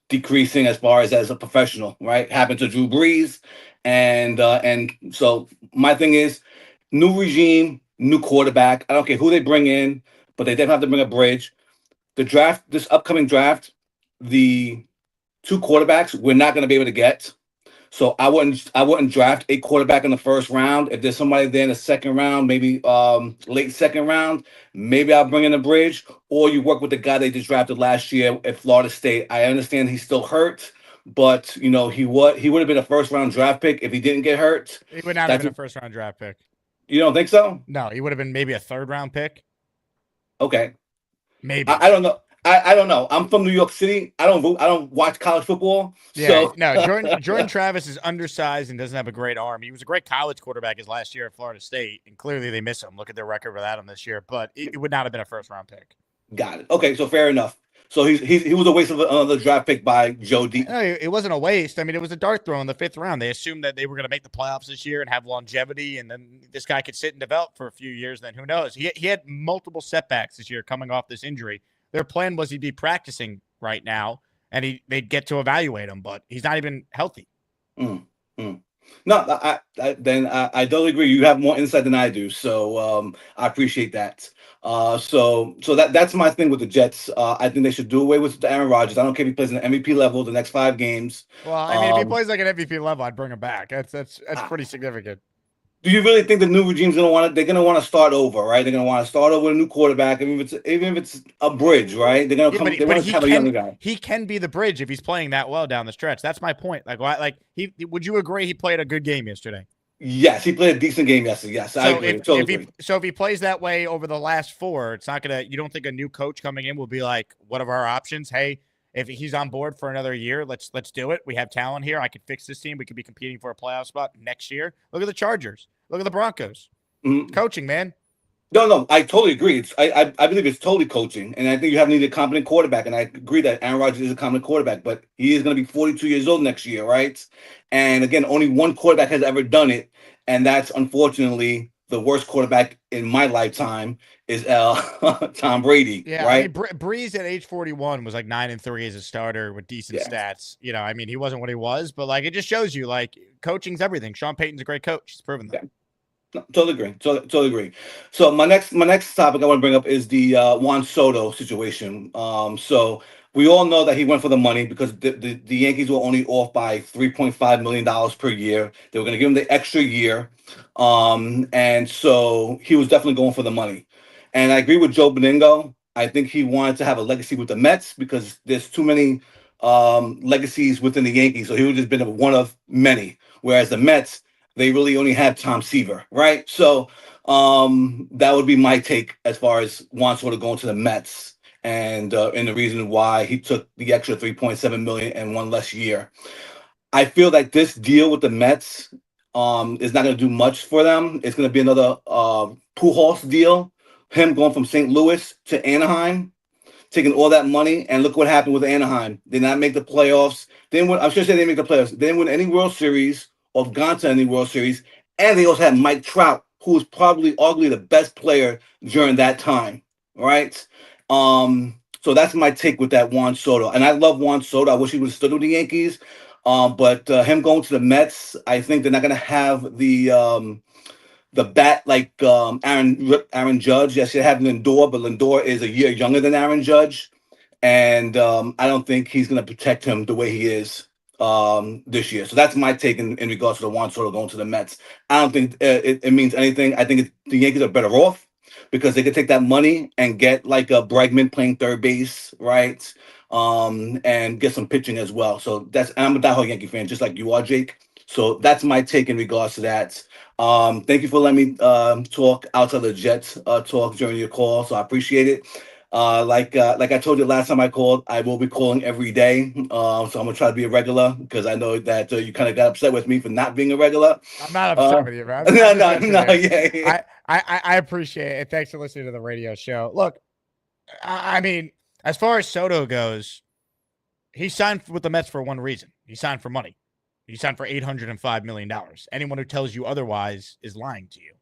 Speaker 19: decreasing as far as a professional, right? Happened to Drew Brees, and so my thing is new regime, new quarterback. I don't care who they bring in, but they definitely have to bring a bridge. The draft, this upcoming draft, the 2 quarterbacks we're not going to be able to get. So I wouldn't draft a quarterback in the first round. If there's somebody there in the second round, maybe late second round, maybe I'll bring in a bridge. Or you work with the guy they just drafted last year at Florida State. I understand he's still hurt, but you know he would have been a first round draft pick if he didn't get hurt.
Speaker 2: He would not have been a first round draft pick.
Speaker 19: You don't think so?
Speaker 2: No, he would have been maybe a 3rd round pick.
Speaker 19: Okay,
Speaker 2: maybe.
Speaker 19: I don't know. I don't know. I'm from New York City. I don't watch college football.
Speaker 2: Yeah,
Speaker 19: so.
Speaker 2: No, Jordan Travis is undersized and doesn't have a great arm. He was a great college quarterback his last year at Florida State, and clearly they miss him. Look at their record without him this year, but it would not have been a first round pick.
Speaker 19: Got it. Okay, so fair enough. So he was a waste of another draft pick by Joe D.
Speaker 2: No, it wasn't a waste. I mean, it was a dart throw in the 5th round. They assumed that they were going to make the playoffs this year and have longevity, and then this guy could sit and develop for a few years. Then who knows? He had multiple setbacks this year coming off this injury. Their plan was he'd be practicing right now, and they'd get to evaluate him, but he's not even healthy.
Speaker 19: No, I totally agree. You have more insight than I do, so I appreciate that. So that's my thing with the Jets. I think they should do away with Aaron Rodgers. I don't care if he plays an MVP level the next 5 games.
Speaker 2: Well, I mean, if he plays like an MVP level, I'd bring him back. That's pretty significant.
Speaker 19: Do you really think the new regime's they're gonna want to start over, right? They're gonna want to start over with a new quarterback, even if it's a bridge, right? They're gonna they want to have a younger guy.
Speaker 2: He can be the bridge if he's playing that well down the stretch. That's my point. Would you agree he played a good game yesterday?
Speaker 19: Yes, he played a decent game yesterday. Yes, I agree.
Speaker 2: If he plays that way over the last 4, it's not gonna. You don't think a new coach coming in will be like, what are our options? Hey, if he's on board for another year, let's do it. We have talent here. I could fix this team. We could be competing for a playoff spot next year. Look at the Chargers. Look at the Broncos.
Speaker 19: Mm-hmm.
Speaker 2: Coaching, man.
Speaker 19: No, I totally agree. I believe it's totally coaching, and I think you have needed a competent quarterback, and I agree that Aaron Rodgers is a competent quarterback, but he is going to be 42 years old next year, right? And again, only one quarterback has ever done it, and that's unfortunately the worst quarterback in my lifetime is Tom Brady,
Speaker 2: Yeah, I mean,
Speaker 19: right?
Speaker 2: Breeze at age 41 was like 9-3 as a starter with decent stats. You know, I mean, he wasn't what he was, but like it just shows you like coaching's everything. Sean Payton's a great coach. He's proven that.
Speaker 19: No, totally agree. Totally agree. So my next topic I want to bring up is the Juan Soto situation. So we all know that he went for the money because the Yankees were only off by $3.5 million per year. They were going to give him the extra year, and so he was definitely going for the money. And I agree with Joe Benigno. I think he wanted to have a legacy with the Mets because there's too many legacies within the Yankees. So he would have been one of many. Whereas the Mets, they really only had Tom Seaver, right? So that would be my take as far as Juan Soto going to the Mets and the reason why he took the extra 3.7 million and one less year. I feel like this deal with the Mets is not going to do much for them. It's going to be another Pujols deal. Him going from St. Louis to Anaheim, taking all that money, and look what happened with Anaheim. They did not make the playoffs. They didn't win, I should say they didn't make the playoffs. They didn't win any World Series or have gone to any World Series. And they also had Mike Trout, who was probably arguably the best player during that time, right? So that's my take with that Juan Soto. And I love Juan Soto. I wish he would have stood with the Yankees. But him going to the Mets, I think they're not going to have the bat like Aaron Judge. Yes, you have Lindor, but Lindor is a year younger than Aaron Judge, and I don't think he's going to protect him the way he is this year. So that's my take in regards to the Juan Soto going to the Mets. I don't think it means anything. I think the Yankees are better off because they could take that money and get like a Bregman playing third base, right? And get some pitching as well. So I'm a diehard Yankee fan, just like you are, Jake. So that's my take in regards to that. Thank you for letting me talk outside the Jets talk during your call. So I appreciate it. Like I told you last time I called, I will be calling every day. So I'm gonna try to be a regular because I know that you kind of got upset with me for not being a regular.
Speaker 2: I'm not upset with you, man.
Speaker 19: Yeah.
Speaker 2: I appreciate it. Thanks for listening to the radio show. Look, I mean, as far as Soto goes, he signed with the Mets for one reason. He signed for money. He signed for $805 million. Anyone who tells you otherwise is lying to you.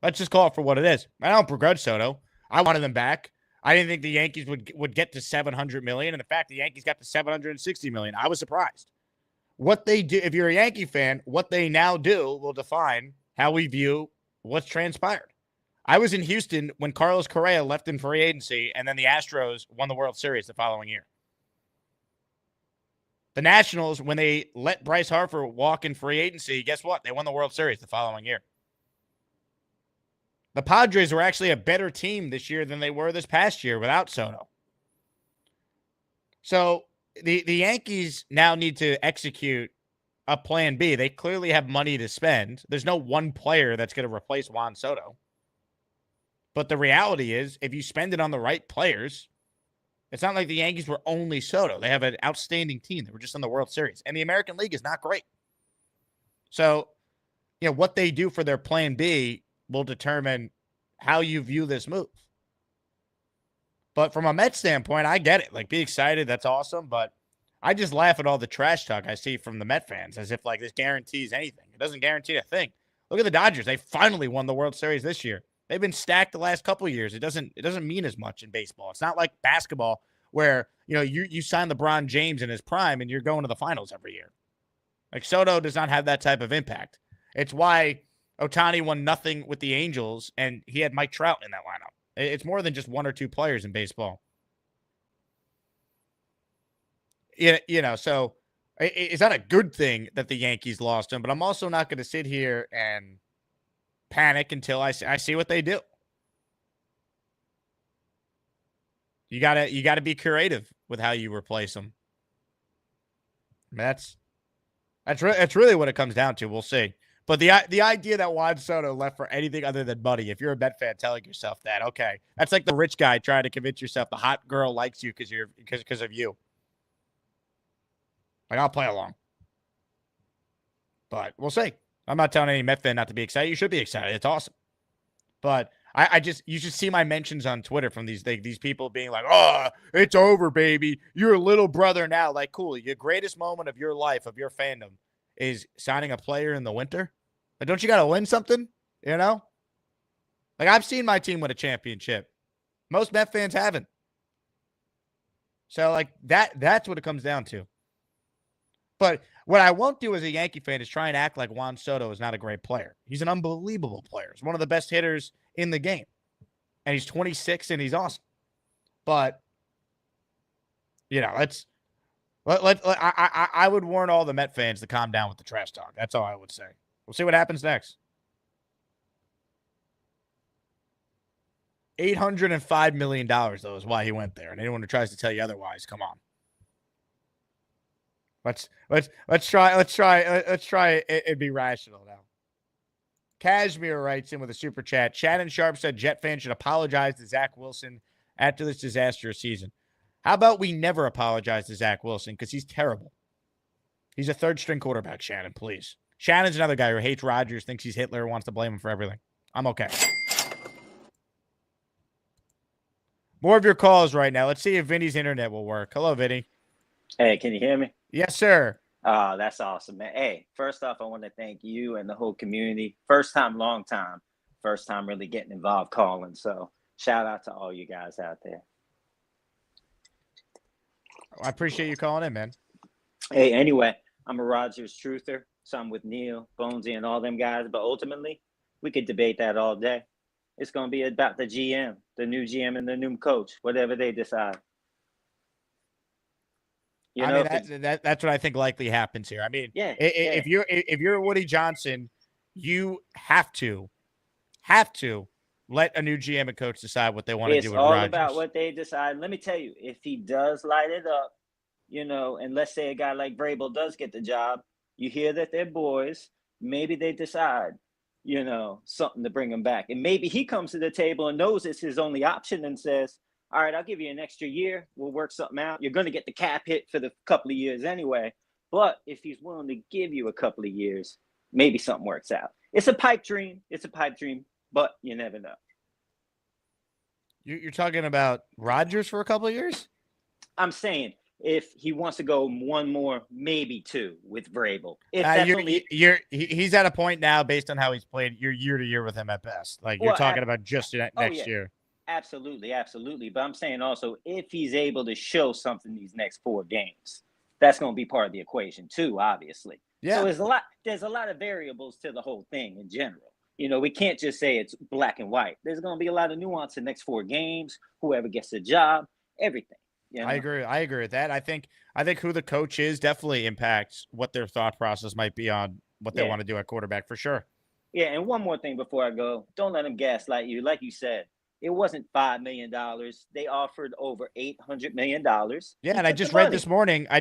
Speaker 2: Let's just call it for what it is. I don't begrudge Soto. I wanted them back. I didn't think the Yankees would get to $700 million. And the fact the Yankees got to $760 million, I was surprised. What they do, if you're a Yankee fan, what they now do will define how we view what's transpired. I was in Houston when Carlos Correa left in free agency, and then the Astros won the World Series the following year. The Nationals, when they let Bryce Harper walk in free agency, guess what? They won the World Series the following year. The Padres were actually a better team this year than they were this past year without Soto. So the Yankees now need to execute a plan B. They clearly have money to spend. There's no one player that's going to replace Juan Soto. But the reality is, if you spend it on the right players, it's not like the Yankees were only Soto. They have an outstanding team. They were just in the World Series. And the American League is not great. So, what they do for their plan B will determine how you view this move. But from a Mets standpoint, I get it. Like, be excited. That's awesome. But I just laugh at all the trash talk I see from the Met fans as if, like, this guarantees anything. It doesn't guarantee a thing. Look at the Dodgers. They finally won the World Series this year. They've been stacked the last couple of years. It doesn't mean as much in baseball. It's not like basketball where, you sign LeBron James in his prime and you're going to the finals every year. Like, Soto does not have that type of impact. It's why Ohtani won nothing with the Angels and he had Mike Trout in that lineup. It's more than just one or two players in baseball. So it's not a good thing that the Yankees lost him, but I'm also not going to sit here and panic until I see what they do. You gotta be creative with how you replace them. I mean, that's really what it comes down to. We'll see. But the idea that Juan Soto left for anything other than money, if you're a Met fan telling yourself that, okay, that's like the rich guy trying to convince yourself the hot girl likes you because of you. Like, I'll play along. But we'll see. I'm not telling any Met fan not to be excited. You should be excited. It's awesome. But you should see my mentions on Twitter from these people being like, oh, it's over, baby. You're a little brother now. Like, cool. Your greatest moment of your life, of your fandom, is signing a player in the winter. Like, don't you got to win something? You know? Like, I've seen my team win a championship. Most Met fans haven't. So, like, that's what it comes down to. But what I won't do as a Yankee fan is try and act like Juan Soto is not a great player. He's an unbelievable player. He's one of the best hitters in the game. And he's 26 and he's awesome. But, you know, I would warn all the Met fans to calm down with the trash talk. That's all I would say. We'll see what happens next. $805 million, though, is why he went there. And anyone who tries to tell you otherwise, come on. Let's try it be rational now. Cashmere writes in with a super chat. Shannon Sharp said Jet fans should apologize to Zach Wilson after this disastrous season. How about we never apologize to Zach Wilson because he's terrible. He's a third-string quarterback, Shannon, please. Shannon's another guy who hates Rodgers, thinks he's Hitler, wants to blame him for everything. I'm okay. More of your calls right now. Let's see if Vinny's internet will work. Hello, Vinny.
Speaker 18: Hey, can you hear me?
Speaker 2: Yes, sir.
Speaker 18: Oh, that's awesome, man. Hey, first off, I want to thank you and the whole community. First time, long time. First time really getting involved calling. So shout out to all you guys out there.
Speaker 2: I appreciate you calling in, man.
Speaker 18: Hey, anyway, I'm a Rodgers truther. So I'm with Neil, Bonesy, and all them guys. But ultimately, we could debate that all day. It's going to be about the GM, the new GM and the new coach, whatever they decide.
Speaker 2: You know, that's what I think likely happens here. I mean, if you're Woody Johnson, you have to let a new GM and coach decide what they want to do with Rodgers.
Speaker 18: It's all about what they decide. Let me tell you, if he does light it up, you know, and let's say a guy like Vrabel does get the job, you hear that they're boys, maybe they decide, you know, something to bring him back. And maybe he comes to the table and knows it's his only option and says, all right, I'll give you an extra year. We'll work something out. You're going to get the cap hit for the couple of years anyway. But if he's willing to give you a couple of years, maybe something works out. It's a pipe dream. But you never know.
Speaker 2: You're talking about Rodgers for a couple of years?
Speaker 18: I'm saying if he wants to go one more, maybe two with Vrabel.
Speaker 2: He's at a point now based on how he's played. You're year to year with him at best. Like you're talking about just next year.
Speaker 18: Absolutely. But I'm saying also if he's able to show something these next 4 games, that's going to be part of the equation too, obviously. Yeah. So there's a lot of variables to the whole thing in general. You know, we can't just say it's black and white. There's going to be a lot of nuance in the next 4 games, whoever gets the job, everything. You know?
Speaker 2: I agree with that. I think who the coach is definitely impacts what their thought process might be on what they want to do at quarterback for sure.
Speaker 18: Yeah, and one more thing before I go. Don't let them gaslight you. Like you said, it wasn't $5 million. They offered over $800 million.
Speaker 2: Yeah, and I just read this morning. I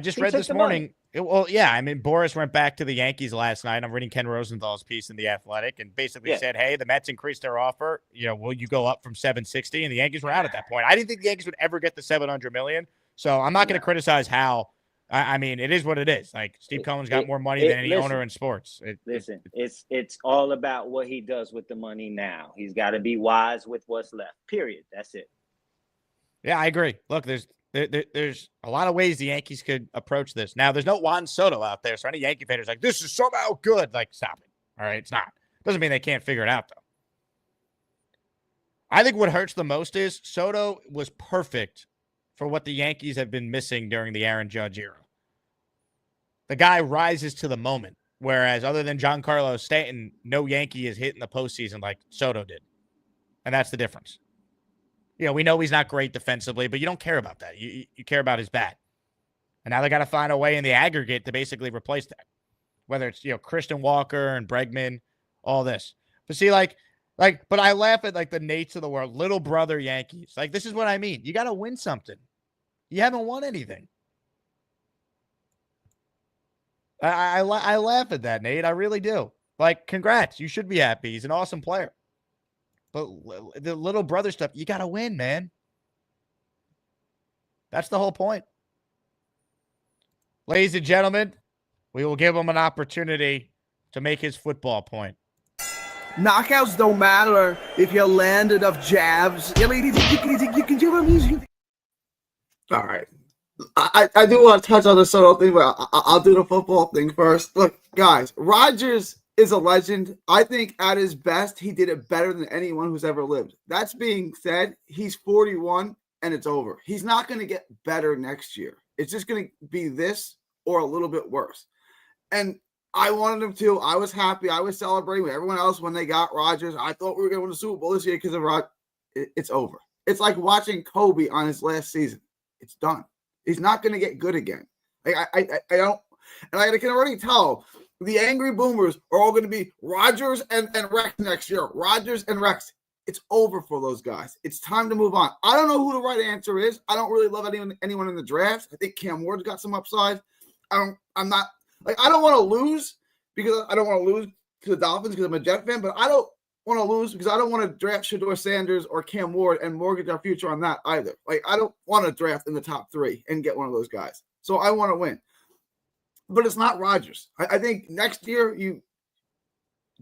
Speaker 2: mean, Boris went back to the Yankees last night. I'm reading Ken Rosenthal's piece in The Athletic and basically said, hey, the Mets increased their offer. You know, will you go up from $760? And the Yankees were out at that point. I didn't think the Yankees would ever get the $700 million. So I'm not going to criticize how. I mean, it is what it is. Like Steve Cohen's got more money than any owner in sports.
Speaker 18: It's all about what he does with the money now. He's got to be wise with what's left. Period. That's it.
Speaker 2: Yeah, I agree. Look, there's a lot of ways the Yankees could approach this. Now, there's no Juan Soto out there, so any Yankee fan is like, this is somehow good. Like, stop it. All right, it's not. Doesn't mean they can't figure it out, though. I think what hurts the most is Soto was perfect for what the Yankees have been missing during the Aaron Judge era. The guy rises to the moment, whereas other than Giancarlo Stanton, no Yankee is hitting the postseason like Soto did. And that's the difference. You know, we know he's not great defensively, but you don't care about that. You care about his bat. And now they got to find a way in the aggregate to basically replace that. Whether it's, you know, Christian Walker and Bregman, all this. But see, but I laugh at like the Nates of the world, little brother Yankees. Like, this is what I mean. You got to win something. You haven't won anything. I laugh at that, Nate. I really do. Like, congrats. You should be happy. He's an awesome player. But the little brother stuff, you got to win, man. That's the whole point. Ladies and gentlemen, we will give him an opportunity to make his football point.
Speaker 16: Knockouts don't matter if you land enough jabs. I mean, you can do it.
Speaker 17: All right. I do want to touch on the Soto thing, but I'll do the football thing first. Look, guys, Rodgers is a legend. I think at his best, he did it better than anyone who's ever lived. That's being said, he's 41 and it's over. He's not going to get better next year. It's just going to be this or a little bit worse. And I wanted him to. I was happy. I was celebrating with everyone else when they got Rodgers. I thought we were going to win the Super Bowl this year because of Rodgers. It's over. It's like watching Kobe on his last season. It's done. He's not going to get good again. I don't, and I can already tell the angry boomers are all going to be Rodgers and Rex next year. Rodgers and Rex. It's over for those guys. It's time to move on. I don't know who the right answer is. I don't really love anyone in the draft. I think Cam Ward's got some upside. I don't want to lose because I don't want to lose to the Dolphins because I'm a Jet fan, but I don't want to lose because I don't want to draft Shedeur Sanders or Cam Ward and mortgage our future on that either. Like, I don't want to draft in the top 3 and get one of those guys. So I want to win. But it's not Rodgers. I think next year you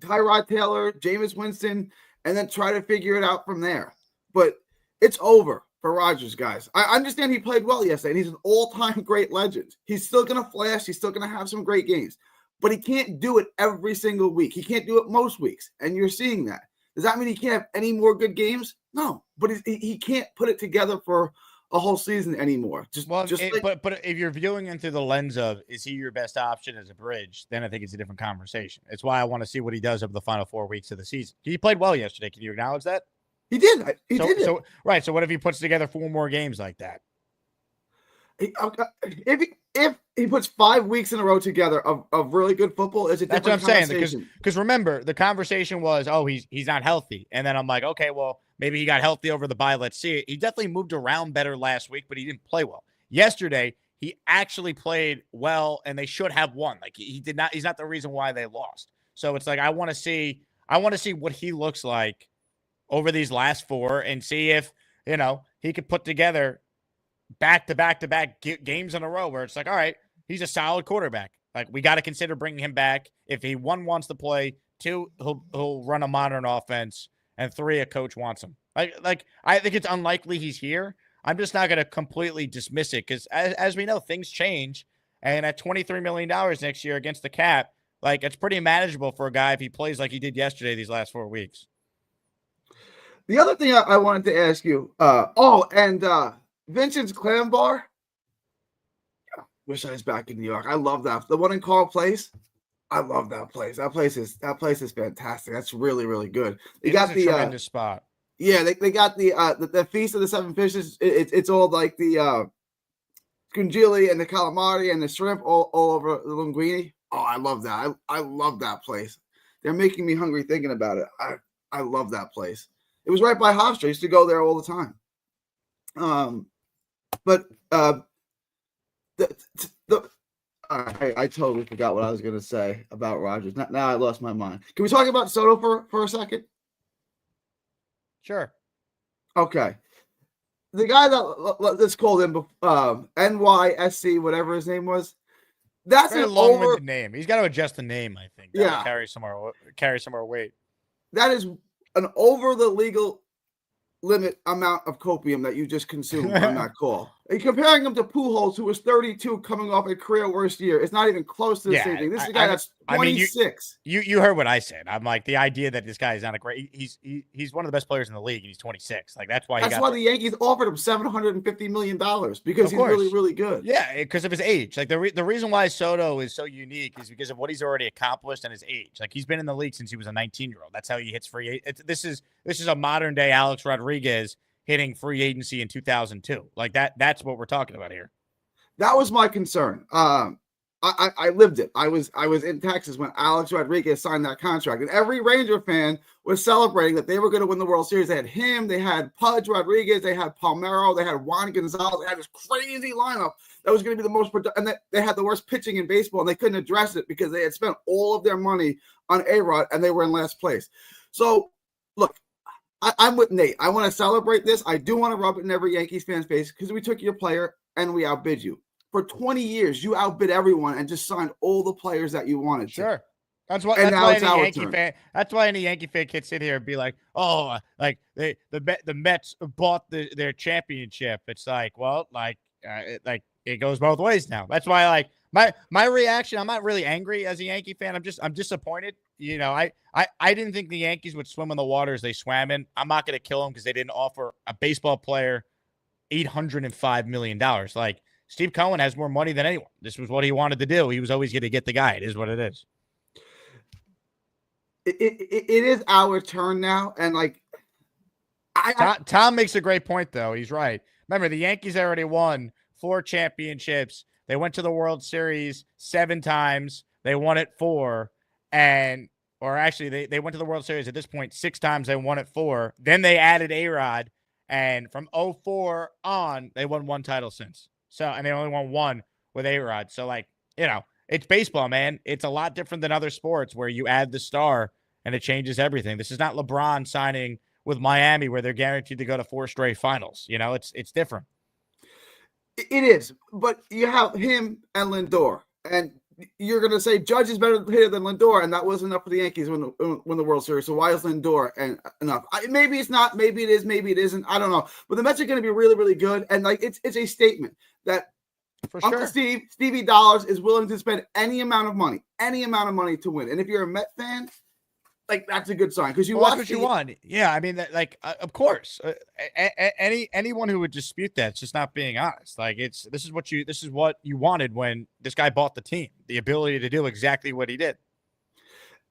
Speaker 17: Tyrod Taylor, Jameis Winston, and then try to figure it out from there. But it's over for Rodgers, guys. I understand he played well yesterday, and he's an all-time great legend. He's still going to flash. He's still going to have some great games. But he can't do it every single week. He can't do it most weeks, and you're seeing that. Does that mean he can't have any more good games? No, but he can't put it together for a whole season anymore. But
Speaker 2: if you're viewing him through the lens of is he your best option as a bridge, then I think it's a different conversation. It's why I want to see what he does over the final 4 weeks of the season. He played well yesterday. Can you acknowledge that?
Speaker 17: He did. He did.
Speaker 2: So what if he puts together 4 more games like that?
Speaker 17: If he puts 5 weeks in a row together of really good football, is a different
Speaker 2: That's what I'm saying.
Speaker 17: conversation.
Speaker 2: Because remember, the conversation was, oh, he's not healthy. And then I'm like, okay, well, maybe he got healthy over the bye. Let's see it. He definitely moved around better last week, but he didn't play well. Yesterday, he actually played well, and they should have won. Like, he did not. He's not the reason why they lost. So it's like I want to see what he looks like over these last 4 and see if, he could put together back-to-back games in a row where it's like, all right, he's a solid quarterback. Like, we got to consider bringing him back. If he, 1, wants to play, 2, he'll run a modern offense, and 3, a coach wants him. Like I think it's unlikely he's here. I'm just not going to completely dismiss it because, as we know, things change. And at $23 million next year against the cap, like, it's pretty manageable for a guy if he plays like he did yesterday these last 4 weeks.
Speaker 17: The other thing I wanted to ask you, Vincent's Clam Bar. Wish I was back in New York. I love that. The one in Carl Place. I love that place. That place is fantastic. That's really, really good. They got the
Speaker 2: tremendous spot.
Speaker 17: Yeah, they got the Feast of the Seven Fishes. It's all like the scungili and the calamari and the shrimp all over the linguine. Oh, I love that. I love that place. They're making me hungry thinking about it. I love that place. It was right by Hofstra. I used to go there all the time. I totally forgot what I was going to say about Rodgers. Now I lost my mind. Can we talk about Soto for a second?
Speaker 2: Sure.
Speaker 17: Okay. The guy that's called him NYSC, whatever his name was. That's
Speaker 2: very long-winded name. He's got to adjust the name, I think.
Speaker 17: Yeah.
Speaker 2: Carry some more weight.
Speaker 17: That is an over the legal limit amount of copium that you just consumed on that call. And comparing him to Pujols, who was 32 coming off a career worst year, it's not even close to the same thing. This is a guy that's 26.
Speaker 2: You heard what I said. I'm like, the idea that this guy is not a great he's one of the best players in the league and he's 26. Like, that's why the
Speaker 17: Yankees offered him $750 million because he's really, really good.
Speaker 2: Yeah, because of his age. Like, the reason why Soto is so unique is because of what he's already accomplished and his age. Like, he's been in the league since he was a 19-year-old. That's how he hits free. This is a modern day Alex Rodriguez hitting free agency in 2002. Like, that's what we're talking about here.
Speaker 17: That was my concern. I lived it. I was in Texas when Alex Rodriguez signed that contract, and every Ranger fan was celebrating that they were going to win the World Series. They had him, they had Pudge Rodriguez, they had Palmeiro, they had Juan Gonzalez. They had this crazy lineup that was going to be the most productive, and they had the worst pitching in baseball, and they couldn't address it because they had spent all of their money on A-Rod, and they were in last place. So, look, I'm with Nate. I want to celebrate this. I do want to rub it in every Yankees fan's face because we took your player and we outbid you. For 20 years, you outbid everyone and just signed all the players that you wanted.
Speaker 2: Sure. That's why.
Speaker 17: And
Speaker 2: That's
Speaker 17: now
Speaker 2: why
Speaker 17: it's
Speaker 2: any
Speaker 17: our
Speaker 2: Yankee
Speaker 17: turn.
Speaker 2: fan. That's why any Yankee fan can sit here and be like, "Oh, like the Mets bought their championship." It's like, well, like it goes both ways now. That's why, like my reaction. I'm not really angry as a Yankee fan. I'm disappointed. You know, I didn't think the Yankees would swim in the waters they swam in. I'm not going to kill them because they didn't offer a baseball player $805 million. Like Steve Cohen has more money than anyone. This was what he wanted to do. He was always going to get the guy. It is what it is.
Speaker 17: It is our turn now, and like
Speaker 2: Tom makes a great point, though. He's right. Remember, the Yankees already won 4 championships. They went to the World Series 7 times. They won it 4, or actually, they went to the World Series at this point 6 times. They won it 4. Then they added A-Rod, and from 04 on, they won 1 title since. So, and they only won 1 with A-Rod. So, like, you know, it's baseball, man. It's a lot different than other sports where you add the star and it changes everything. This is not LeBron signing with Miami where they're guaranteed to go to 4 straight finals. You know, it's different.
Speaker 17: It is, but you have him and Lindor, and you're going to say Judge is better hitter than Lindor, and that was enough for the Yankees when the World Series. So why is Lindor enough? Maybe it's not. Maybe it is. Maybe it isn't. I don't know. But the Mets are going to be really, really good, and like it's a statement that
Speaker 2: for
Speaker 17: Uncle
Speaker 2: sure.
Speaker 17: Stevie Dollars is willing to spend any amount of money to win. And if you're a Met fan, like that's a good sign because you
Speaker 2: Well,
Speaker 17: watch
Speaker 2: that's what you want. Yeah, I mean, of course, anyone who would dispute that's just not being honest. Like this is what you wanted when this guy bought the team, the ability to do exactly what he did.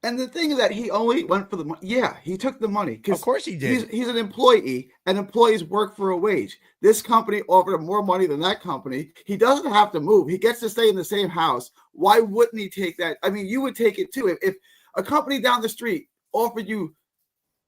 Speaker 17: And the thing is that he only went for the money. Yeah, he took the money.
Speaker 2: Of course he did.
Speaker 17: He's an employee, and employees work for a wage. This company offered him more money than that company. He doesn't have to move. He gets to stay in the same house. Why wouldn't he take that? I mean, you would take it too. If a company down the street offered you,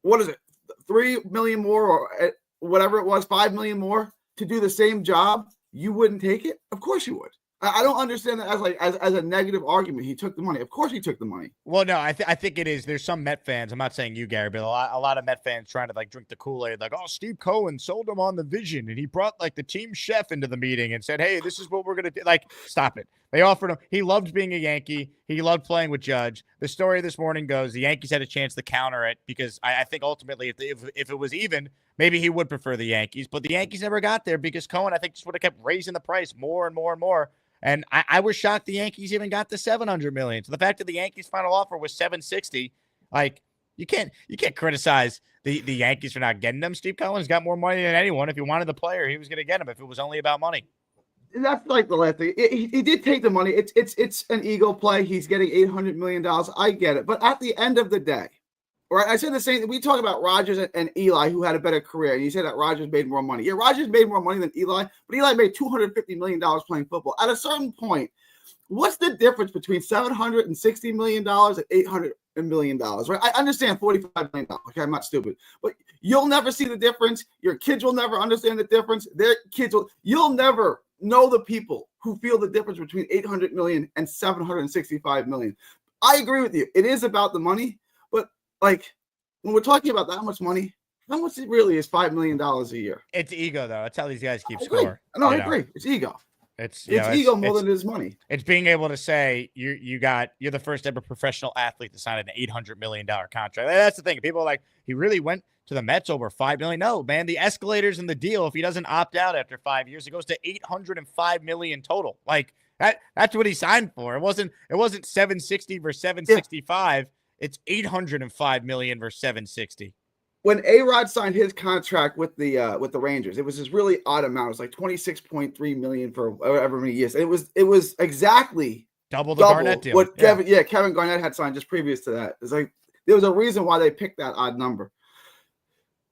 Speaker 17: what is it, 3 million more or whatever it was, 5 million more to do the same job, you wouldn't take it? Of course you would. I don't understand that as a negative argument. He took the money. Of course he took the money.
Speaker 2: Well, no, I think it is. There's some Met fans. I'm not saying you, Gary, but a lot of Met fans trying to like drink the Kool-Aid, like, oh, Steve Cohen sold him on the vision, and he brought like the team chef into the meeting and said, hey, this is what we're gonna do. Like, stop it. They offered him. He loved being a Yankee. He loved playing with Judge. The story this morning goes the Yankees had a chance to counter it because I think ultimately if it was even, maybe he would prefer the Yankees. But the Yankees never got there because Cohen, I think, just would have kept raising the price more and more and more. And I was shocked the Yankees even got the $700 million. So the fact that the Yankees' final offer was $760, like you can't criticize the Yankees for not getting them. Steve Cohen's got more money than anyone. If he wanted the player, he was going to get him. If it was only about money.
Speaker 17: That's like the last thing. He did take the money. It's an ego play. He's getting $800 million. I get it. But at the end of the day, right? I said the same thing. We talk about Rodgers and Eli, who had a better career. And you said that Rodgers made more money. Yeah, Rodgers made more money than Eli, but Eli made $250 million playing football. At a certain point, what's the difference between $760 million and $800 million, right? I understand $45 million. Okay, I'm not stupid. But you'll never see the difference. Your kids will never understand the difference. Their kids you'll never know the people who feel the difference between $800 million and $765 million. I agree with you. It is about the money. Like, when we're talking about that much money, how much it really is $5 million a year?
Speaker 2: It's ego, though. That's how these guys keep score.
Speaker 17: No, I agree. It's ego.
Speaker 2: It's
Speaker 17: ego more than it is money.
Speaker 2: It's being able to say you're the first ever professional athlete to sign an $800 million contract. That's the thing. People are like, he really went to the Mets over $5 million. No, man, the escalators in the deal, if he doesn't opt out after 5 years, it goes to $805 million total. Like that's what he signed for. It wasn't 760 versus 765. Yeah. It's $805 million versus $760.
Speaker 17: When A-Rod signed his contract with the Rangers, it was this really odd amount. It was like $26.3 million for however many years. It was exactly
Speaker 2: double the Garnett deal.
Speaker 17: What Kevin Garnett had signed just previous to that. It's like there was a reason why they picked that odd number.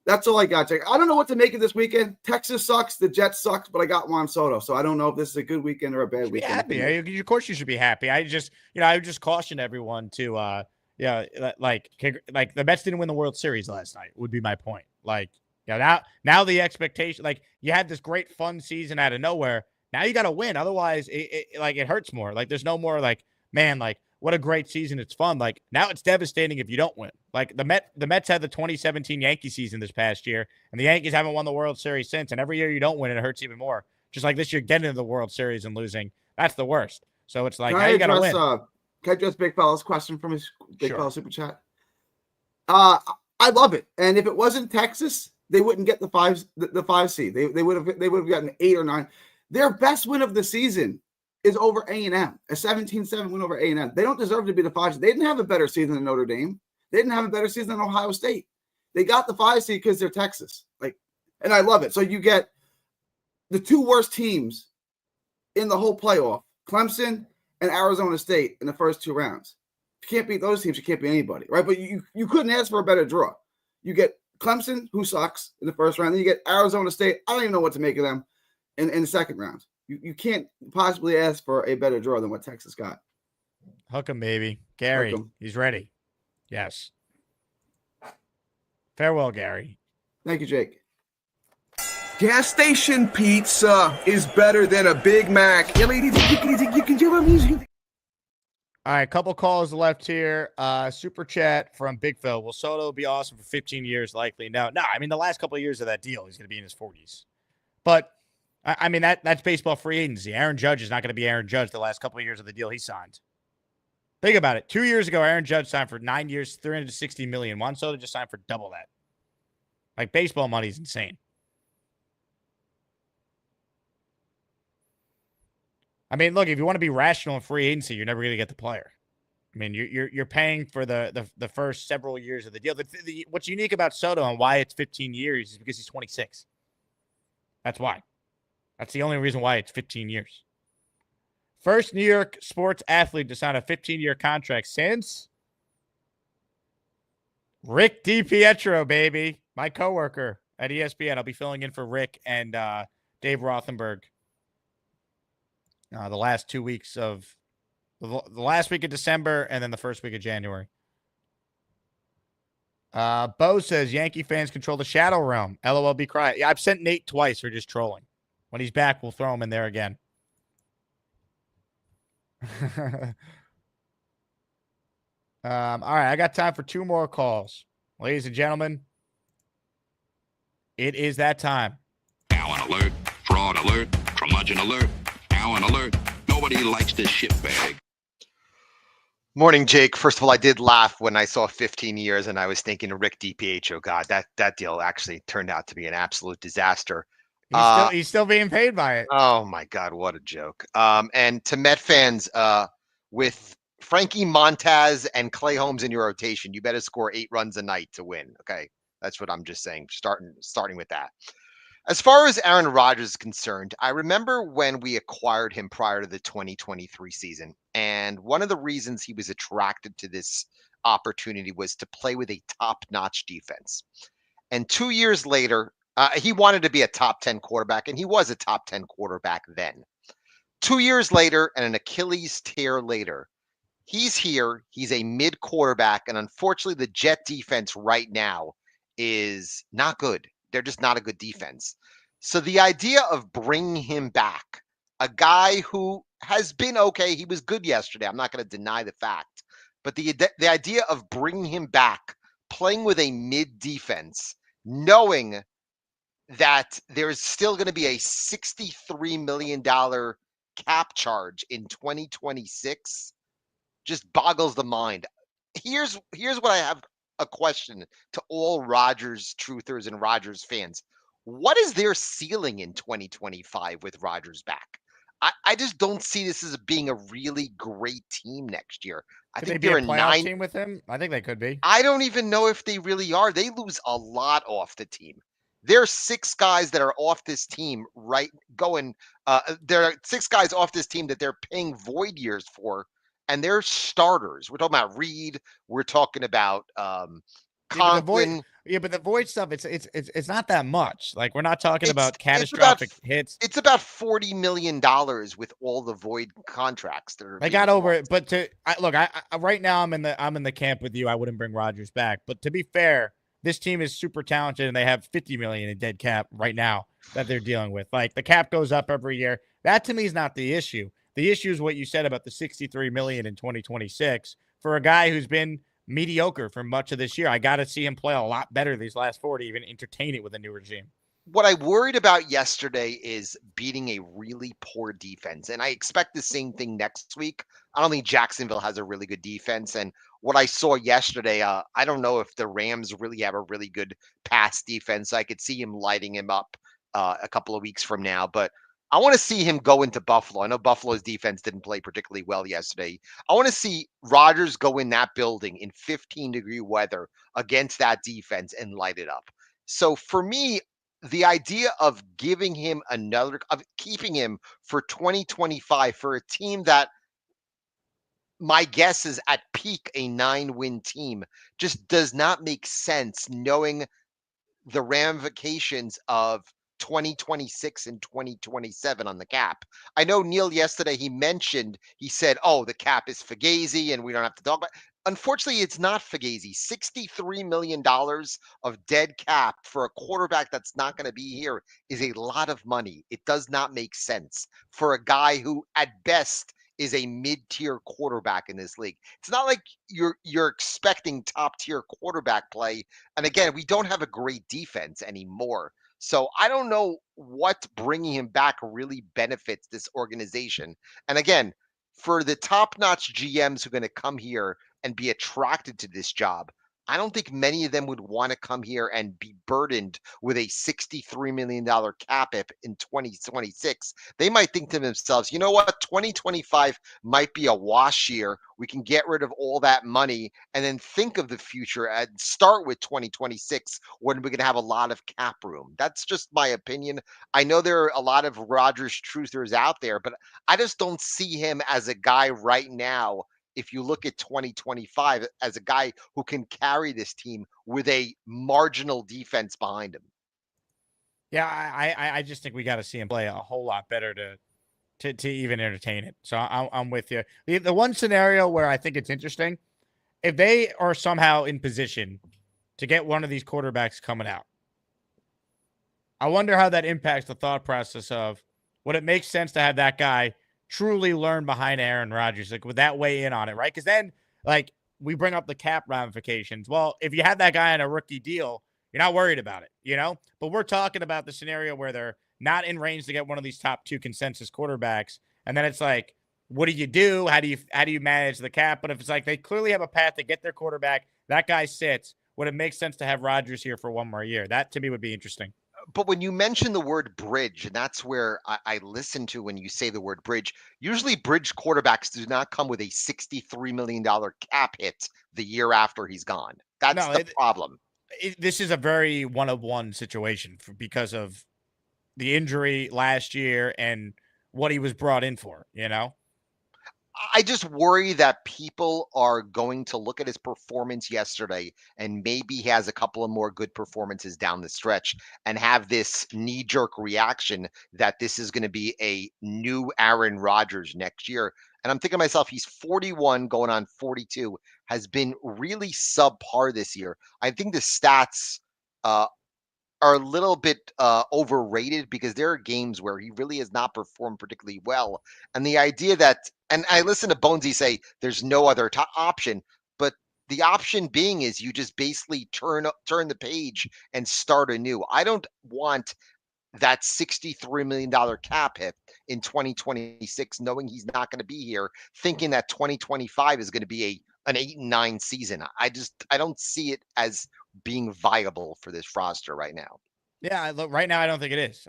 Speaker 17: That's all I got, Jake. I don't know what to make of this weekend. Texas sucks. The Jets sucks, but I got Juan Soto. So I don't know if this is a good weekend or a bad weekend.
Speaker 2: Happy. Of course you should be happy. I would just caution everyone to like the Mets didn't win the World Series last night would be my point. Like, now the expectation, like you had this great fun season out of nowhere. Now you got to win. Otherwise it hurts more. Like there's no more like, man, like what a great season. It's fun. Like now it's devastating if you don't win. Like the Mets had the 2017 Yankee season this past year and the Yankees haven't won the World Series since. And every year you don't win, it hurts even more. Just like this year, getting into the World Series and losing, that's the worst. So it's like, now you got to win.
Speaker 17: Can I address Big Fella's question from his Big
Speaker 2: Sure.
Speaker 17: Fella Super Chat? I love it. And if it wasn't Texas, they wouldn't get the 5 seed. They would have gotten 8 or 9. Their best win of the season is over A&M, a 17-7 win over A&M. They don't deserve to be the 5 seed. They didn't have a better season than Notre Dame. They didn't have a better season than Ohio State. They got the 5 seed because they're Texas. And I love it. So you get the 2 worst teams in the whole playoff, Clemson and Arizona State in the first 2 rounds. If you can't beat those teams, you can't beat anybody, right? But you couldn't ask for a better draw. You get Clemson, who sucks, in the first round. Then you get Arizona State. I don't even know what to make of them in the second round. You can't possibly ask for a better draw than what Texas got.
Speaker 2: Hook him, baby. Gary, he's ready. Yes. Farewell, Gary.
Speaker 17: Thank you, Jake.
Speaker 16: Gas station pizza is better than a Big Mac.
Speaker 2: All right, couple calls left here. Super chat from Big Phil. Will Soto be awesome for 15 years? Likely. No. I mean, the last couple of years of that deal, he's going to be in his 40s. But, I mean, that's baseball free agency. Aaron Judge is not going to be Aaron Judge the last couple of years of the deal he signed. Think about it. 2 years ago, Aaron Judge signed for 9 years, $360 million. Juan Soto just signed for double that. Like, baseball money is insane. I mean, look, if you want to be rational in free agency, you're never going to get the player. I mean, you're paying for the first several years of the deal. What's unique about Soto and why it's 15 years is because he's 26. That's why. That's the only reason why it's 15 years. First New York sports athlete to sign a 15-year contract since Rick DiPietro, baby, my coworker at ESPN. I'll be filling in for Rick and Dave Rothenberg. The last 2 weeks of the last week of December and then the first week of January. Bo says Yankee fans control the shadow realm. LOL, be quiet. Yeah, I've sent Nate twice for just trolling. When he's back, we'll throw him in there again. All right, I got time for 2 more calls. Ladies and gentlemen, it is that time.
Speaker 1: Allen alert, fraud alert, curmudgeon alert, Allen alert. Nobody likes this shitbag.
Speaker 20: Morning, Jake. First of all, I did laugh when I saw 15 years and I was thinking of Rick DiPietro. God, that deal actually turned out to be an absolute disaster.
Speaker 2: He's still being paid by it.
Speaker 20: Oh my God, what a joke. And to Met fans, with Frankie Montaz and Clay Holmes in your rotation, you better score 8 runs a night to win. Okay. That's what I'm just saying. Starting with that. As far as Aaron Rodgers is concerned, I remember when we acquired him prior to the 2023 season. And one of the reasons he was attracted to this opportunity was to play with a top-notch defense. And 2 years later, he wanted to be a top 10 quarterback, and he was a top 10 quarterback then. 2 years later, and an Achilles tear later, he's here. He's a mid quarterback, and unfortunately, the Jet defense right now is not good. They're just not a good defense. So the idea of bringing him back, a guy who has been okay, he was good yesterday. I'm not going to deny the fact, but the idea of bringing him back, playing with a mid defense, knowing that there's still going to be a $63 million cap charge in 2026 just boggles the mind. Here's what I have a question to all Rodgers truthers and Rodgers fans. What is their ceiling in 2025 with Rodgers back? I just don't see this as being a really great team next year. I
Speaker 2: Could
Speaker 20: think
Speaker 2: they be
Speaker 20: they're
Speaker 2: a playoff team with him? I think they could be.
Speaker 20: I don't even know if they really are. They lose a lot off the team. There are 6 guys that are off this team there are 6 guys off this team that they're paying void years for, and they're starters. We're talking about Reed. We're talking about Conklin.
Speaker 2: But the void stuff, it's not that much. Like, we're not talking about catastrophic hits.
Speaker 20: It's about $40 million with all the void contracts that are.
Speaker 2: They got over it, but right now I'm in the camp with you. I wouldn't bring Rodgers back, but to be fair, this team is super talented and they have $50 million in dead cap right now that they're dealing with. Like, the cap goes up every year. That to me is not the issue. The issue is what you said about the $63 million in 2026 for a guy who's been mediocre for much of this year. I got to see him play a lot better these last 4 to even entertain it with a new regime.
Speaker 20: what I worried about yesterday is beating a really poor defense. And I expect the same thing next week. I don't think Jacksonville has a really good defense. And what I saw yesterday, I don't know if the Rams really have a really good pass defense. I could see him lighting him up a couple of weeks from now. But I want to see him go into Buffalo. I know Buffalo's defense didn't play particularly well yesterday. I want to see Rodgers go in that building in 15-degree weather against that defense and light it up. So for me, the idea of giving him of keeping him for 2025 for a team that my guess is at peak a 9-win team just does not make sense, knowing the ramifications of 2026 and 2027 on the cap. I know Neil yesterday, he said, oh, the cap is fugazi and we don't have to talk about it. Unfortunately, it's not fugazi. $63 million of dead cap for a quarterback that's not going to be here is a lot of money. It does not make sense for a guy who at best is a mid-tier quarterback in this league. It's not like you're expecting top-tier quarterback play. And again, we don't have a great defense anymore. So I don't know what bringing him back really benefits this organization. And again, for the top-notch GMs who are going to come here and be attracted to this job, I don't think many of them would want to come here and be burdened with a $63 million cap hit in 2026. They might think to themselves, you know what, 2025 might be a wash year. We can get rid of all that money and then think of the future and start with 2026 when we're going to have a lot of cap room. That's just my opinion. I know there are a lot of Rodgers truthers out there, but I just don't see him as a guy right now, if you look at 2025, as a guy who can carry this team with a marginal defense behind him.
Speaker 2: Yeah, I just think we got to see him play a whole lot better to even entertain it. So I'm with you. The one scenario where I think it's interesting, if they are somehow in position to get one of these quarterbacks coming out, I wonder how that impacts the thought process of would it make sense to have that guy truly learn behind Aaron Rodgers? Like, would that weigh in on it, right? Because then, like, we bring up the cap ramifications. Well, if you have that guy on a rookie deal, you're not worried about it, you know? But we're talking about the scenario where they're not in range to get one of these top 2 consensus quarterbacks. And then it's like, what do you do? How do you manage the cap? But if it's like they clearly have a path to get their quarterback, that guy sits, would it make sense to have Rodgers here for one more year? That to me would be interesting.
Speaker 20: But when you mention the word bridge, and that's where I listen to when you say the word bridge, usually bridge quarterbacks do not come with a $63 million cap hit the year after he's gone. That's the problem.
Speaker 2: This is a very one-of-one situation because of the injury last year and what he was brought in for, you know?
Speaker 20: I just worry that people are going to look at his performance yesterday, and maybe he has a couple of more good performances down the stretch, and have this knee-jerk reaction that this is going to be a new Aaron Rodgers next year. And I'm thinking to myself, he's 41 going on 42, has been really subpar this year. I think the stats are a little bit overrated, because there are games where he really has not performed particularly well. And the idea that, and I listen to Bonesy say there's no other option, but the option being is you just basically turn the page and start anew. I don't want that $63 million cap hit in 2026, knowing he's not going to be here, thinking that 2025 is going to be an 8-9 season. I don't see it as being viable for this roster right now.
Speaker 2: Yeah, look, right now I don't think it is.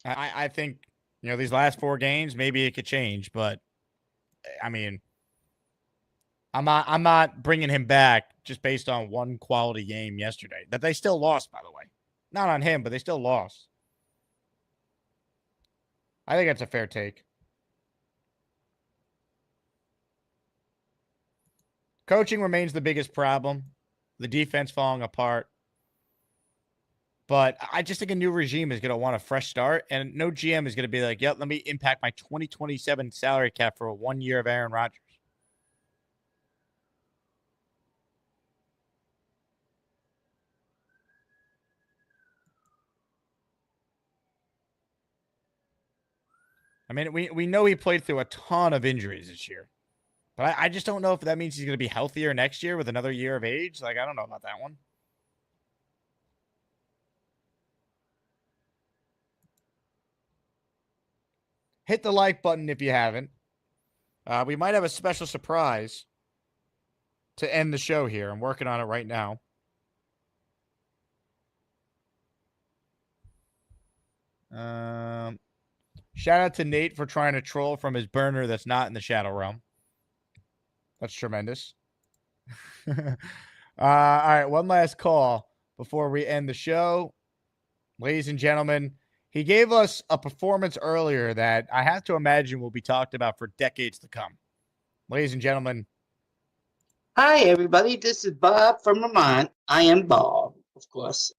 Speaker 2: I think, you know, these last 4 games, maybe it could change, but I mean, I'm not bringing him back just based on one quality game yesterday that they still lost, by the way. Not on him, but they still lost. I think that's a fair take. Coaching remains the biggest problem. The defense falling apart. But I just think a new regime is going to want a fresh start, and no GM is going to be like, yep, let me impact my 2027 salary cap for 1 year of Aaron Rodgers. I mean, we know he played through a ton of injuries this year. But I just don't know if that means he's going to be healthier next year with another year of age. Like, I don't know about that one. hit the like button if you haven't. We might have a special surprise to end the show here. I'm working on it right now. Shout out to Nate for trying to troll from his burner that's not in the Shadow Realm. That's tremendous. All right, one last call before we end the show. Ladies and gentlemen, he gave us a performance earlier that I have to imagine will be talked about for decades to come. Ladies and gentlemen.
Speaker 14: Hi, everybody. This is Bob from Vermont. I am Bob, of course.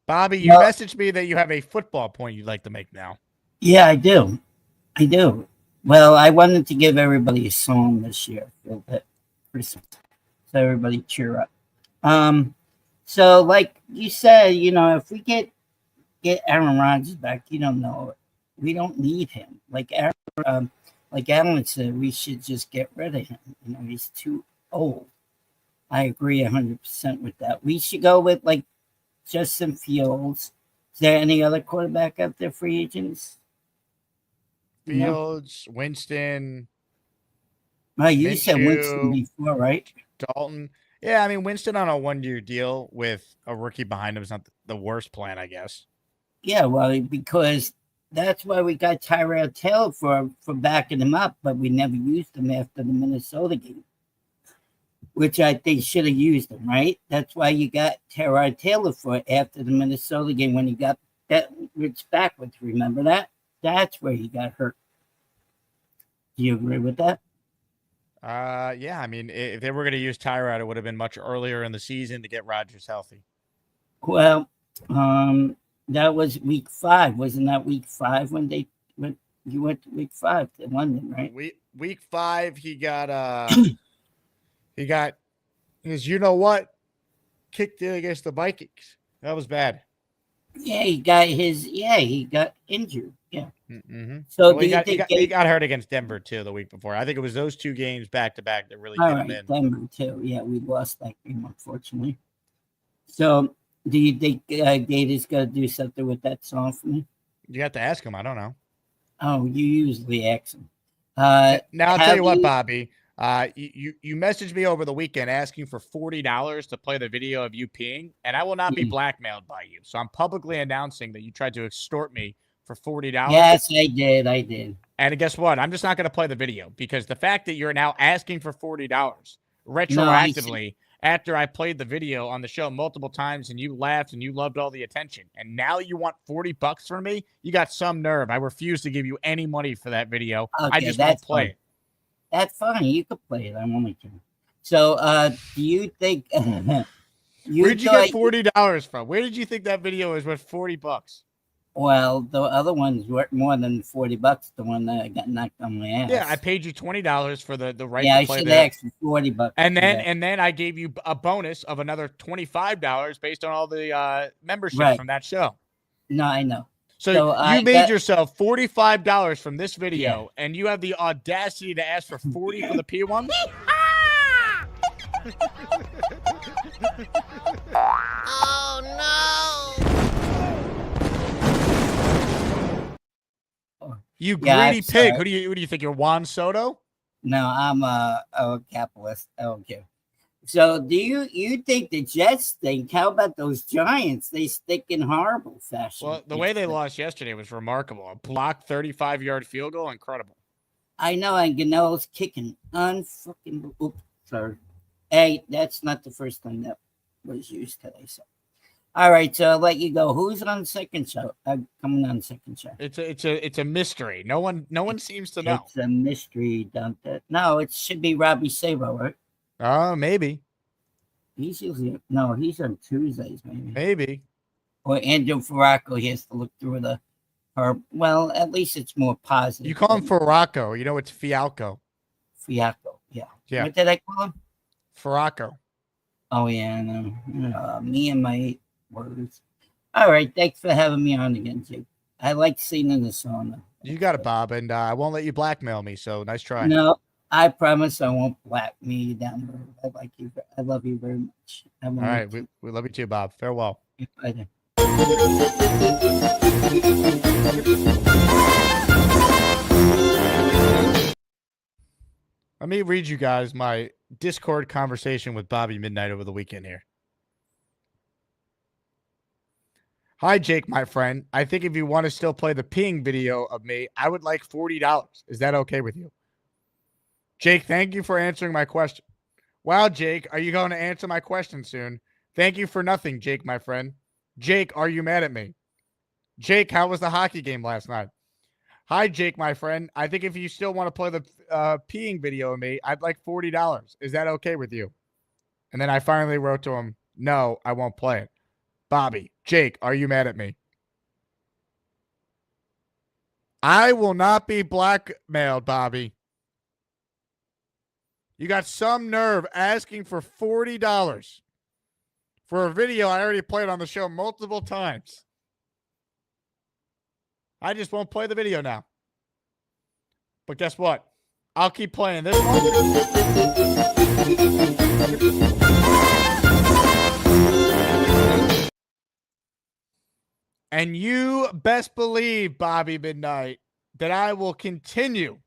Speaker 2: Bobby, you messaged me that you have a football point you'd like to make now.
Speaker 14: Yeah, I do. I do. Well, I wanted to give everybody a song this year for Christmas, so everybody cheer up. So like you said, you know, if we get Aaron Rodgers back, you don't know it. We don't need him. Like Alan said, we should just get rid of him. You know, he's too old. I agree 100% with that. We should go with like Justin Fields. Is there any other quarterback out there, free agents?
Speaker 2: Fields, Winston.
Speaker 14: Oh, you said Winston before, right?
Speaker 2: Dalton. Yeah, I mean, Winston on a one-year deal with a rookie behind him is not the worst plan, I guess.
Speaker 14: Yeah, well, because that's why we got Tyrod Taylor for backing him up, but we never used him after the Minnesota game, which I think should have used him, right? That's why you got Tyrod Taylor for after the Minnesota game when he got that Rich backwards. Remember that? That's where he got hurt. Do you agree with that?
Speaker 2: Yeah, I mean, if they were going to use Tyrod, it would have been much earlier in the season to get Rodgers healthy.
Speaker 14: Well, that was week 5. Wasn't that week 5 when you went to week 5 to London, right?
Speaker 2: Week 5, he got his you know what kicked in against the Vikings. That was bad.
Speaker 14: Yeah, he got injured. Yeah.
Speaker 2: Mm-hmm.
Speaker 14: So
Speaker 2: well, he got hurt against Denver too the week before. I think it was those 2 games back to back that really hit him in.
Speaker 14: Denver too. Yeah, we lost that game unfortunately. So, do you think Gator's gonna do something with that song for me?
Speaker 2: You have to ask him. I don't know.
Speaker 14: Oh, you usually ask him.
Speaker 2: Now I'll tell you what, Bobby. You messaged me over the weekend asking for $40 to play the video of you peeing, and I will not be blackmailed by you. So I'm publicly announcing that you tried to extort me for $40.
Speaker 14: Yes, I did.
Speaker 2: And guess what? I'm just not going to play the video because the fact that you're now asking for $40 retroactively after I played the video on the show multiple times and you laughed and you loved all the attention, and now you want $40 from me? You got some nerve. I refuse to give you any money for that video.
Speaker 14: Okay,
Speaker 2: I just won't play it.
Speaker 14: That's fine. You could play it. I'm only kidding. So, do you think?
Speaker 2: Where did you get $40 from? Where did you think that video is worth $40?
Speaker 14: Well, the other one's worth more than $40. The one that got knocked on my ass.
Speaker 2: Yeah, I paid you $20 for the right.
Speaker 14: Yeah,
Speaker 2: to
Speaker 14: I
Speaker 2: play
Speaker 14: should
Speaker 2: that.
Speaker 14: ask for $40.
Speaker 2: And then I gave you a bonus of another $25 based on all the memberships from that show.
Speaker 14: No, I know.
Speaker 2: So you made yourself $45 from this video, and you have the audacity to ask for $40 for the P1?
Speaker 12: Oh
Speaker 14: no!
Speaker 2: You greedy pig! Who do you think you're, Juan Soto?
Speaker 14: No, I'm a capitalist. I don't care. So, do you think the Jets stink? How about those Giants? They stink in horrible fashion.
Speaker 2: Well, the way they lost yesterday was remarkable. A blocked 35-yard field goal, incredible.
Speaker 14: I know, and Ganello's kicking unfucking. Oops, sorry. Hey, that's not the first time that was used today. So, all right, so I'll let you go. Who's on the second show? Coming on the second show.
Speaker 2: It's a mystery. No one seems to know.
Speaker 14: It's a mystery, don't it? No, it should be Robbie Sabo, right?
Speaker 2: Oh, maybe.
Speaker 14: He's usually he's on Tuesdays, maybe.
Speaker 2: Maybe.
Speaker 14: Or Andrew Faracco, he has to look through well, at least it's more positive.
Speaker 2: You call him Faracco. You know it's Fialco.
Speaker 14: Fialco, yeah.
Speaker 2: Yeah.
Speaker 14: What did I call him?
Speaker 2: Faracco.
Speaker 14: Oh, yeah, I know. Me and my words. All right, thanks for having me on again, Jake. I like singing the song.
Speaker 2: You got it, Bob, and I won't let you blackmail me, so nice try.
Speaker 14: No. I promise I won't black me down the road. I like you. I love you very much.
Speaker 2: All right. We love you too, Bob. Farewell.
Speaker 14: Bye then.
Speaker 2: Let me read you guys my Discord conversation with Bobby Midnight over the weekend here. Hi, Jake, my friend. I think if you want to still play the peeing video of me, I would like $40. Is that okay with you? Jake, thank you for answering my question. Wow, Jake, are you going to answer my question soon? Thank you for nothing, Jake, my friend. Jake, are you mad at me? Jake, how was the hockey game last night? Hi, Jake, my friend. I think if you still want to play the peeing video of me, I'd like $40. Is that okay with you? And then I finally wrote to him, no, I won't play it. Bobby, Jake, are you mad at me? I will not be blackmailed, Bobby. You got some nerve asking for $40 for a video I already played on the show multiple times. I just won't play the video now. But guess what? I'll keep playing this one. And you best believe, Bobby Midnight, that I will continue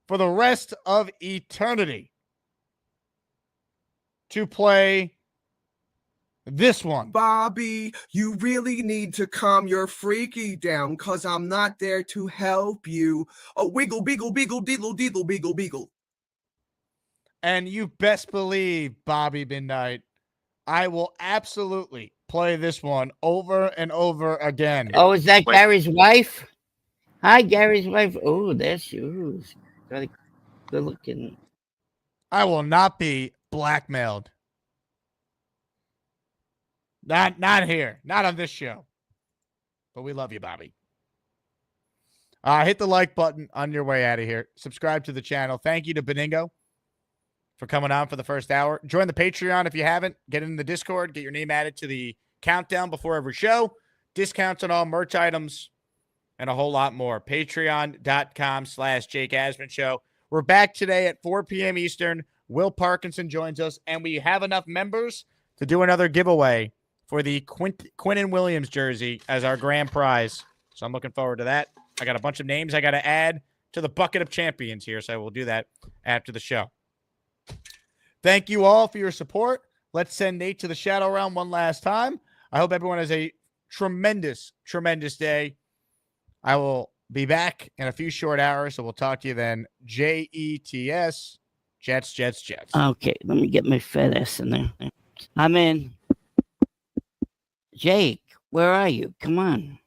Speaker 2: for the rest of eternity to play this one.
Speaker 16: Bobby, you really need to calm your freaky down, because I'm not there to help you. Oh, wiggle, beagle, beagle, deedle, deedle, beagle, beagle.
Speaker 2: And you best believe, Bobby Midnight, I will absolutely play this one over and over again.
Speaker 14: Oh, is that Gary's wife? Hi, Gary's wife. Oh, there she is. Got a good looking.
Speaker 2: I will not be blackmailed. Not here. Not on this show. But we love you, Bobby. Hit the like button on your way out of here. Subscribe to the channel. Thank you to Benigno for coming on for the first hour. Join the Patreon if you haven't. Get in the Discord. Get your name added to the countdown before every show. Discounts on all merch items and a whole lot more. Patreon.com/Jake Asman Show. We're back today at 4 p.m. Eastern. Will Parkinson joins us, and we have enough members to do another giveaway for the Quinnen Williams jersey as our grand prize. So I'm looking forward to that. I got a bunch of names I got to add to the bucket of champions here, so we'll do that after the show. Thank you all for your support. Let's send Nate to the Shadow Realm one last time. I hope everyone has a tremendous, tremendous day. I will be back in a few short hours, so we'll talk to you then. JETS, Jets, Jets, Jets.
Speaker 14: Okay, let me get my fat ass in there. I'm in. Jake, where are you? Come on.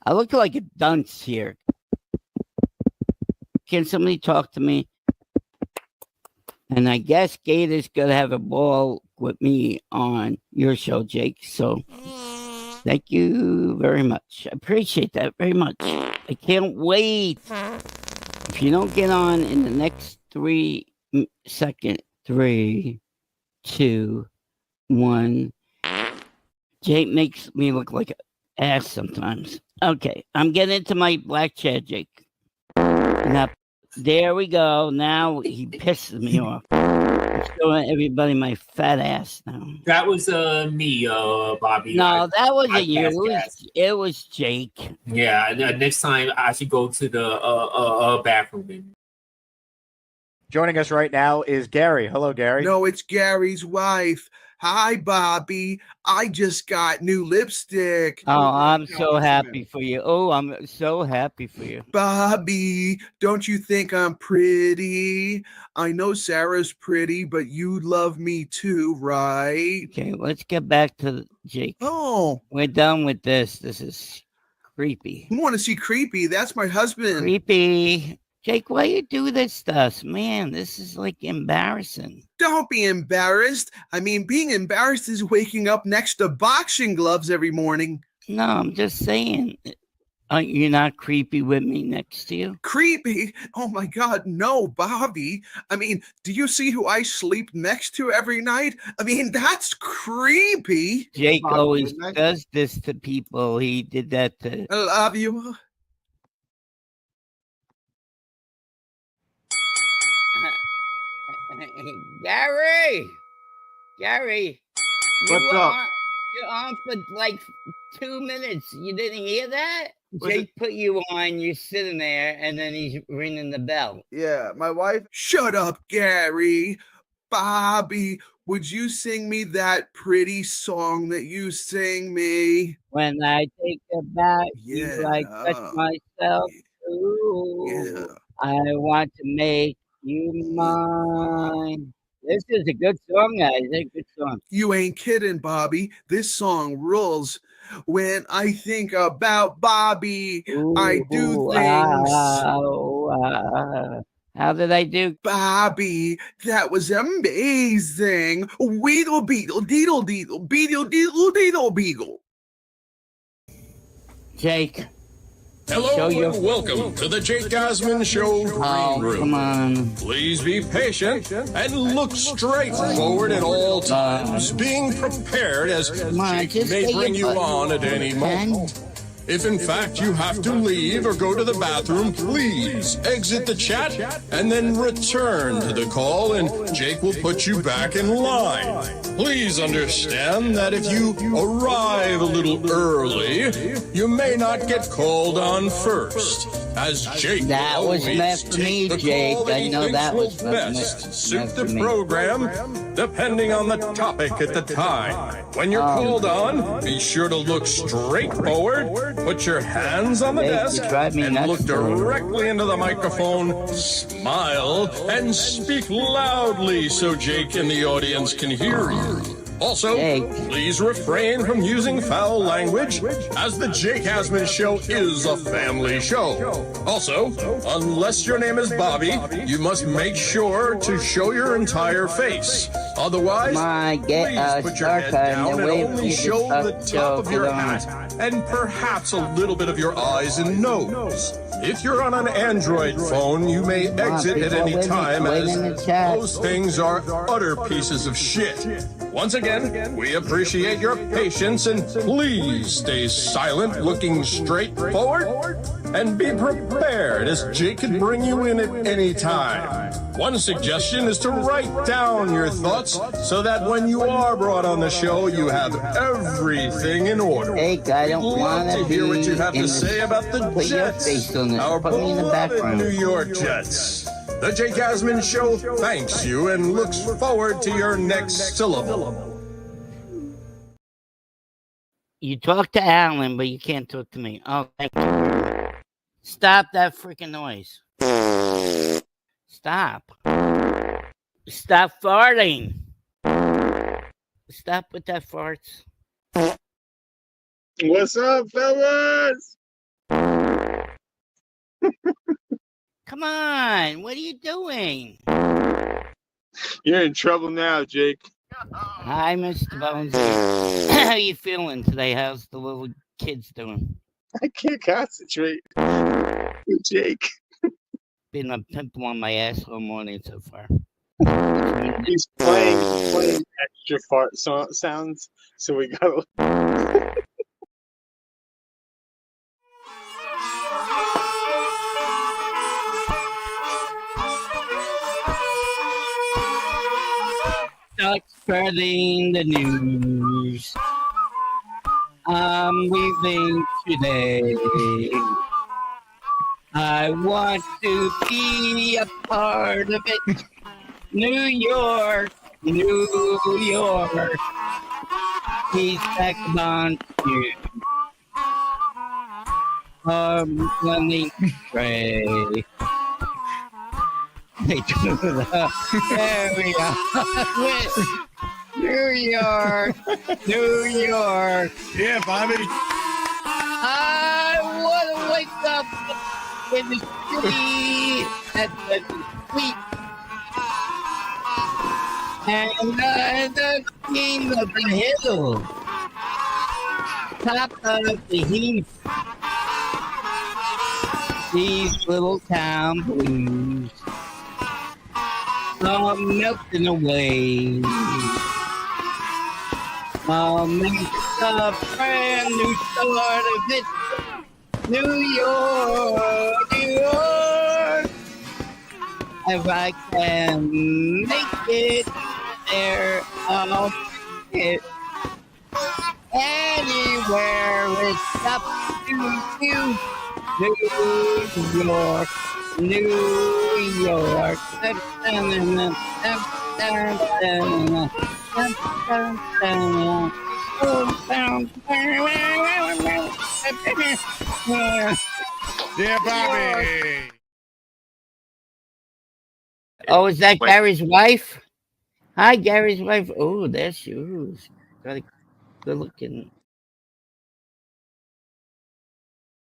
Speaker 14: I look like a dunce here. Can somebody talk to me? And I guess Gator's going to have a ball with me on your show, Jake. So thank you very much. I appreciate that very much. I can't wait. If you don't get on in the next 3 seconds, 3, 2, 1. Jake makes me look like an ass sometimes. Okay, I'm getting into my black chair, Jake. Now, there we go. Now he pisses me off. I'm showing everybody my fat ass now.
Speaker 21: That was me, Bobby.
Speaker 14: No, that wasn't you. It was Jake.
Speaker 21: Yeah, next time I should go to the bathroom.
Speaker 2: Joining us right now is Gary. Hello, Gary.
Speaker 16: No, it's Gary's wife. Hi, Bobby. I just got new lipstick.
Speaker 14: Oh, I'm so happy for you. Oh, I'm so happy for you.
Speaker 16: Bobby, don't you think I'm pretty? I know Sarah's pretty, but you love me too, right?
Speaker 14: Okay, let's get back to Jake.
Speaker 16: Oh.
Speaker 14: We're done with this. This is creepy.
Speaker 16: You want to see creepy? That's my husband.
Speaker 14: Creepy. Jake, why you do this to us? Man, this is like embarrassing.
Speaker 16: Don't be embarrassed. I mean, being embarrassed is waking up next to boxing gloves every morning.
Speaker 14: No, I'm just saying. You're not creepy with me next to you?
Speaker 16: Creepy? Oh my God, no, Bobby. I mean, do you see who I sleep next to every night? I mean, that's creepy.
Speaker 14: Jake
Speaker 16: Bobby,
Speaker 14: always does this to people. He did that to...
Speaker 16: I love you.
Speaker 14: Gary,
Speaker 17: what's up?
Speaker 14: You're on for like 2 minutes. You didn't hear that? Jake put you on, you're sitting there, and then he's ringing the bell.
Speaker 17: Yeah, my wife.
Speaker 16: Shut up, Gary. Bobby, would you sing me that pretty song that you sing me?
Speaker 14: When I think about you, I touch myself. Ooh, I want to make you mine. This is a good song, guys. It's a good song.
Speaker 16: You ain't kidding, Bobby. This song rules. When I think about Bobby, I do things.
Speaker 14: How did I do?
Speaker 16: Bobby, that was amazing. Weedle beetle, deedle deedle, beedle deedle deedle beagle.
Speaker 14: Jake.
Speaker 4: Hello and welcome to the Jake Asman Show Green Room.
Speaker 14: Come on.
Speaker 4: Please be patient and look straight forward at all times, being prepared as Jake may bring you on at any moment. If in fact you have to leave or go to the bathroom, please exit the chat and then return to the call and Jake will put you back in line. Please understand that if you arrive a little early, you may not get called on first, as Jake will
Speaker 14: was
Speaker 4: always
Speaker 14: meant for
Speaker 4: take
Speaker 14: me,
Speaker 4: the
Speaker 14: Jake.
Speaker 4: call that
Speaker 14: I
Speaker 4: he
Speaker 14: know
Speaker 4: thinks
Speaker 14: that
Speaker 4: will
Speaker 14: was
Speaker 4: best suit
Speaker 14: meant
Speaker 4: the
Speaker 14: for me.
Speaker 4: program, depending on the topic at the time. When you're called on, be sure to look straight forward, put your hands on the desk, and look directly into the microphone, smile, and speak loudly so Jake and the audience can hear you. Also, please refrain from using foul language, as the Jake Asman Show is a family show. Also, unless your name is Bobby, you must make sure to show your entire face. Otherwise, please put your head down and only show the top of your hat and perhaps a little bit of your eyes and nose. If you're on an Android phone, you may exit at any time, as those things are utter pieces of shit. Once again, we appreciate your patience and please stay silent, looking straight forward, and be prepared, as Jake can bring you in at any time. One suggestion is to write down your thoughts so that when you are brought on the show, you have everything in order.
Speaker 14: Jake, I don't want
Speaker 4: to hear what you have to say about the Jets, our beloved New York Jets. The Jake Asman Show thanks you and looks forward to your next syllable.
Speaker 14: You talk to Alan, but you can't talk to me. Oh, thank you. Stop that freaking noise. Stop. Stop farting. Stop with that farts.
Speaker 5: What's up, fellas?
Speaker 14: Come on. What are you doing?
Speaker 5: You're in trouble now, Jake.
Speaker 14: Hi, Mr. Bones. How you feeling today? How's the little kids doing?
Speaker 5: I can't concentrate. Jake.
Speaker 14: Been a pimple on my ass all morning so far.
Speaker 5: He's playing extra fart sounds, so we gotta.
Speaker 14: Start spreading the news. I'm leaving today. I want to be a part of it. New York, New York. He's back on you. Running Trey. There we go. New York, New York.
Speaker 3: Yeah, Bobby.
Speaker 14: I want to wake up in the city at the sweet and the king of the hill, top of the heap. These little town blues are melting away. I'll make a brand new start of it. New York, New York. If I can make it there, I'll make it anywhere it's up to you. New York, New York.
Speaker 2: Yeah, Bobby.
Speaker 14: Oh, is that Gary's wife? Hi, Gary's wife. Oh, there she is. Got a good looking.